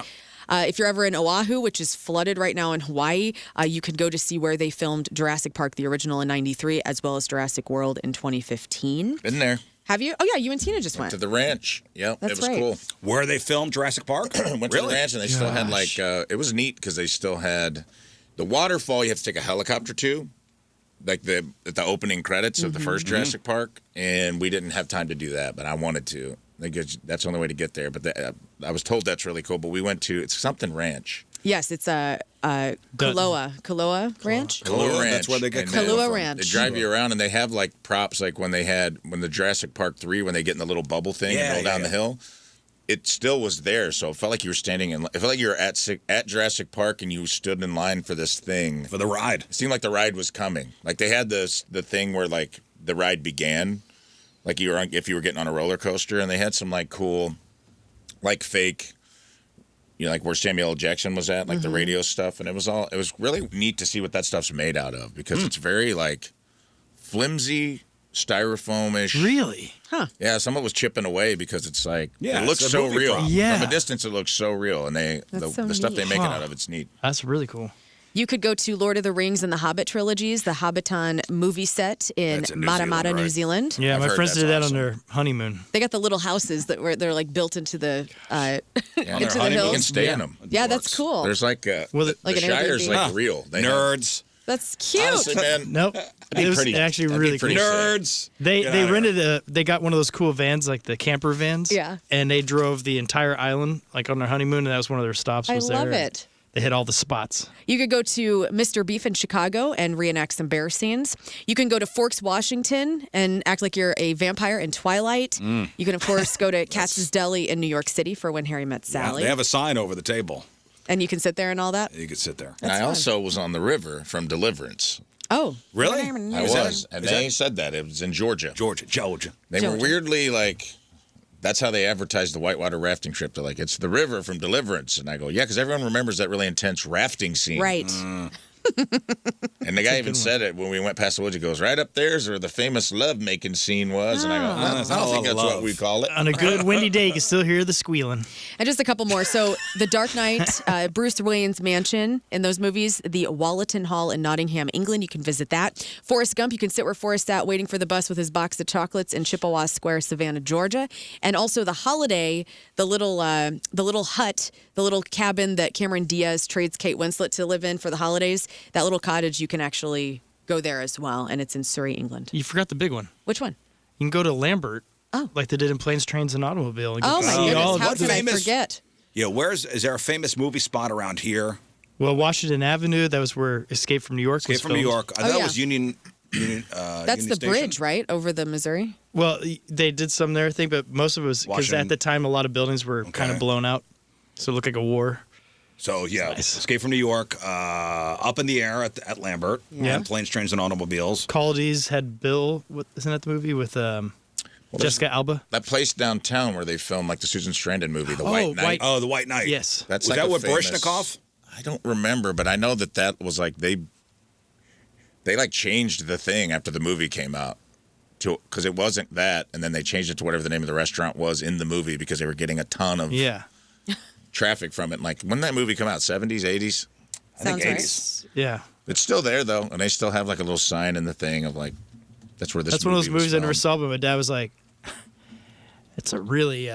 Yeah. If you're ever in Oahu, which is flooded right now in Hawaii, you can go to see where they filmed Jurassic Park, the original in 93, as well as Jurassic World in 2015. Been there. Have you? Oh, yeah, you and Tina just went. To the ranch. Yep, That's it was right. cool. Where they filmed Jurassic Park? Went to the ranch and they still had like, it was neat because they still had the waterfall you have to take a helicopter to, like the opening credits of the first Jurassic Park. And we didn't have time to do that, but I wanted to. I guess that's the only way to get there. But I was told that's really cool. But we went to, it's something ranch. Yes, it's a Kaloa Ranch. Kahlua Ranch. That's where they get And Kahlua they- Ranch. They drive you around and they have like props like when the Jurassic Park 3, when they get in the little bubble thing and roll down the hill. It still was there, so it felt like you were standing in. It felt like you were at Jurassic Park and you stood in line for this thing. For the ride. It seemed like the ride was coming. Like they had the thing where like the ride began, like you were if you were getting on a roller coaster, and they had some like cool, like fake, like where Samuel L. Jackson was at, like the radio stuff, and it was really neat to see what that stuff's made out of because it's very like flimsy, styrofoam-ish. Really? Yeah, some of it was chipping away because it's like Yeah, it looks it's a so movie real. prop. Yeah. From a distance, it looks so real, and the so stuff they neat. make it Huh. out of it's neat. That's really cool. You could go to Lord of the Rings and the Hobbit trilogies, the Hobbiton movie set in That's in New Matamata, Zealand, New right? Zealand. Yeah, I've my heard friends that's did that awesome. on their honeymoon. They got the little houses they're like built into the Yeah, into the you can hills. stay in them. Yeah, that's cool. There's like Well, the Like an Shire's Airbnb. like real. They have- Nerds. That's cute. honestly, man, Nope. be It was pretty- actually that'd be really cool. pretty sick. Nerds. They Get they outta rented they got one of those cool vans, like the camper vans. Yeah. And they drove the entire island like on their honeymoon, and that was one of their stops. I Was love there. it. They hit all the spots. You could go to Mr. Beef in Chicago and reenact some bear scenes. You can go to Forks, Washington and act like you're a vampire in Twilight. You can, of course, go to Katz's Deli in New York City for When Harry Met Sally. They have a sign over the table. And you can sit there and all that? You can sit there. And I also was on the river from Deliverance. Oh. Really? I was. And they said that. It was in Georgia. Georgia. They were weirdly like, that's how they advertised the whitewater rafting trip. They're like, it's the river from Deliverance. And I go, yeah, because everyone remembers that really intense rafting scene. Right. And the guy even said it when we went past the woods. He goes, right up there's where the famous love-making scene was. And I go, I don't think that's what we call it. On a good windy day, you can still hear the squealing. And just a couple more. So, The Dark Knight, Bruce Wayne's mansion in those movies, the Wallerton Hall in Nottingham, England. You can visit that. Forrest Gump, you can sit where Forrest at waiting for the bus with his box of chocolates in Chippewa Square, Savannah, Georgia. And also The Holiday, the little hut, the little cabin that Cameron Diaz trades Kate Winslet to live in for the holidays. That little cottage, you can actually go there as well, and it's in Surrey, England. You forgot the big one. Which one? You can go to Lambert, Oh. like they did in Planes, Trains, and Automobile. And Oh, my see all goodness. of How it. could I forget? Yeah, is there a famous movie spot around here? Well, Washington Avenue, that was where Escape from New York was Escape from New filmed. York. I thought it was Union That's Union the Station? bridge, right, over the Missouri? Well, they did some there, I think, but most of it was because Washington. at the time a lot of buildings were kind of blown out, so it looked like a war. So, yeah, Nice. Escape from New York, Up in the Air at Lambert, Yeah. and Planes, Trains, and Automobiles. Caldy's had Bill, isn't that the movie with Jessica Alba? That place downtown where they filmed like the Susan Sarandon movie, The White Knight. Oh, The White Knight. Yes. That's Was like that a with famous- Baryshnikov? I don't remember, but I know that was like they like changed the thing after the movie came out because it wasn't that, and then they changed it to whatever the name of the restaurant was in the movie because they were getting a ton of traffic from it. And like, when did that movie come out? 70s, 80s? I think Sounds right. 80s. Yeah. It's still there though, and they still have like a little sign in the thing of like, that's where this. That's one of those movie was movies I never filmed. saw, but my dad was like, it's a really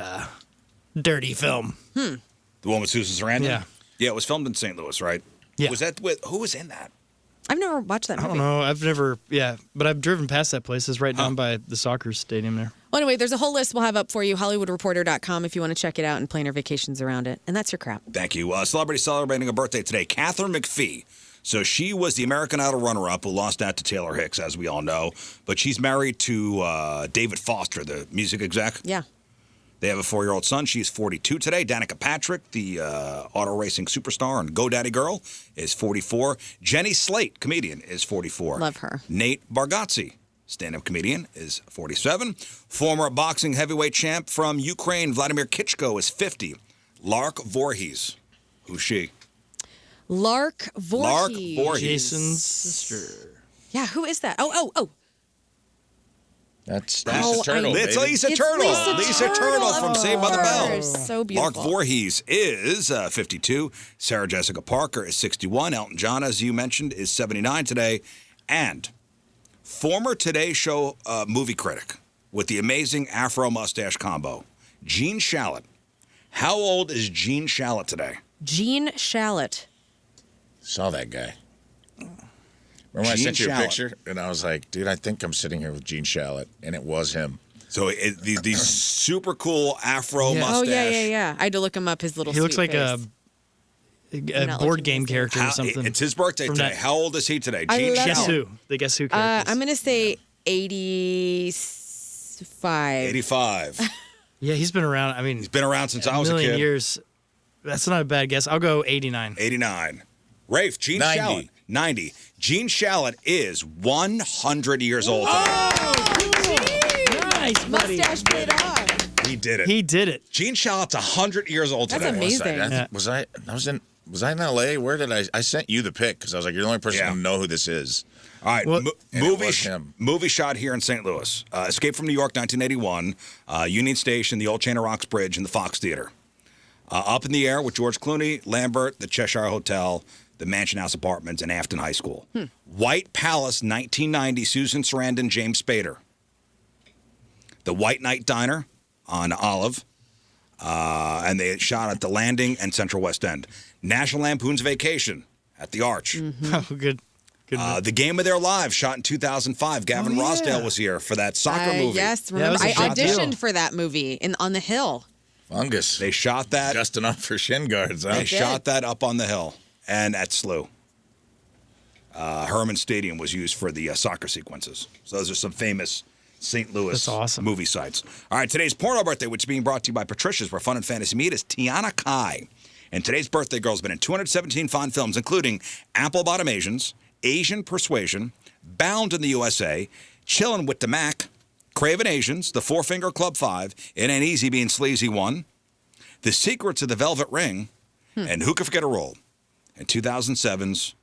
dirty film. The one with Susan Sarandon? Yeah. Yeah, it was filmed in St. Louis, right? Yeah. Was that with, who was in that? I've never watched that I movie. don't know. I've never, but I've driven past that place. It's right down by the soccer stadium there. Well, anyway, there's a whole list we'll have up for you, HollywoodReporter.com, if you want to check it out and plan your vacations around it. And that's your crap. Thank you. Celebrity celebrating a birthday today, Catherine McPhee. So she was the American Idol runner-up who lost out to Taylor Hicks, as we all know. But she's married to David Foster, the music exec. Yeah. They have a 4-year-old son. She's 42 today. Danica Patrick, the auto racing superstar and GoDaddy girl, is 44. Jenny Slate, comedian, is 44. Love her. Nate Bargatze, stand-up comedian, is 47. Former boxing heavyweight champ from Ukraine, Vladimir Klitschko, is 50. Lark Voorhees. Who's she? Lark Voorhees. Voorhees. Jason's sister. Yeah, who is that? Oh. That's Oh, Lisa Turtle. It's baby. Lisa It's Turtle. Lisa Turtle, from of Saved by the Bell. course. So beautiful. Lark Voorhees is 52. Sarah Jessica Parker is 61. Elton John, as you mentioned, is 79 today. And former Today Show movie critic with the amazing afro mustache combo, Gene Shalit. How old is Gene Shalit today? Gene Shalit. Saw that guy. Remember when I Gene sent you a Shalit. picture? And I was like, dude, I think I'm sitting here with Gene Shalit. And it was him. So the super cool afro mustache. Oh, yeah. I had to look him up, his little He looks sweet like face. a not board looking game at this. character or something. It's his birthday From today. that- How old is he today? I Gene love Guess Shalit. who? The Guess Who characters. I'm going to say 85. 85. Yeah, he's been around. I mean, He's been around since I was a million kid. years. That's not a bad guess. I'll go 89. 89. Rafe, Gene 90. Shalit. 90. Gene Shalit is 100 years old today. Nice, buddy. Mustache paid off. He did it. He did it. Gene Shalit's 100 years old That's today. amazing. Was I in LA? Where did I sent you the pic because I was like, you're the only person Yeah. who know who this is. All right, Well- And it movie, was him. movie shot here in St. Louis. Escape from New York, 1981. Union Station, the old Chain of Rocks Bridge, and the Fox Theater. Up in the Air with George Clooney, Lambert, the Cheshire Hotel, the Mansion House Apartments, and Afton High School. White Palace, 1990, Susan Sarandon, James Spader. The White Knight Diner on Olive. And they shot at the Landing and Central West End. National Lampoon's Vacation at the Arch. Oh, good. Good. The Game of Their Lives, shot in 2005. Gavin Rossdale was here for that soccer movie. Yes, Yeah, it remember was a I big deal. auditioned for that movie on the Hill. Fungus. They shot that. Just enough for shin guards, huh? They shot that up on the hill. and at SLU. Herman Stadium was used for the soccer sequences. So those are some famous St. Louis movie sites. All right, today's porno birthday, which is being brought to you by Patricia's, where fun and fantasy meet, is Tiana Kai. And today's birthday girl has been in 217 fine films, including Apple Bottom Asians, Asian Persuasion, Bound in the USA, Chillin' with the Mac, Craven Asians, The Four Finger Club 5, It Ain't Easy Being Sleazy 1, The Secrets of the Velvet Ring, and Who Could Forget a Role, and 2007's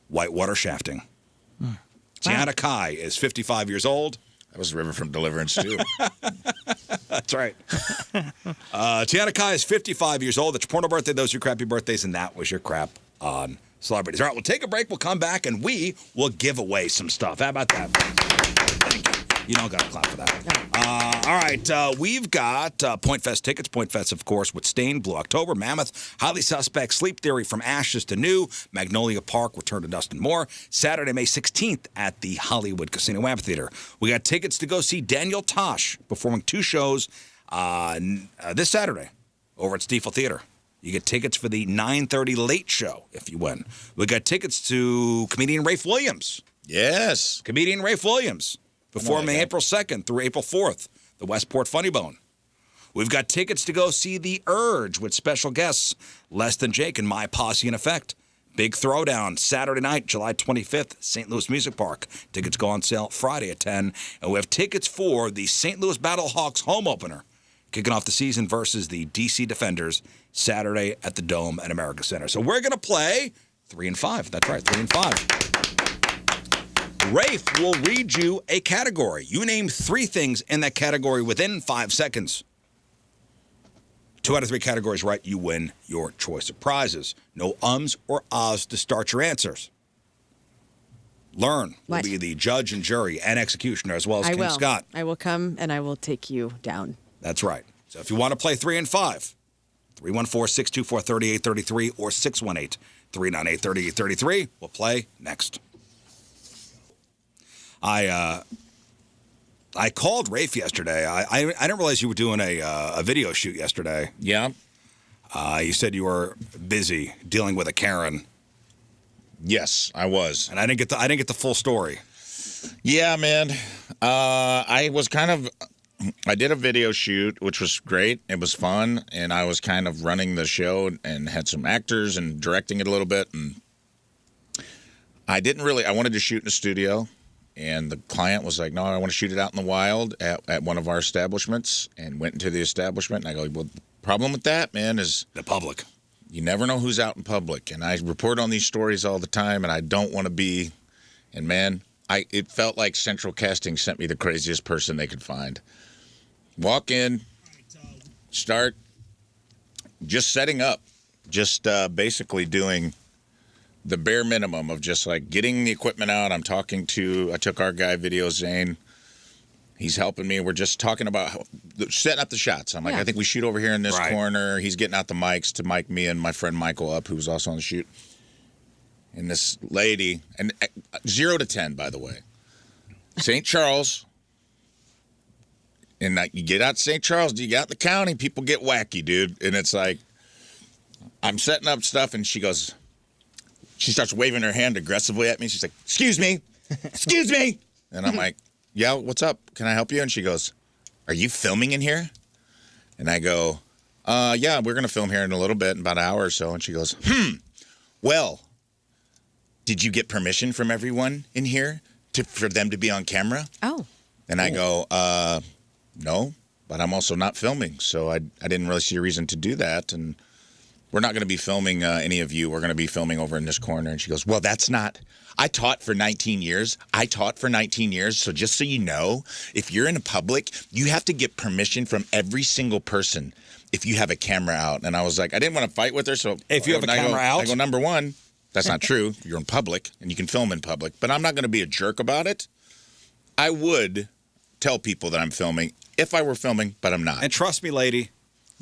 Whitewater Shafting. Tiana Kai is 55 years old. That was River from Deliverance, too. That's right. Tiana Kai is 55 years old. That's your porno birthday. Those are your crappy birthdays, and that was your crap on celebrities. All right, we'll take a break. We'll come back, and we will give away some stuff. How about that? Thank you. You don't got to clap for that. All right, we've got Point Fest tickets. Point Fest, of course, with Stain, Blue October, Mammoth, Highly Suspect, Sleep Theory, From Ashes to New, Magnolia Park, Return to Dust and more. Saturday, May 16th at the Hollywood Casino Amphitheater. We got tickets to go see Daniel Tosh performing 2 shows this Saturday over at Stiefel Theater. You get tickets for the 9:30 late show if you win. We got tickets to comedian Rafe Williams. Yes. Comedian Rafe Williams. Performing April 2nd through April 4th, the Westport Funny Bone. We've got tickets to go see The Urge with special guests, Less Than Jake and My Posse in Effect. Big Throwdown, Saturday night, July 25th, St. Louis Music Park. Tickets go on sale Friday at 10. And we have tickets for the St. Louis Battlehawks home opener, kicking off the season versus the D.C. Defenders, Saturday at the Dome at America Center. So we're going to play 3 and 5. That's right, 3 and 5. Rafe will read you a category. You name 3 things in that category within 5 seconds. 2 out of 3 categories right, you win your choice of prizes. No ums or ahs to start your answers. Learn will be the judge and jury and executioner, as well as King Scott. I will come and I will take you down. That's right. So if you want to play 3 and 5, 314-624-3833 or 618-398-3833. We'll play next. I called Rafe yesterday. I didn't realize you were doing a video shoot yesterday. Yeah. You said you were busy dealing with a Karen. Yes, I was. And I didn't get the full story. Yeah, man. I did a video shoot, which was great. It was fun, and I was kind of running the show and had some actors and directing it a little bit. And I wanted to shoot in the studio. And the client was like, no, I want to shoot it out in the wild at one of our establishments, and went into the establishment. And I go, well, the problem with that, man, is the public. You never know who's out in public. And I report on these stories all the time, and I don't want to be. And, man, it felt like Central Casting sent me the craziest person they could find. Walk in, start just setting up, just basically doing the bare minimum of just like getting the equipment out. I took our guy, Video Zane. He's helping me. We're just talking about setting up the shots. I'm like, I think we shoot over here in this corner. He's getting out the mics to mic me and my friend Michael up, who was also on the shoot. And this lady, and 0 to 10, by the way. St. Charles. And you get out to St. Charles, you get out the county, people get wacky, dude. And it's like, I'm setting up stuff, and she starts waving her hand aggressively at me. She's like, excuse me. Excuse me. And I'm like, yeah, what's up? Can I help you? And she goes, are you filming in here? And I go, yeah, we're going to film here in a little bit, in about an hour or so. And she goes, well, did you get permission from everyone in here for them to be on camera? Oh. And I go, no, but I'm also not filming. So I didn't really see a reason to do that. And we're not going to be filming any of you. We're going to be filming over in this corner. And she goes, well, that's not. I taught for 19 years. So just so you know, if you're in a public, you have to get permission from every single person if you have a camera out. And I was like, I didn't want to fight with her. So if you have a camera out? I go, number one, that's not true. You're in public, and you can film in public. But I'm not going to be a jerk about it. I would tell people that I'm filming if I were filming, but I'm not. And trust me, lady.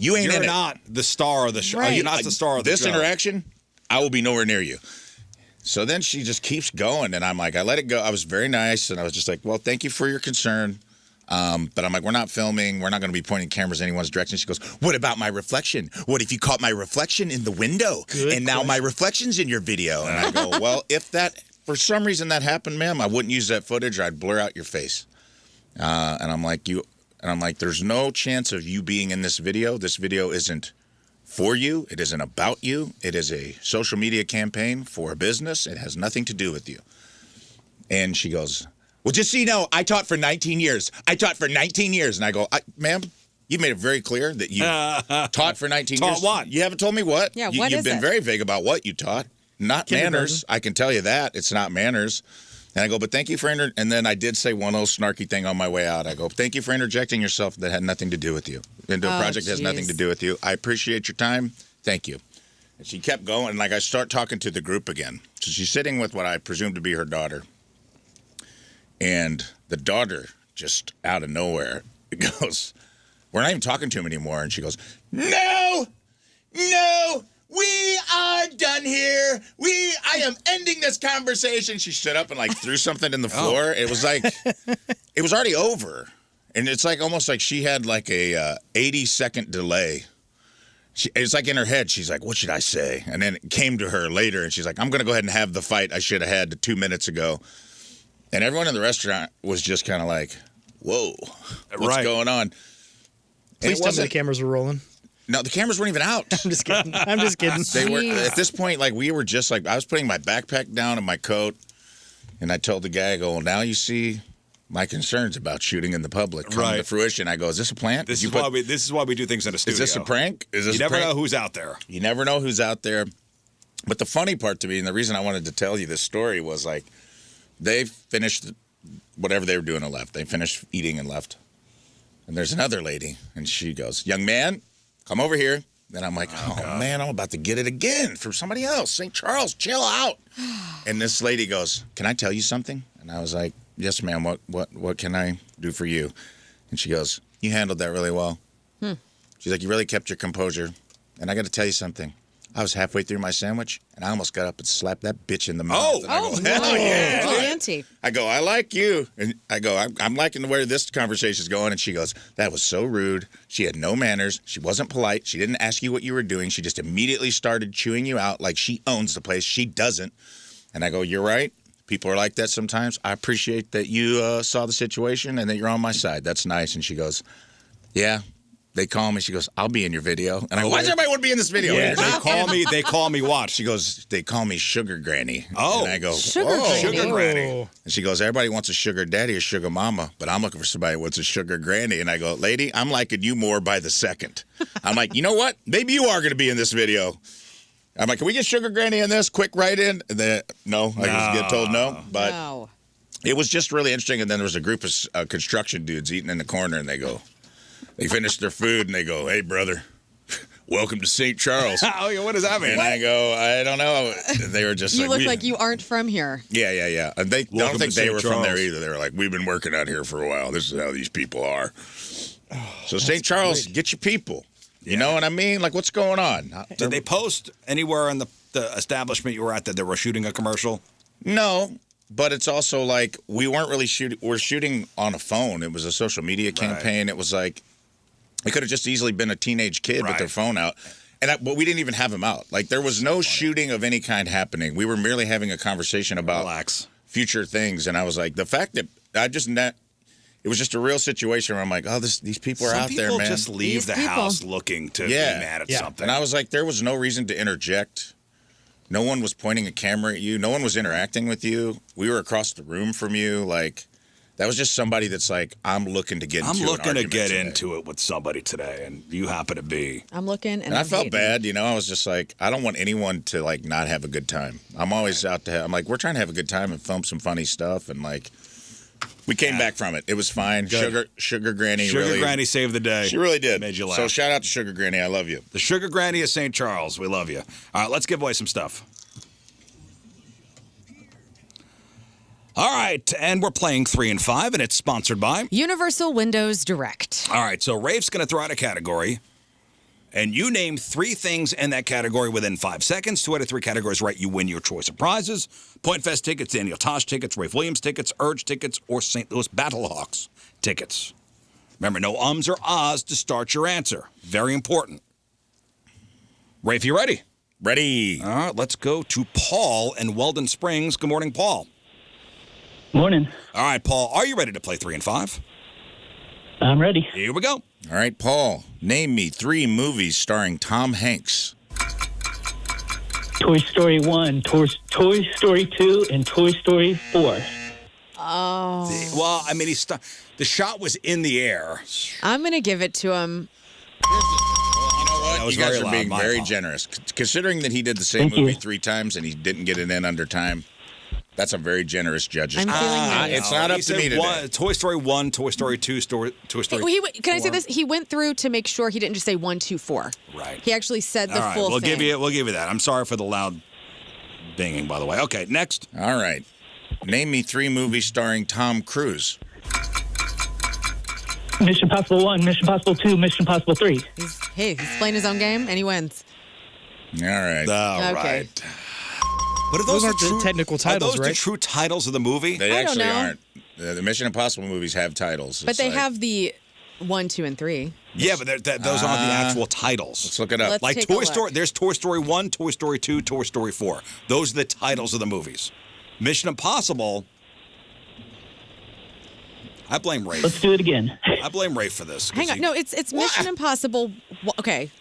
You're not the star of the show. Right. You're not the star of the show. This interaction, I will be nowhere near you. So then she just keeps going, and I'm like, I let it go. I was very nice, and I was just like, well, thank you for your concern. But I'm like, we're not filming. We're not going to be pointing cameras in anyone's direction. She goes, what about my reflection? What if you caught my reflection in the window? And now my reflection's in your video. And I go, well, if that, for some reason that happened, ma'am, I wouldn't use that footage or I'd blur out your face. And I'm like, there's no chance of you being in this video. This video isn't for you. It isn't about you. It is a social media campaign for a business. It has nothing to do with you. And she goes, well, just so you know, I taught for 19 years. I taught for 19 years. And I go, ma'am, you made it very clear that you taught for 19 years. Taught what? You haven't told me what. Yeah, what is You've been very vague about what you taught. Not manners. I can tell you that. It's not manners. And I go, but thank you for and then I did say one little snarky thing on my way out. I go, thank you for interjecting yourself that had nothing to do with you. Into a project that has nothing to do with you. I appreciate your time. Thank you. And she kept going. And like I start talking to the group again. So she's sitting with what I presume to be her daughter. And the daughter, just out of nowhere, goes, we're not even talking to him anymore. And she goes, no, we are done here. I am ending this conversation. She stood up and like threw something in the floor. It was like, it was already over. And it's like almost like she had like a 80-second delay. It's like in her head, she's like, what should I say? And then it came to her later and she's like, I'm going to go ahead and have the fight I should have had 2 minutes ago. And everyone in the restaurant was just kind of like, whoa, what's going on? Please tell me the cameras were rolling. No, the cameras weren't even out. I'm just kidding. They were at this point, like we were just like, I was putting my backpack down and my coat. And I told the guy, I go, well, now you see my concerns about shooting in the public come to fruition. I go, is this a plant? This is why we do things in a studio. Is this a prank? You never know who's out there. You never know who's out there. But the funny part to me, and the reason I wanted to tell you this story was like, they finished whatever they were doing and left. They finished eating and left. And there's another lady, and she goes, young man, come over here. Then I'm like, oh man, I'm about to get it again from somebody else. St. Charles, chill out. And this lady goes, can I tell you something? And I was like, yes, ma'am, what can I do for you? And she goes, you handled that really well. She's like, you really kept your composure. And I got to tell you something. I was halfway through my sandwich, and I almost got up and slapped that bitch in the mouth. Oh, hell yeah. Oh, auntie. I go, I like you. And I go, I'm liking the way this conversation's going. And she goes, that was so rude. She had no manners. She wasn't polite. She didn't ask you what you were doing. She just immediately started chewing you out like she owns the place. She doesn't. And I go, you're right. People are like that sometimes. I appreciate that you saw the situation and that you're on my side. That's nice. And she goes, yeah. They call me. She goes, I'll be in your video. And I go, why does everybody want to be in this video? Yeah, they call me what? She goes, they call me Sugar Granny. Oh. And I go, Sugar Granny. And she goes, everybody wants a sugar daddy or sugar mama, but I'm looking for somebody who wants a sugar granny. And I go, lady, I'm liking you more by the second. I'm like, you know what? Maybe you are going to be in this video. I'm like, can we get Sugar Granny in this? Quick write-in? And then, no. I just get told no. But it was just really interesting. And then there was a group of construction dudes eating in the corner, and they finished their food, and they go, hey, brother, welcome to St. Charles. Oh, what does that mean? And I go, I don't know. They were just you look like you aren't from here. Yeah. And I don't think they were from there either. They were like, we've been working out here for a while. This is how these people are. So St. Charles, get your people. You know what I mean? Like, what's going on? Did they post anywhere in the establishment you were at that they were shooting a commercial? No. But it's also like we weren't really shooting. We're shooting on a phone. It was a social media campaign. It was like it could have just easily been a teenage kid with their phone out. But we didn't even have him out. Like there was no shooting of any kind happening. We were merely having a conversation about future things. And I was like, the fact that it was just a real situation where I'm like, oh, these people are out there, man. Some people just leave the house looking to be mad at something. And I was like, there was no reason to interject. No one was pointing a camera at you. No one was interacting with you. We were across the room from you. Like, that was just somebody that's like, I'm looking to get into it with somebody today, and you happen to be. I'm looking, and I felt bad. You know, I was just like, I don't want anyone to, like, not have a good time. I'm always out to I'm like, we're trying to have a good time and film some funny stuff, and, like, we came back from it. It was fine. Good. Sugar Granny Granny saved the day. She really did. Made you laugh. So shout out to Sugar Granny. I love you. The Sugar Granny of St. Charles. We love you. All right, let's give away some stuff. All right, and we're playing 3 and 5, and it's sponsored by Universal Windows Direct. All right, so Rafe's going to throw out a category, and you name 3 things in that category within 5 seconds. 2 out of 3 categories right, you win your choice of prizes. Point Fest tickets, Daniel Tosh tickets, Rafe Williams tickets, Urge tickets, or St. Louis Battlehawks tickets. Remember, no ums or ahs to start your answer. Very important. Rafe, you ready? Ready. All right, let's go to Paul in Weldon Springs. Good morning, Paul. Morning. All right, Paul, are you ready to play 3 and 5? I'm ready. Here we go. All right, Paul, name me 3 movies starring Tom Hanks. Toy Story 1, Toy Story 2, and Toy Story 4. Oh. Well, I mean, the shot was in the air. I'm going to give it to him. You guys are being very fault. generous. Considering that he did the same Thank you. movie 3 times and he didn't get it in under time, that's a very generous judge's I'm call. feeling it. It's not up to me today. Toy Story 1, Toy Story 2, Toy Story Can I say this? He went through to make sure he didn't just say 1, 2, 4. Right. He actually said the All right, full we'll thing. give you that. I'm sorry for the loud binging, by the way. Okay, next. All right. Name me 3 movies starring Tom Cruise. Mission Impossible 1, Mission Impossible 2, Mission Impossible 3. He's playing his own game, and he wins. All right. All Okay. right. But are Those aren't the the technical Are titles, those the right? true titles of the movie? They I don't actually know. aren't. The Mission Impossible movies have titles. But It's they like- have the 1, 2, and 3. Yeah, but those aren't the actual titles. Let's look it up. Let's Like take a Toy look. Story, there's Toy Story 1, Toy Story 2, Toy Story 4. Those are the titles of the movies. Mission Impossible, I blame Rafe. Let's do it again. I blame Rafe for this. 'cause Hang on. he- No, it's Mission Impossible. Okay.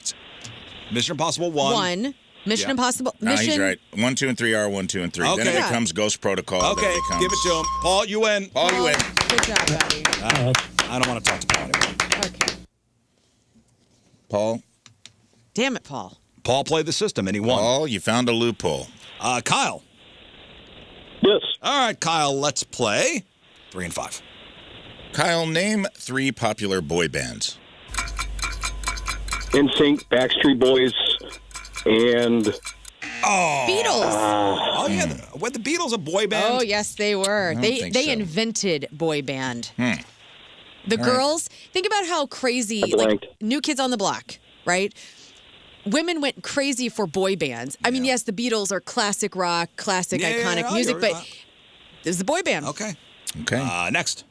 Mission Impossible 1. 1. Mission Yeah. Impossible. No, Mission. he's right. 1, 2, and 3 are 1, 2, and 3. Then Okay. it Yeah. becomes Ghost Protocol. Okay, Then it becomes... give it to him. Paul, you win. Paul, you win. Good job, buddy. I don't want to talk to Paul anymore. Okay. Paul, Damn it, Paul. Paul played the system, and he won. Paul, you found a loophole. Kyle. Yes. All right, Kyle, let's play 3 and 5. Kyle, name 3 popular boy bands. NSYNC, Backstreet Boys, and Beatles. Oh, yeah. Were the Beatles a boy band? Oh, yes, they were. They think they so. invented boy band. The girls, think about how crazy, like blanked. New Kids on the Block, right? Women went crazy for boy bands. I mean, yes, the Beatles are classic rock, classic, Yeah, iconic yeah, music, you're but right. it was the boy band. Okay. Okay. Next.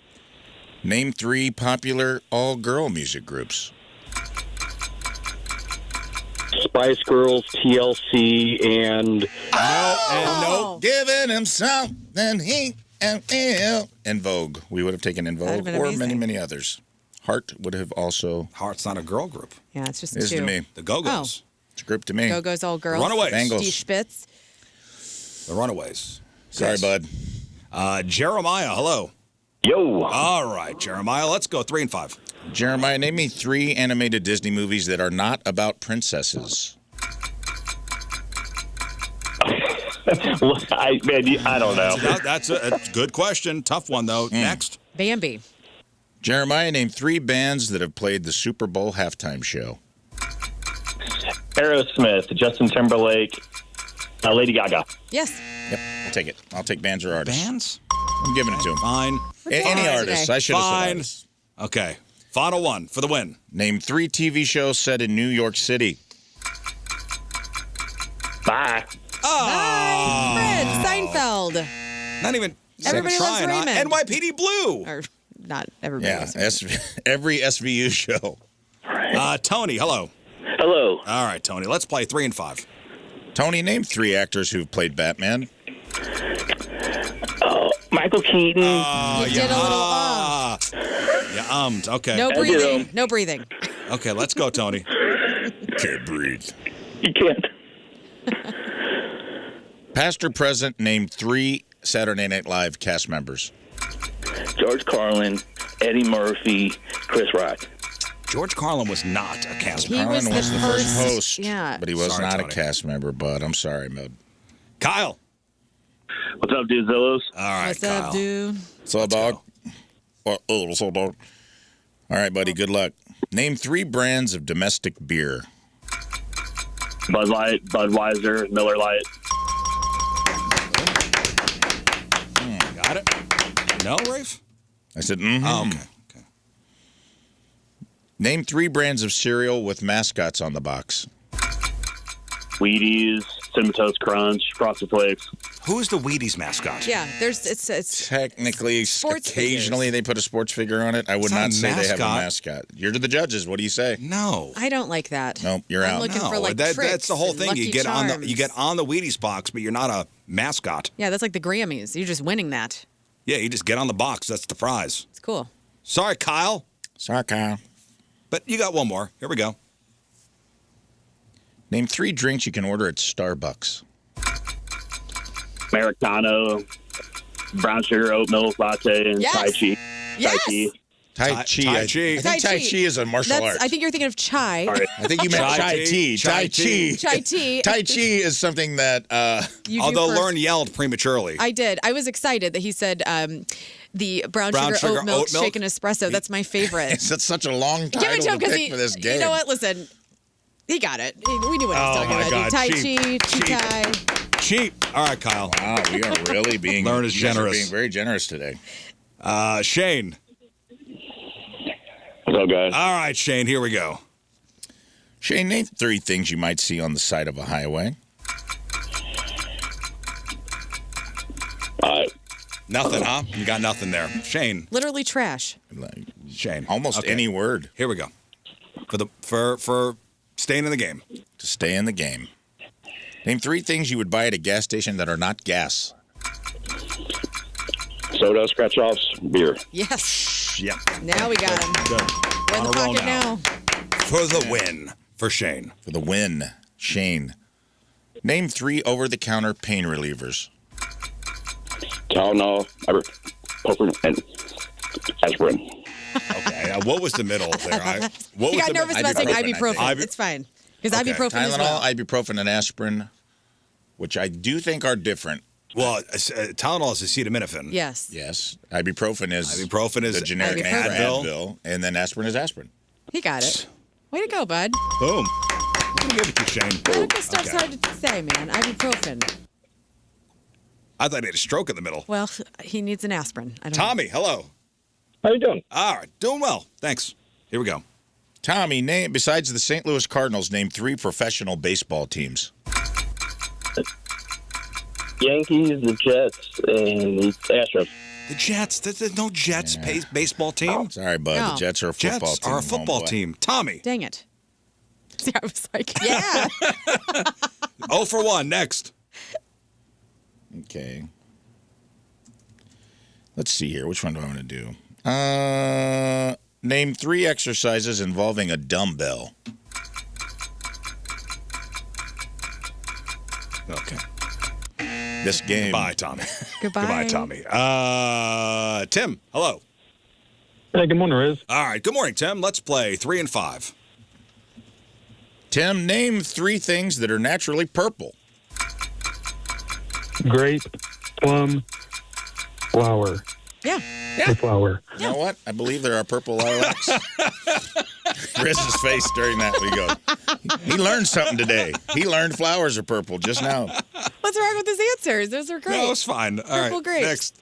Name 3 popular all-girl music groups. Spice Girls, TLC, and Oh. Giving him something he and feel. En Vogue. We would have taken En That'd have Vogue been or amazing. many, many others. Heart would have also... Heart's not a girl group. Yeah, it's just Is two. to me. The Go-Go's. It's a group to me. Go-Go's all girls. Runaways. Bengals. Steve Spitz. The Runaways. Sorry, Yes. bud. Jeremiah, hello. yo. All right, Jeremiah, let's go 3 and 5. Jeremiah, name me 3 animated Disney movies that are not about princesses. I don't know. That's a good question. Tough one, though. Next. Bambi. Jeremiah, name 3 bands that have played the Super Bowl halftime show. Aerosmith, Justin Timberlake, Lady Gaga. Yes. Yep, I'll take it. I'll take bands or artists. Bands? I'm giving it to him. Fine. Any Fine. artists. Okay. I should have said Fine. artists. Okay. Final one for the win. Name 3 TV shows set in New York City. Bye. Oh. Fred Seinfeld. Not even Everybody loves trying. Raymond. NYPD Blue. Or not everybody. Yeah, else. every SVU show. Tony, hello. Hello. All right, Tony, let's play 3 and 5. Tony, name 3 actors who've played Batman. Michael Keaton. You did a little Yeah, okay. No breathing. No breathing. Okay, let's go, Tony. Can't breathe. You can't. Past or present, name 3 Saturday Night Live cast members. George Carlin, Eddie Murphy, Chris Rock. George Carlin was not a cast He member. was Carlin the was the first- first host, yeah. but he was Sorry, not Tony. a cast member, bud. I'm sorry, Mud. Kyle. What's up, dude? Zillows? All right, What's Kyle. up, dude? So, dog. So, dog. All right, buddy. Good luck. Name 3 brands of domestic beer. Bud Light, Budweiser, Miller Lite. Got it? No, Rafe? I said, mm-hmm. Oh, okay. Name 3 brands of cereal with mascots on the box. Wheaties, Cinnamon Toast Crunch, Frosted Flakes. Who is the Wheaties mascot? Yeah, it's Technically, sports occasionally they put a sports figure on it. I would It's not not a say they have a mascot. mascot. You're to the judges. What do you say? No. I don't like that. Nope, you're I'm out. looking No, for like that's tricks the whole and thing. Lucky You get Charms. on the Wheaties box, but you're not a mascot. Yeah, that's like the Grammys. You're just winning that. Yeah, you just get on the box. That's the prize. It's cool. Sorry, Kyle, Sorry, Kyle. but you got one more. Here we go. Name 3 drinks you can order at Starbucks. Americano, brown sugar oat milk latte, and Yes. Tai Chi. Yes. Tai Chi. Tai Chi. Tai I Chi. think Tai Chi is a martial art. I think you're thinking of chai. Sorry. I think you meant Chai Chai tea. tea. Chai Tai tea. Chi. Chai tea. Tai Chi is something that You do Although for- Learn yelled prematurely. I did. I was excited that he said the brown Brown sugar, sugar oat milk oat milk? shaken espresso. That's my favorite. it's such a long Give it title to him to because pick for this game. you know what? Listen, he got it. We knew what he was Oh, talking my about. God. Tai Cheap. Chi, Cheap. Chai. Cheap. All right, Kyle. Wow, we are really being Learn is you guys are generous. being very generous today. Shane. What's up, guys? All right, Shane. Here we go. Shane, name 3 things you might see on the side of a highway. Nothing, huh? You got nothing there, Shane. Literally trash. Like, Shane. almost Okay. any word Here we go. For staying in the game. to stay in the game. Name 3 things you would buy at a gas station that are not gas. Soda, scratch offs, beer. Yes. Yep. Now we got him. Good. We're in the On a roll pocket now. For the win for Shane. For the win, Shane. Name 3 over-the-counter pain relievers. Tylenol, ibuprofen, and aspirin. Okay. What was the middle there? What He was got the nervous about saying Ibuprofen, I ibuprofen. think. It's fine. Because Okay. ibuprofen Tylenol, as well. ibuprofen, and aspirin, which I do think are different. Well, Tylenol is acetaminophen. Yes. Yes. Ibuprofen is The generic name for Ibuprofen. Advil, and then aspirin is aspirin. He got it. Way to go, bud. Boom. I'm gonna give it to Shane. Medical stuff's Okay. hard to say, man. Ibuprofen. I thought he had a stroke in the middle. Well, he needs an aspirin. I don't know. Tommy, hello. How you doing? All right, doing well. Thanks. Here we go. Tommy, name besides the St. Louis Cardinals, name 3 professional baseball teams. Yankees, the Jets, and the Astros. The Jets. There's no Jets baseball team. Sorry, bud. No. The Jets are a football Jets team. are a football homeboy. team. Tommy. Dang it. See, I was like, yeah. 0 for 1. Next. Okay. Let's see here. Which one do I want to do? Name 3 exercises involving a dumbbell. Okay. This game. Goodbye, Tommy. Goodbye. Goodbye, Tommy. Tim, hello. Hey, good morning, Rizz. All right. Good morning, Tim. Let's play 3 and 5. Tim, name 3 things that are naturally purple. Grape, plum, flower. Yeah. The flower. You know what? I believe there are purple lilacs. Rizz's face during that, we go. He learned something today. He learned flowers are purple just now. What's wrong with his answers? Those are great. No, it's fine. All Purple right. grapes. Next.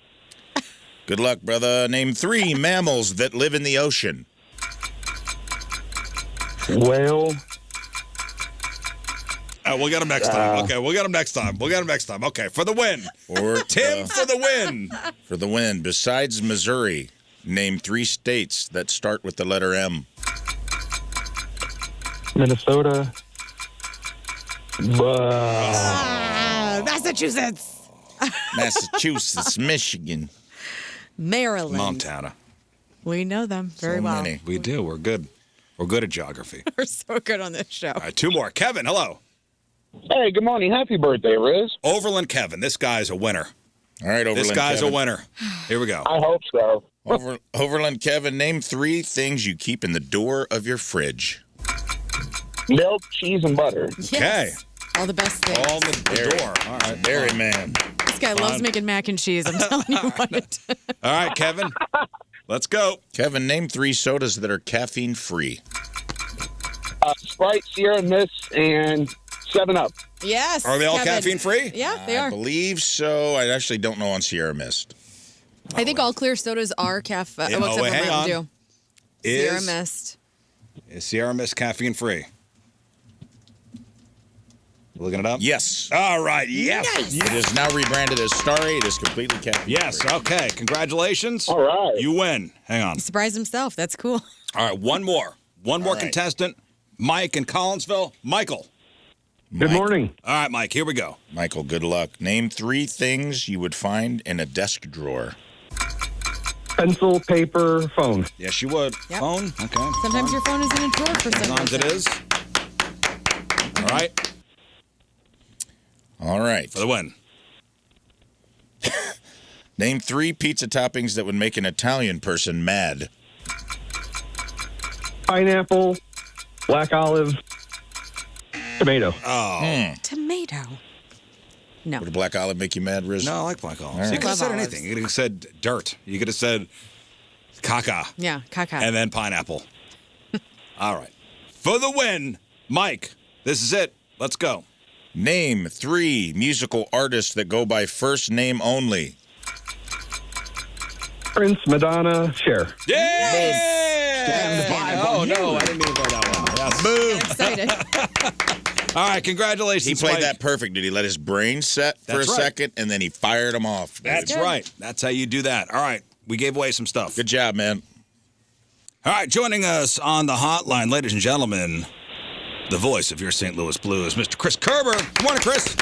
Good luck, brother. Name 3 mammals that live in the ocean. Whale, We'll get him next time. Okay, we'll get him next time. Okay, for the win. Or Tim for the win. for the win. Besides Missouri, name 3 states that start with the letter M. Minnesota, Massachusetts. Massachusetts, Michigan. Maryland. Montana. We know them very So well. many. We do. We're good. We're good at geography. We're so good on this show. All right, 2 more. Kevin, hello. Hey, good morning. Happy birthday, Rizz. Overland Kevin. This guy's a winner. All right, Overland This guy's Kevin. a winner. Here we go. I hope so. Overland Kevin, name 3 things you keep in the door of your fridge. Milk, cheese, and butter. Yes. Okay. All the best things. All the door. All right. Dairy man. This guy loves making mac and cheese. I'm telling you what. All right, Kevin. Let's go. Kevin, name 3 sodas that are caffeine free. Sprite, Sierra Mist, and 7-Up. Yes. Are they all Kevin. caffeine free? Yeah, they I are. believe so. I actually don't know on Sierra Mist. I think all clear sodas are caffeine. Yeah, except wait, for hang Mountain on. Dew. Sierra Is Mist. Sierra Mist caffeine free? You looking it up? Yes. All right. Yes. Nice. It is now rebranded as Starry. It is completely caffeine. Yes. Okay. Congratulations. All right. You win. Hang on. He surprised himself. That's cool. All right. One more. One more All right. contestant. Mike in Collinsville. Michael. Good morning. All right, Mike. Here we go. Michael, good luck. Name 3 things you would find in a desk drawer. Pencil, paper, phone. Yes, you would. Yep. Phone. Okay. Sometimes your phone is in a drawer for some Sometimes reason. it is. All right. All right. For the win. Name 3 pizza toppings that would make an Italian person mad. Pineapple, black olive, tomato. Oh. Tomato. No. Would a black olive make you mad, Rizz? No, I like black olives. right. You could have Love said olives. anything. You could have said dirt. You could have said caca. Yeah, caca. And then pineapple. All right. For the win, Mike, this is it. Let's go. Name 3 musical artists that go by first name only. Prince, Madonna, Cher. Yeah! Oh, no, I didn't mean to play that one. Yes. Boom. Excited. All right, congratulations, He played Mike. that perfect. Did he let his brain set for That's a right. second, and then he fired him off? That's good. right. That's how you do that. All right, we gave away some stuff. Good job, man. All right, joining us on the hotline, ladies and gentlemen, the voice of your St. Louis Blues, Mr. Chris Kerber. Good morning, Chris.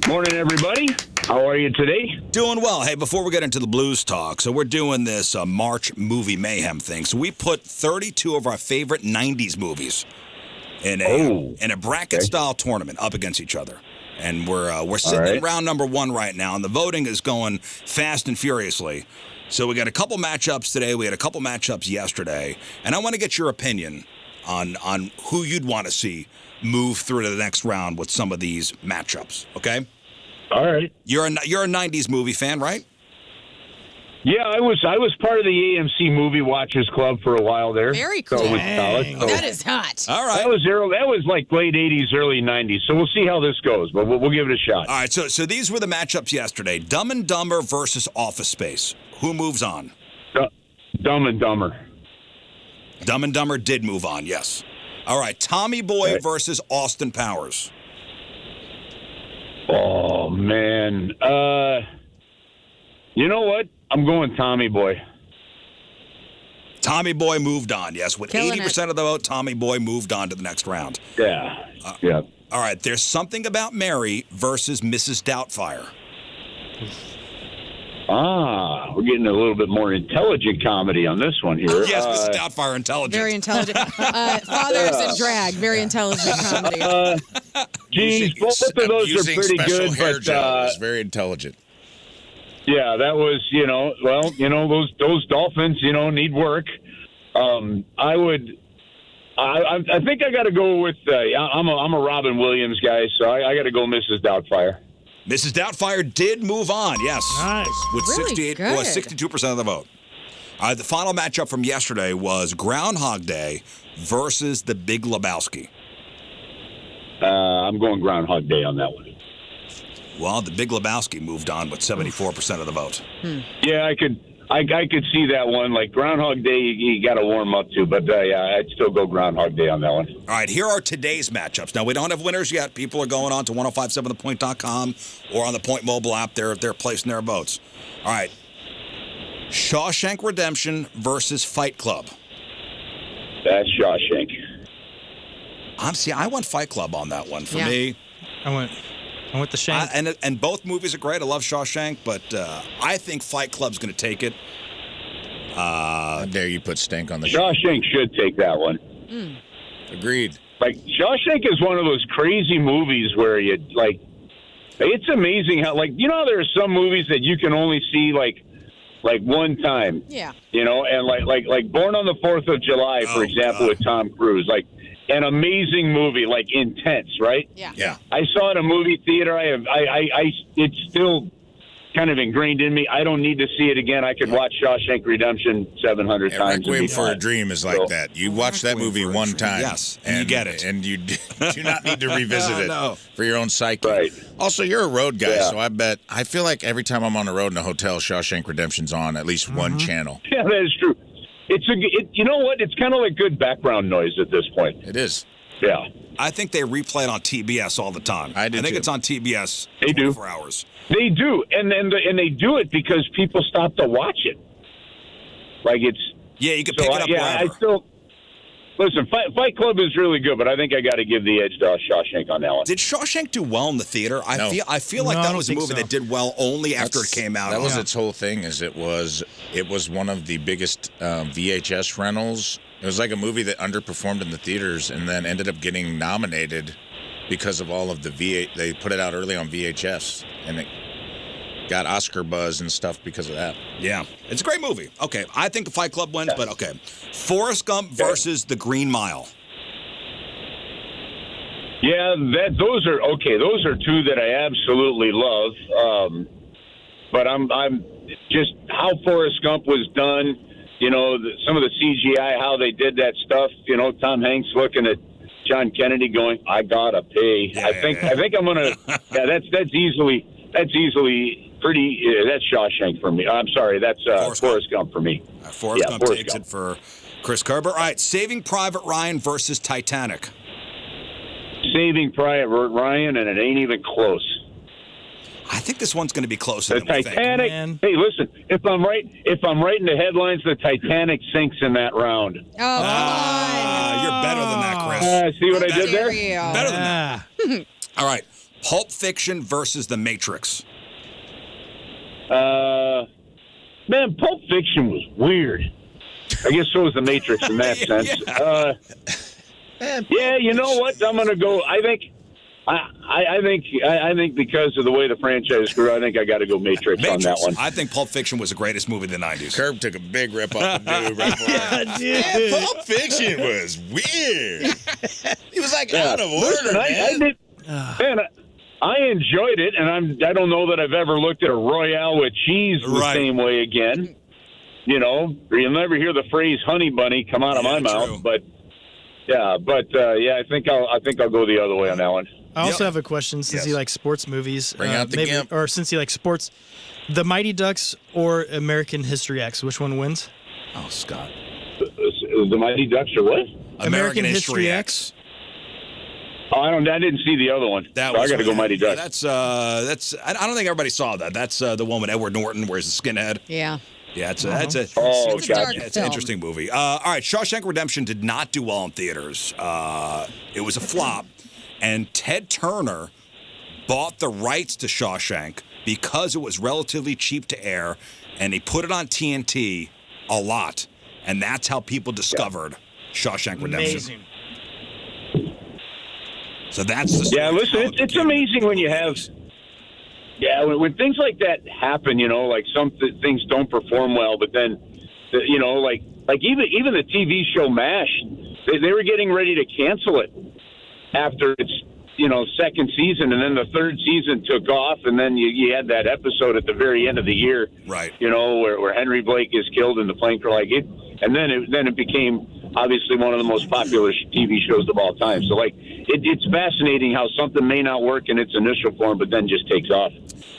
Morning, everybody. How are you today? Doing well. Hey, before we get into the blues talk, so we're doing this March movie mayhem thing. So we put 32 of our favorite 90s movies in a bracket-style tournament up against each other. And we're sitting in round number 1 right now, and the voting is going fast and furiously. So we got a couple matchups today. We had a couple matchups yesterday. And I want to get your opinion on who you'd want to see move through to the next round with some of these matchups, okay? All right. You're a 90s movie fan, right? Yeah, I was part of the AMC Movie Watchers Club for a while there. Very cool. So it was solid. So That is hot. All right. that was like late 80s, early 90s. So we'll see how this goes, but we'll give it a shot. All right, so these were the matchups yesterday. Dumb and Dumber versus Office Space. Who moves on? Dumb and Dumber. Dumb and Dumber did move on, yes. All right, Tommy Boy versus Austin Powers. Oh, man. You know what? I'm going Tommy Boy. Tommy Boy moved on, yes. With Killing 80% of the vote, Tommy Boy moved on to the next round. Yeah. Yeah. All right, there's Something About Mary versus Mrs. Doubtfire. We're getting a little bit more intelligent comedy on this one here. Yes, Mrs. Doubtfire, intelligent. Very intelligent. Fathers and Drag. Very intelligent comedy. Geez, both of those are Using pretty special good, hair but gel was very intelligent. yeah, that was, those dolphins, need work. I think I got to go with. I'm a Robin Williams guy, so I got to go Mrs. Doubtfire. Mrs. Doubtfire did move on, yes. Nice. With Really good. 62% of the vote. The final matchup from yesterday was Groundhog Day versus The Big Lebowski. I'm going Groundhog Day on that one. Well, The Big Lebowski moved on with 74% of the vote. Yeah, I could see that one. Like Groundhog Day, you got to warm up to, but yeah, I'd still go Groundhog Day on that one. All right, here are today's matchups. Now, we don't have winners yet. People are going on to 1057thepoint.com or on the Point mobile app. They're placing their votes. All right, Shawshank Redemption versus Fight Club. That's Shawshank. I went Fight Club on that one. For Yeah. me, I went the Shank. and both movies are great. I love Shawshank, but I think Fight Club's going to take it. How dare you put stank on the Shawshank should take that one. Agreed. Like Shawshank is one of those crazy movies where you like. It's amazing how how there are some movies that you can only see like one time. Yeah. And like Born on the 4th of July, for example, with Tom Cruise, like an amazing movie, like intense, right? Yeah. Yeah. I saw it at a movie theater. It's still kind of ingrained in me. I don't need to see it again. I could watch Shawshank Redemption 700 times. and Requiem be for a fine. Dream is like that. You watch that movie for a one Dream, time. yes, and you get it. And you do not need to revisit it No. for your own psyche. Right. Also, you're a road guy, Yeah. so I feel like every time I'm on the road in a hotel, Shawshank Redemption's on at least one channel. Yeah, that is true. You know what? It's kind of like good background noise at this point. It is. Yeah. I think they replay it on TBS all the time. I think it's on TBS They 24 hours. They do, and they do it because people stop to watch it. Like it's you can pick it up wherever. I still listen. Fight Club is really good, but I think I got to give the edge to Shawshank on that one. Did Shawshank do well in the theater? I feel like that was a movie that did well only after it came out. That was its whole thing. Is it was one of the biggest VHS rentals. It was like a movie that underperformed in the theaters and then ended up getting nominated because of all of the They put it out early on VHS, and it got Oscar buzz and stuff because of that. Yeah, it's a great movie. Okay, I think the Fight Club wins, but okay. Forrest Gump versus The Green Mile. Yeah, those are okay. Those are two that I absolutely love. But I'm just how Forrest Gump was done. You know, some of the CGI, how they did that stuff. You know, Tom Hanks looking at John Kennedy going, "I gotta pay." I think I'm gonna. Yeah, that's easily pretty. That's Shawshank for me. I'm sorry, that's Forrest Gump for me. Forrest Gump takes it for Chris Kerber. All right, Saving Private Ryan versus Titanic. Saving Private Ryan, and it ain't even close. I think this one's going to be closer than we Titanic. think. Hey, listen, if I'm right in the headlines, the Titanic sinks in that round. Oh, come on. You're better than that, Chris. See what I did there? Better than that. All right, Pulp Fiction versus The Matrix. Man, Pulp Fiction was weird. I guess so was The Matrix in that sense. Yeah, you know what? I'm going to go. I think because of the way the franchise grew, I think I got to go Matrix on that one. I think Pulp Fiction was the greatest movie of the 90s. Curb took a big rip off the dude right before. Man, Pulp Fiction was weird. He was like out of order, listen, I enjoyed it, and I don't know that I've ever looked at a Royale with cheese the same way again. You know, you'll never hear the phrase "honey bunny" come out of my mouth, but I think I'll go the other way on that one. I also have a question, since he likes sports movies. Bring out the gimp. Or since he likes sports, The Mighty Ducks or American History X, which one wins? Oh, Scott. The Mighty Ducks or what? American History X. Oh, I didn't see the other one. I got to go Mighty Ducks. I don't think everybody saw that. That's the one with Edward Norton, where he's a skinhead. Yeah. Yeah, it's an interesting movie. All right, Shawshank Redemption did not do well in theaters. It was a flop, and Ted Turner bought the rights to Shawshank because it was relatively cheap to air, and he put it on TNT a lot, and that's how people discovered Shawshank Redemption. Amazing. So that's the story. Yeah, listen, it's amazing when you have. Yeah, when things like that happen, you know, like some things don't perform well, but then, you know, like even the TV show MASH, they were getting ready to cancel it after its, you know, second season, and then the third season took off, and then you had that episode at the very end of the year, right? You know, where Henry Blake is killed in the plane crash, like it, and then it became obviously one of the most popular TV shows of all time. So like it's fascinating how something may not work in its initial form, but then just takes off.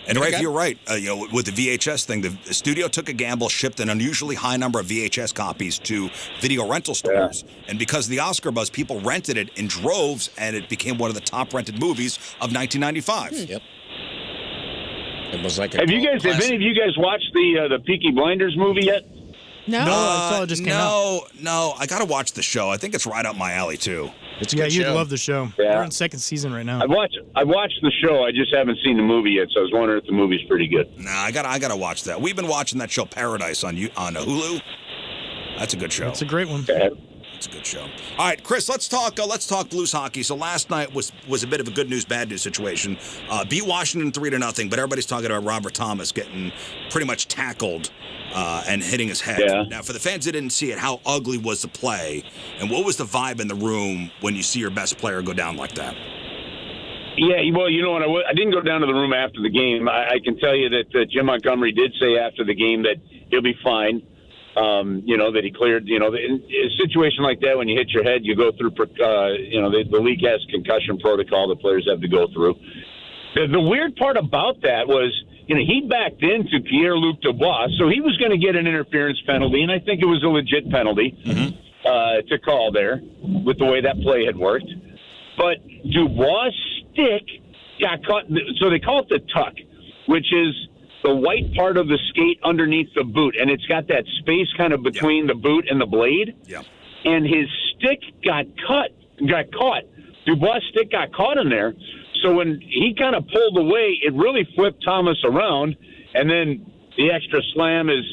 And Rafe, you're right. You know, with the VHS thing, the studio took a gamble, shipped an unusually high number of VHS copies to video rental stores, and because of the Oscar buzz, people rented it in droves, and it became one of the top rented movies of 1995. Yep. It was like have any of you guys watched the Peaky Blinders movie yet? No, I saw it just came out. No, I got to watch the show. I think it's right up my alley too. It's a good you'd show. love the show. Yeah. We're in second season right now. I've watched the show. I just haven't seen the movie yet, so I was wondering if the movie's pretty good. Nah, I gotta watch that. We've been watching that show Paradise on Hulu. That's a good show. It's a great one. Okay. It's a good show. All right, Chris, let's talk Blues hockey. So last night was a bit of a good news, bad news situation. Beat Washington 3-0, but everybody's talking about Robert Thomas getting pretty much tackled and hitting his head. Yeah. Now, for the fans that didn't see it, how ugly was the play, and what was the vibe in the room when you see your best player go down like that? Yeah, well, you know what? I didn't go down to the room after the game. I can tell you that Jim Montgomery did say after the game that he'll be fine. You know, that he cleared, you know, in a situation like that, when you hit your head, you go through, you know, the league has concussion protocol that players have to go through. The weird part about that was, you know, he backed into Pierre-Luc Dubois, so he was going to get an interference penalty, and I think it was a legit penalty to call there with the way that play had worked. but Dubois' stick got caught. So they call it the tuck, which is the white part of the skate underneath the boot, and it's got that space kind of between the boot and the blade. Yeah. And his stick got caught. Dubois' stick got caught in there. So when he kind of pulled away, it really flipped Thomas around, and then the extra slam is,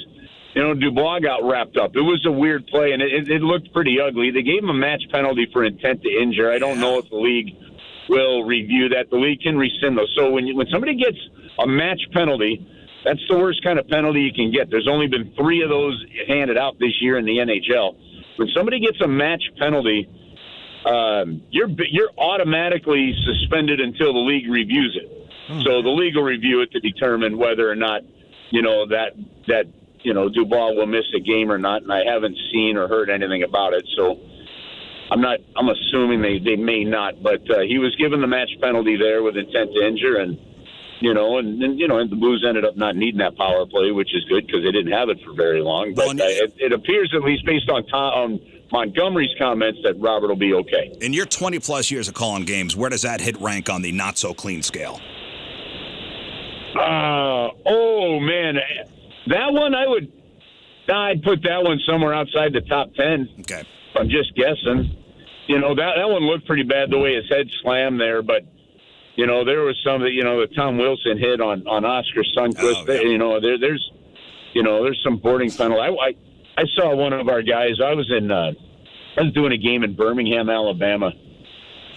Dubois got wrapped up. It was a weird play, and it looked pretty ugly. They gave him a match penalty for intent to injure. I don't know if the league will review that. The league can rescind those. So when somebody gets a match penalty, that's the worst kind of penalty you can get. There's only been 3 of those handed out this year in the NHL. When somebody gets a match penalty, you're automatically suspended until the league reviews it. So the league will review it to determine whether or not, that Dubois will miss a game or not. And I haven't seen or heard anything about it. So I'm assuming they may not. But he was given the match penalty there with intent to injure, and the Blues ended up not needing that power play, which is good because they didn't have it for very long. But it appears, at least based on Montgomery's comments, that Robert will be okay. In your 20-plus years of calling games, where does that hit rank on the not-so-clean scale? Man. That one, I'd put that one somewhere outside the top 10. Okay. I'm just guessing. That one looked pretty bad the way his head slammed there, but there was some that, the Tom Wilson hit on Oscar Sundqvist. There's some boarding penalty. I saw one of our guys. I was doing a game in Birmingham, Alabama.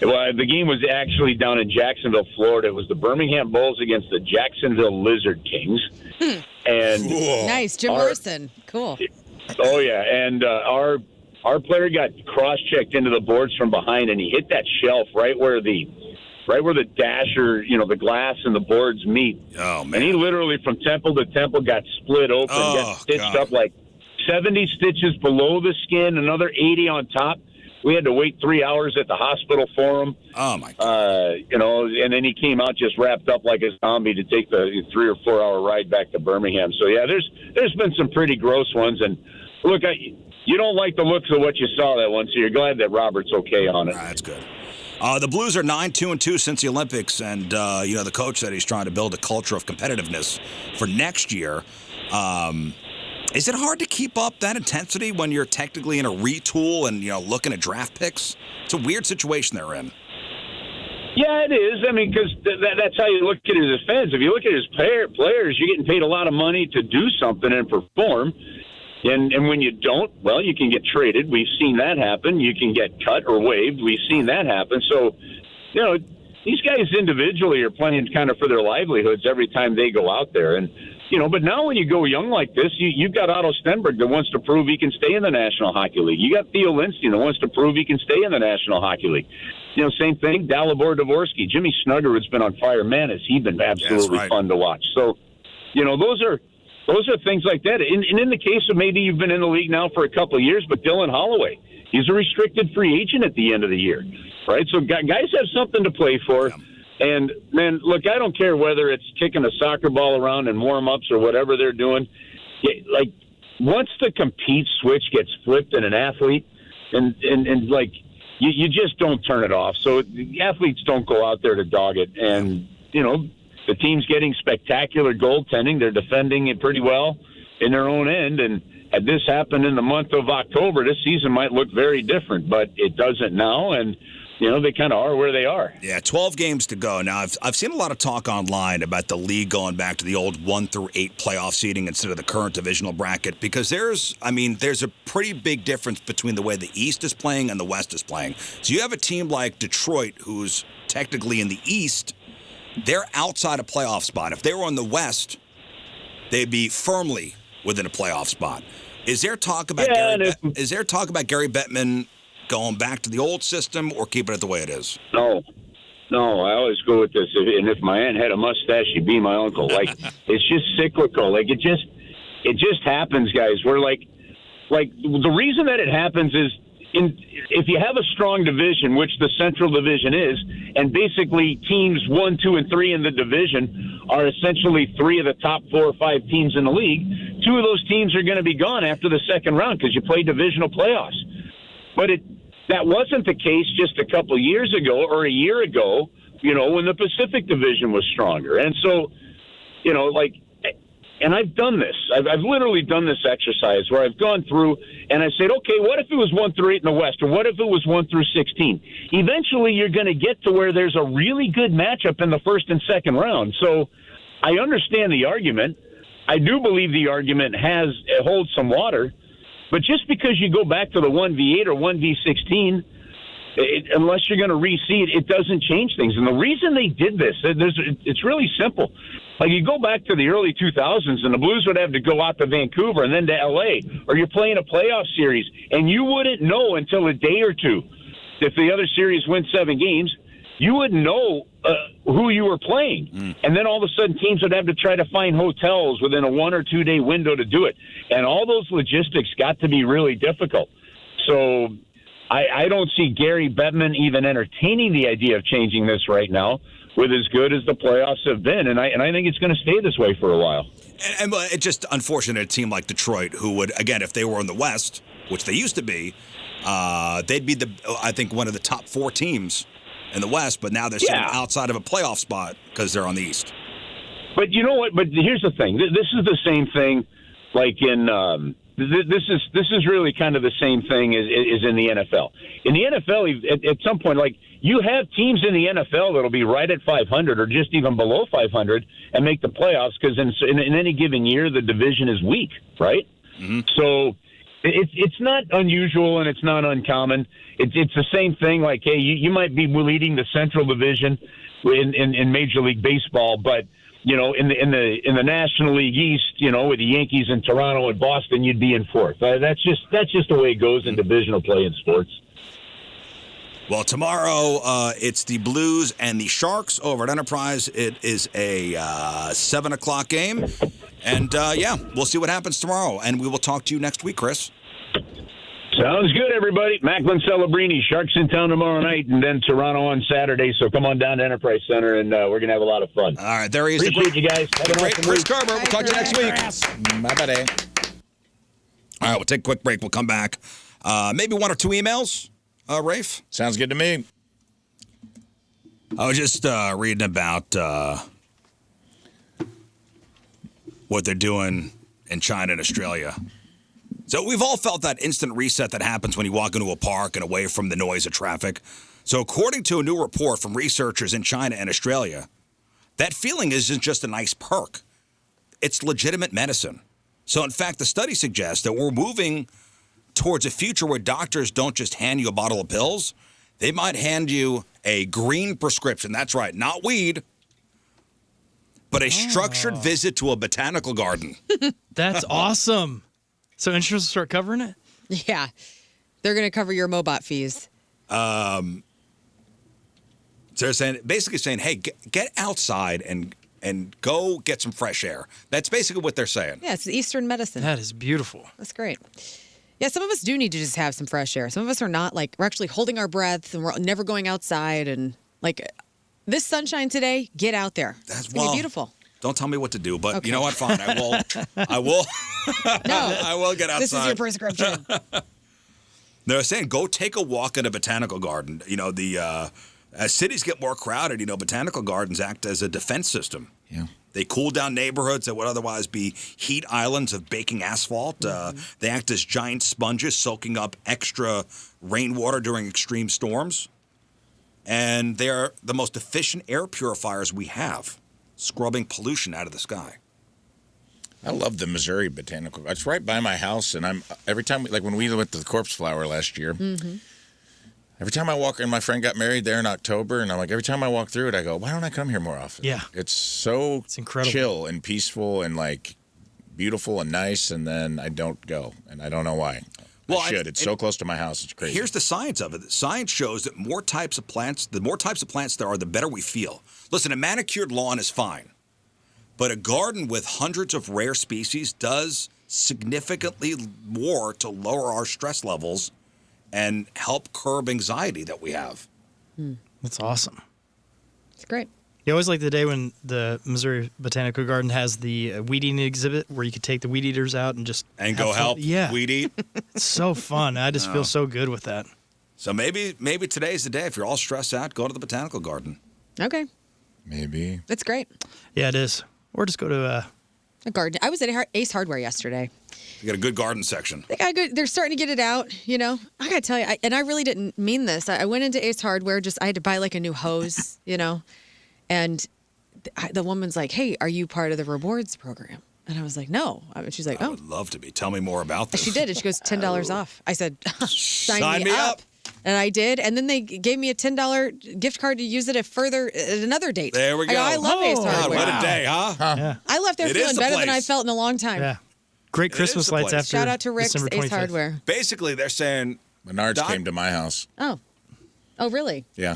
Well, the game was actually down in Jacksonville, Florida. It was the Birmingham Bulls against the Jacksonville Lizard Kings. And nice, Jim Morrison. Cool. Oh yeah, and our player got cross-checked into the boards from behind, and he hit that shelf right where the dasher, the glass and the boards meet. Oh, man. And he literally, from temple to temple, got split open, got stitched up like 70 stitches below the skin, another 80 on top. We had to wait 3 hours at the hospital for him. Oh, my God. And then he came out just wrapped up like a zombie to take the 3 or 4 hour ride back to Birmingham. So, yeah, there's been some pretty gross ones. And, look, you don't like the looks of what you saw that one, so you're glad that Robert's okay on it. That's good. The Blues are 9-2-2 since the Olympics, and the coach said he's trying to build a culture of competitiveness for next year. Is it hard to keep up that intensity when you're technically in a retool and looking at draft picks? It's a weird situation they're in. Yeah, it is. I mean, because that's how you look at it as fans. If you look at his players, you're getting paid a lot of money to do something and perform. And when you don't, well, you can get traded. We've seen that happen. You can get cut or waived. We've seen that happen. So, these guys individually are playing kind of for their livelihoods every time they go out there. And, but now when you go young like this, you've got Otto Stenberg that wants to prove he can stay in the National Hockey League. You got Theo Lindstein that wants to prove he can stay in the National Hockey League. Same thing, Dalibor Dvorsky. Jimmy Snugger has been on fire. Man, has he been absolutely fun to watch. So, those are things like that. And in the case of maybe you've been in the league now for a couple of years, but Dylan Holloway, he's a restricted free agent at the end of the year, right? So guys have something to play for. Yeah. And, man, look, I don't care whether it's kicking a soccer ball around in warm-ups or whatever they're doing. Like, once the compete switch gets flipped in an athlete, and you just don't turn it off. So the athletes don't go out there to dog it. And, the team's getting spectacular goaltending. They're defending it pretty well in their own end. And had this happened in the month of October, this season might look very different, but it doesn't now. And, they kind of are where they are. Yeah, 12 games to go. Now, I've seen a lot of talk online about the league going back to the old 1-8 playoff seeding instead of the current divisional bracket, because there's a pretty big difference between the way the East is playing and the West is playing. So you have a team like Detroit, who's technically in the East. They're outside a playoff spot. If they were in the West, they'd be firmly within a playoff spot. Is there talk about Gary Bettman going back to the old system or keeping it the way it is? No, I always go with this. And if my aunt had a mustache, she'd be my uncle. Like, it's just cyclical. Like, it just happens, guys. We're like the reason that it happens is if you have a strong division, which the Central Division is, and basically teams 1, 2, and 3 in the division are essentially 3 of the top 4 or 5 teams in the league, 2 of those teams are going to be gone after the second round because you play divisional playoffs. But That wasn't the case just a couple of years ago or a year ago, when the Pacific Division was stronger. And so, and I've done this. I've literally done this exercise where I've gone through and I said, okay, what if it was 1 through 8 in the West, or what if it was 1 through 16? Eventually, you're going to get to where there's a really good matchup in the first and second round. So I understand the argument. I do believe the argument holds some water. But just because you go back to the 1v8 or 1v16, unless you're going to reseed, it doesn't change things. And the reason they did this, it's really simple. Like, you go back to the early 2000s, and the Blues would have to go out to Vancouver and then to L.A., or you're playing a playoff series, and you wouldn't know until a day or two. If the other series wins 7 games, you wouldn't know who you were playing. And then all of a sudden, teams would have to try to find hotels within a 1 or 2 day window to do it. And all those logistics got to be really difficult. So I don't see Gary Bettman even entertaining the idea of changing this right now, with as good as the playoffs have been. And I think it's going to stay this way for a while. And it's just unfortunate a team like Detroit, who would, again, if they were in the West, which they used to be, they'd be, I think, one of the top 4 teams in the West, but now they're sitting outside of a playoff spot because they're on the East. But you know what? But here's the thing. This is the same thing like in this is really kind of the same thing as in the NFL. In the NFL, at some point, like, you have teams in the NFL that'll be right at 500 or just even below 500 and make the playoffs because in any given year, the division is weak, right? Mm-hmm. So it's not unusual and it's not uncommon. It's the same thing. Like, hey, you might be leading the Central Division in Major League Baseball, but in the National League East, with the Yankees and Toronto and Boston, you'd be in 4th. That's just the way it goes in divisional play in sports. Well, tomorrow it's the Blues and the Sharks over at Enterprise. It is a 7 o'clock game. And, we'll see what happens tomorrow. And we will talk to you next week, Chris. Sounds good, everybody. Macklin Celebrini, Sharks in town tomorrow night, and then Toronto on Saturday. So come on down to Enterprise Center, and we're going to have a lot of fun. All right, there he is. Appreciate you guys. Have a great awesome Chris week. Carver. We'll talk to you next week. Bye-bye. All right, we'll take a quick break. We'll come back. Maybe 1 or 2 emails, Rafe? Sounds good to me. I was just reading about what they're doing in China and Australia. So we've all felt that instant reset that happens when you walk into a park and away from the noise of traffic. So according to a new report from researchers in China and Australia, that feeling isn't just a nice perk. It's legitimate medicine. So in fact, the study suggests that we're moving towards a future where doctors don't just hand you a bottle of pills. They might hand you a green prescription. That's right, not weed, but a structured visit to a botanical garden. That's awesome. So insurance will start covering it? Yeah. They're going to cover your Mobot fees. So they're basically saying, hey, get outside and go get some fresh air. That's basically what they're saying. Yeah, it's Eastern medicine. That is beautiful. That's great. Yeah, some of us do need to just have some fresh air. Some of us are not, like, we're actually holding our breath and we're never going outside. And, like, this sunshine today, get out there. It's going to be beautiful. Don't tell me what to do, but you know what? Fine, I will. No, I will get outside. This is your prescription. They're saying go take a walk in a botanical garden. As cities get more crowded, botanical gardens act as a defense system. Yeah. They cool down neighborhoods that would otherwise be heat islands of baking asphalt. They act as giant sponges soaking up extra rainwater during extreme storms. And they're the most efficient air purifiers we have, scrubbing pollution out of the sky. I love the Missouri Botanical. It's right by my house, and every time, like when we went to the Corpse Flower last year, every time I walk, and my friend got married there in October, and I'm like, every time I walk through it, I go, why don't I come here more often? Yeah. It's incredible. Chill and peaceful and like beautiful and nice, and then I don't go, and I don't know why. Well, I should. It's so close to my house. It's crazy. Here's the science of it. Science shows that the more types of plants there are, the better we feel. Listen, a manicured lawn is fine, but a garden with hundreds of rare species does significantly more to lower our stress levels and help curb anxiety that we have. That's awesome. It's great. You always like the day when the Missouri Botanical Garden has the weed eating exhibit where you could take the weed eaters out and just go help weed eat. It's so fun. I just feel so good with that. So maybe today's the day. If you're all stressed out, go to the botanical garden. Okay. Maybe. That's great. Yeah, it is. Or just go to a garden. I was at Ace Hardware yesterday. You got a good garden section. They're starting to get it out, you know. I got to tell you, and I really didn't mean this. I went into Ace Hardware, I had to buy like a new hose, you know. And the woman's like, hey, are you part of the rewards program? And I was like, no. She's like, I would love to be. Tell me more about this. She did. And she goes, $10 off. I said, sign me up. And I did. And then they gave me a $10 gift card to use it at another date. There we go. I love Ace Hardware. What a day, huh? Yeah. I left there feeling better than I felt in a long time. Yeah. Great Christmas lights after Shout out to Rick's December 25th. Ace Hardware. Basically, they're saying... Menards came to my house. Oh, really? Yeah.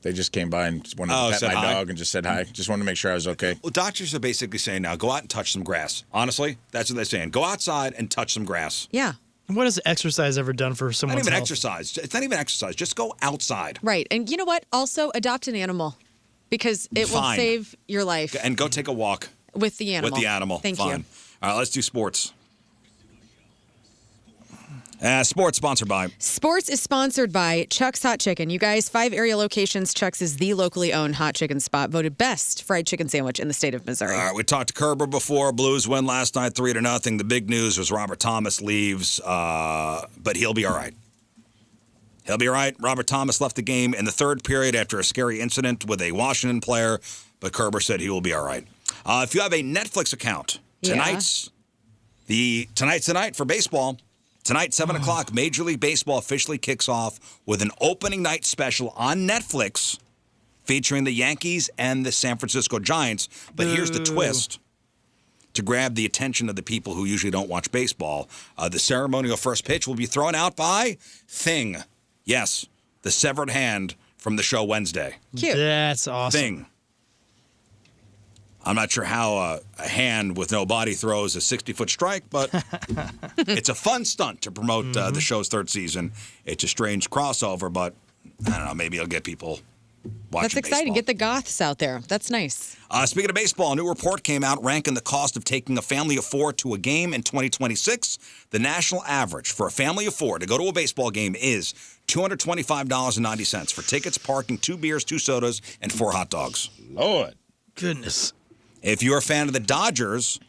They just came by and just wanted to pet my dog and just said hi. Just wanted to make sure I was okay. Well, doctors are basically saying now, go out and touch some grass. Honestly, that's what they're saying. Go outside and touch some grass. Yeah. What has exercise ever done for someone's Not even health? exercise. It's not even exercise. Just go outside. Right. And you know what? Also, adopt an animal because it will save your life. And go take a walk. With the animal. Thank you. All right, let's do sports. Sports sponsored by. Sports is sponsored by Chuck's Hot Chicken. You guys, 5 area locations. Chuck's is the locally owned hot chicken spot, voted best fried chicken sandwich in the state of Missouri. All right, we talked to Kerber before. Blues win last night, 3-0. The big news was Robert Thomas leaves, but he'll be all right. He'll be all right. Robert Thomas left the game in the third period after a scary incident with a Washington player, but Kerber said he will be all right. If you have a Netflix account, tonight's the night for baseball. Tonight, 7 o'clock, Major League Baseball officially kicks off with an opening night special on Netflix featuring the Yankees and the San Francisco Giants. But here's the twist. To grab the attention of the people who usually don't watch baseball, the ceremonial first pitch will be thrown out by Thing. Yes, the severed hand from the show Wednesday. Cute. That's awesome. Thing. I'm not sure how a hand with no body throws a 60-foot strike, but it's a fun stunt to promote the show's third season. It's a strange crossover, but I don't know, maybe it'll get people watching That's exciting. baseball. Get the goths out there. That's nice. Speaking of baseball, a new report came out ranking the cost of taking a family of 4 to a game in 2026. The national average for a family of 4 to go to a baseball game is $225.90 for tickets, parking, 2 beers, 2 sodas, and 4 hot dogs. Lord. Goodness. If you're a fan of the Dodgers,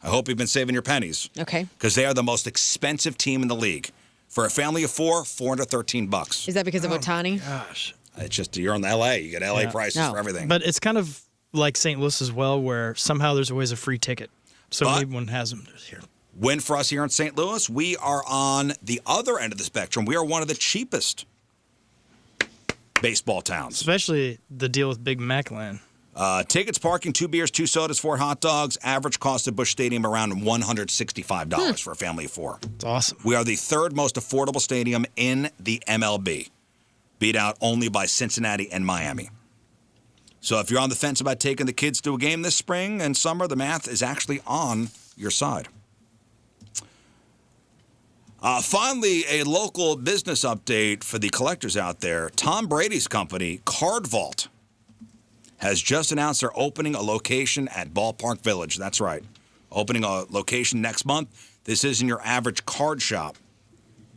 I hope you've been saving your pennies. Okay. Because they are the most expensive team in the league. For a family of 4, $413. Is that because of Ohtani? Gosh. It's just you're in L.A. You get L.A. prices for everything. But it's kind of like St. Louis as well, where somehow there's always a free ticket. So maybe one has them here. Win for us here in St. Louis. We are on the other end of the spectrum. We are one of the cheapest baseball towns. Especially the deal with Big Mac Land. Tickets, parking, 2 beers, 2 sodas, 4 hot dogs. Average cost at Busch Stadium around $165 for a family of 4. It's awesome. We are the 3rd most affordable stadium in the MLB, beat out only by Cincinnati and Miami. So if you're on the fence about taking the kids to a game this spring and summer, the math is actually on your side. Finally, a local business update for the collectors out there. Tom Brady's company, Card Vault, has just announced they're opening a location at Ballpark Village. That's right. Opening a location next month. This isn't your average card shop.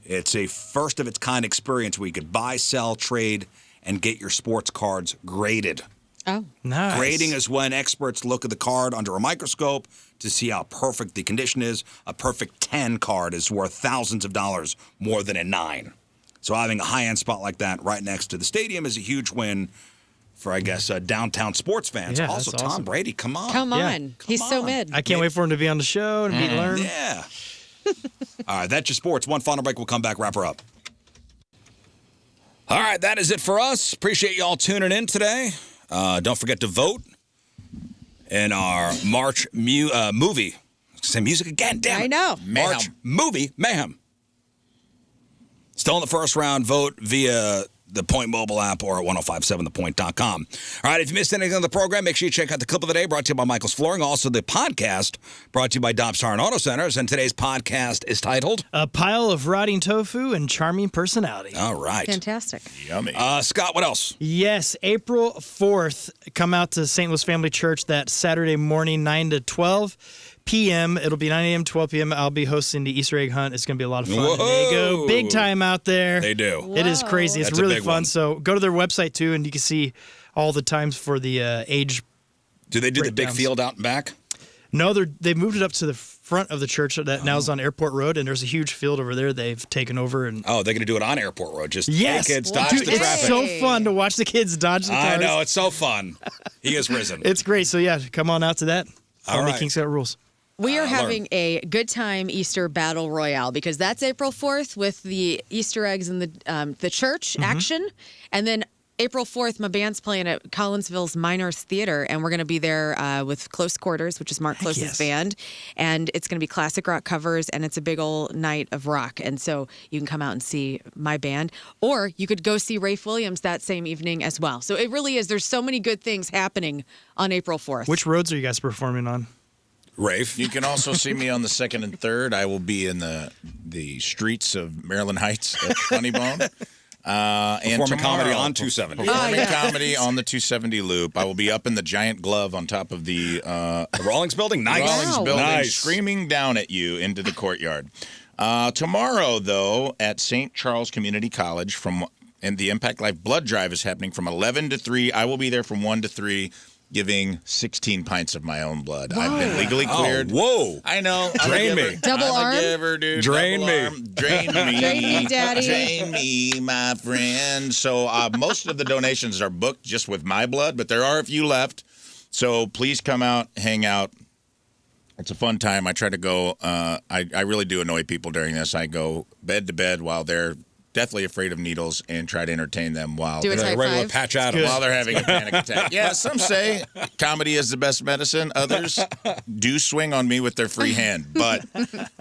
It's a first-of-its-kind experience where you could buy, sell, trade, and get your sports cards graded. Oh. Nice. Grading is when experts look at the card under a microscope to see how perfect the condition is. A perfect 10 card is worth thousands of dollars more than a 9. So having a high-end spot like that right next to the stadium is a huge win for, I guess, downtown sports fans. Yeah, Also, that's Tom awesome. Brady, come on. Come on. Yeah. He's so mid. I can't wait for him to be on the show and meet and learn. Yeah. All right, that's your sports. One final break. We'll come back, wrap her up. All right, that is it for us. Appreciate you all tuning in today. Don't forget to vote in our March movie. Say music again, damn it. I know. March movie Mayhem. Still in the first round. Vote via the Point mobile app or at 1057thepoint.com. All right, if you missed anything on the program, make sure you check out the clip of the day brought to you by Michael's Flooring. Also, the podcast brought to you by Dobbs Tire and Auto Centers. And today's podcast is titled A Pile of Rotting Tofu and Charming Personality. All right. Fantastic. Yummy. Scott, what else? Yes, April 4th, come out to St. Louis Family Church that Saturday morning, 9 to 12 p.m. It'll be 9 a.m., 12 p.m. I'll be hosting the Easter egg hunt. It's going to be a lot of fun. Whoa. And they go big time out there. They do. It is crazy. It's That's a really big fun. one. So go to their website, too, and you can see all the times for the age. Do they do the big breakdowns. field out and back? No, they moved it up to the front of the church that now is on Airport Road, and there's a huge field over there they've taken over. And Oh, they're going to do it on Airport Road. Just yes, hey, kids, dodge dude, the it's traffic. so fun to watch the kids dodge the cars. I know. It's so fun. He is risen. It's great. So, yeah, come on out to that. All Only right. King Scott rules. We are having learn. a good time Easter Battle Royale because that's April 4th with the Easter eggs and the church action. And then April 4th, my band's playing at Collinsville's Miners Theater, and we're going to be there with Close Quarters, which is Mark Close's yes. band. And it's going to be classic rock covers, and it's a big old night of rock. And so you can come out and see my band, or you could go see Rafe Williams that same evening as well. So it really is. There's so many good things happening on April 4th. Which roads are you guys performing on? Rafe. You can also see me on the 2nd and 3rd. I will be in the streets of Maryland Heights at Funny Bone. And Performing comedy tomorrow, on 270. Performing comedy on the 270 loop. I will be up in the giant glove on top of the The Rawlings building? Nice. Rawlings Wow. building, Nice. screaming down at you into the courtyard. Tomorrow, though, at St. Charles Community College, and the Impact Life Blood Drive is happening from 11 to 3. I will be there from 1 to 3. Giving 16 pints of my own blood. I've been legally cleared. Oh, whoa. I know. Drain me. Double I'm arm? a giver, dude. Drain Double me. arm. Drain me. Drain me, Daddy. Drain me, my friend. So most of the donations are booked just with my blood, but there are a few left. So please come out, hang out. It's a fun time. I try to go. I really do annoy people during this. I go bed to bed while they're deathly afraid of needles and try to entertain them while Do a Like high a regular five. Patch Adams. while they're having a panic attack. Yeah, some say comedy is the best medicine. Others do swing on me with their free hand. But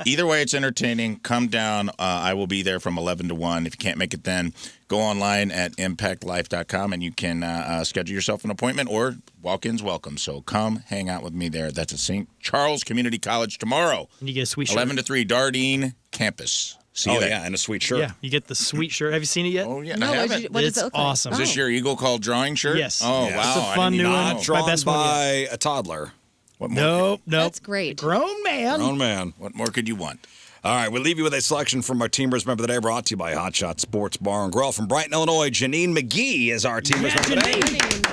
either way, it's entertaining. Come down. I will be there from 11 to 1. If you can't make it then, go online at impactlife.com and you can schedule yourself an appointment or walk-ins welcome. So come hang out with me there. That's at St. Charles Community College tomorrow. And you get a sweet shirt. 11 to 3, Dardine campus. See you Oh, there. yeah, and a sweet shirt. Yeah, you get the sweet shirt. Have you seen it yet? Oh, yeah. No, I haven't. what does It's it look like? awesome. Is this your Eagle Call drawing shirt? Yes. Oh, Yes. wow. It's a I fun didn't new even one. know. My Drawn best one by a toddler. What more? No. That's great. Grown man. Grown man. What more could you want? All right, we'll leave you with a selection from our Teamers Member of the Day, brought to you by Hot Shot Sports Bar and Grill. From Brighton, Illinois, Janine McGee is our Teamers Member of the Day. Janine.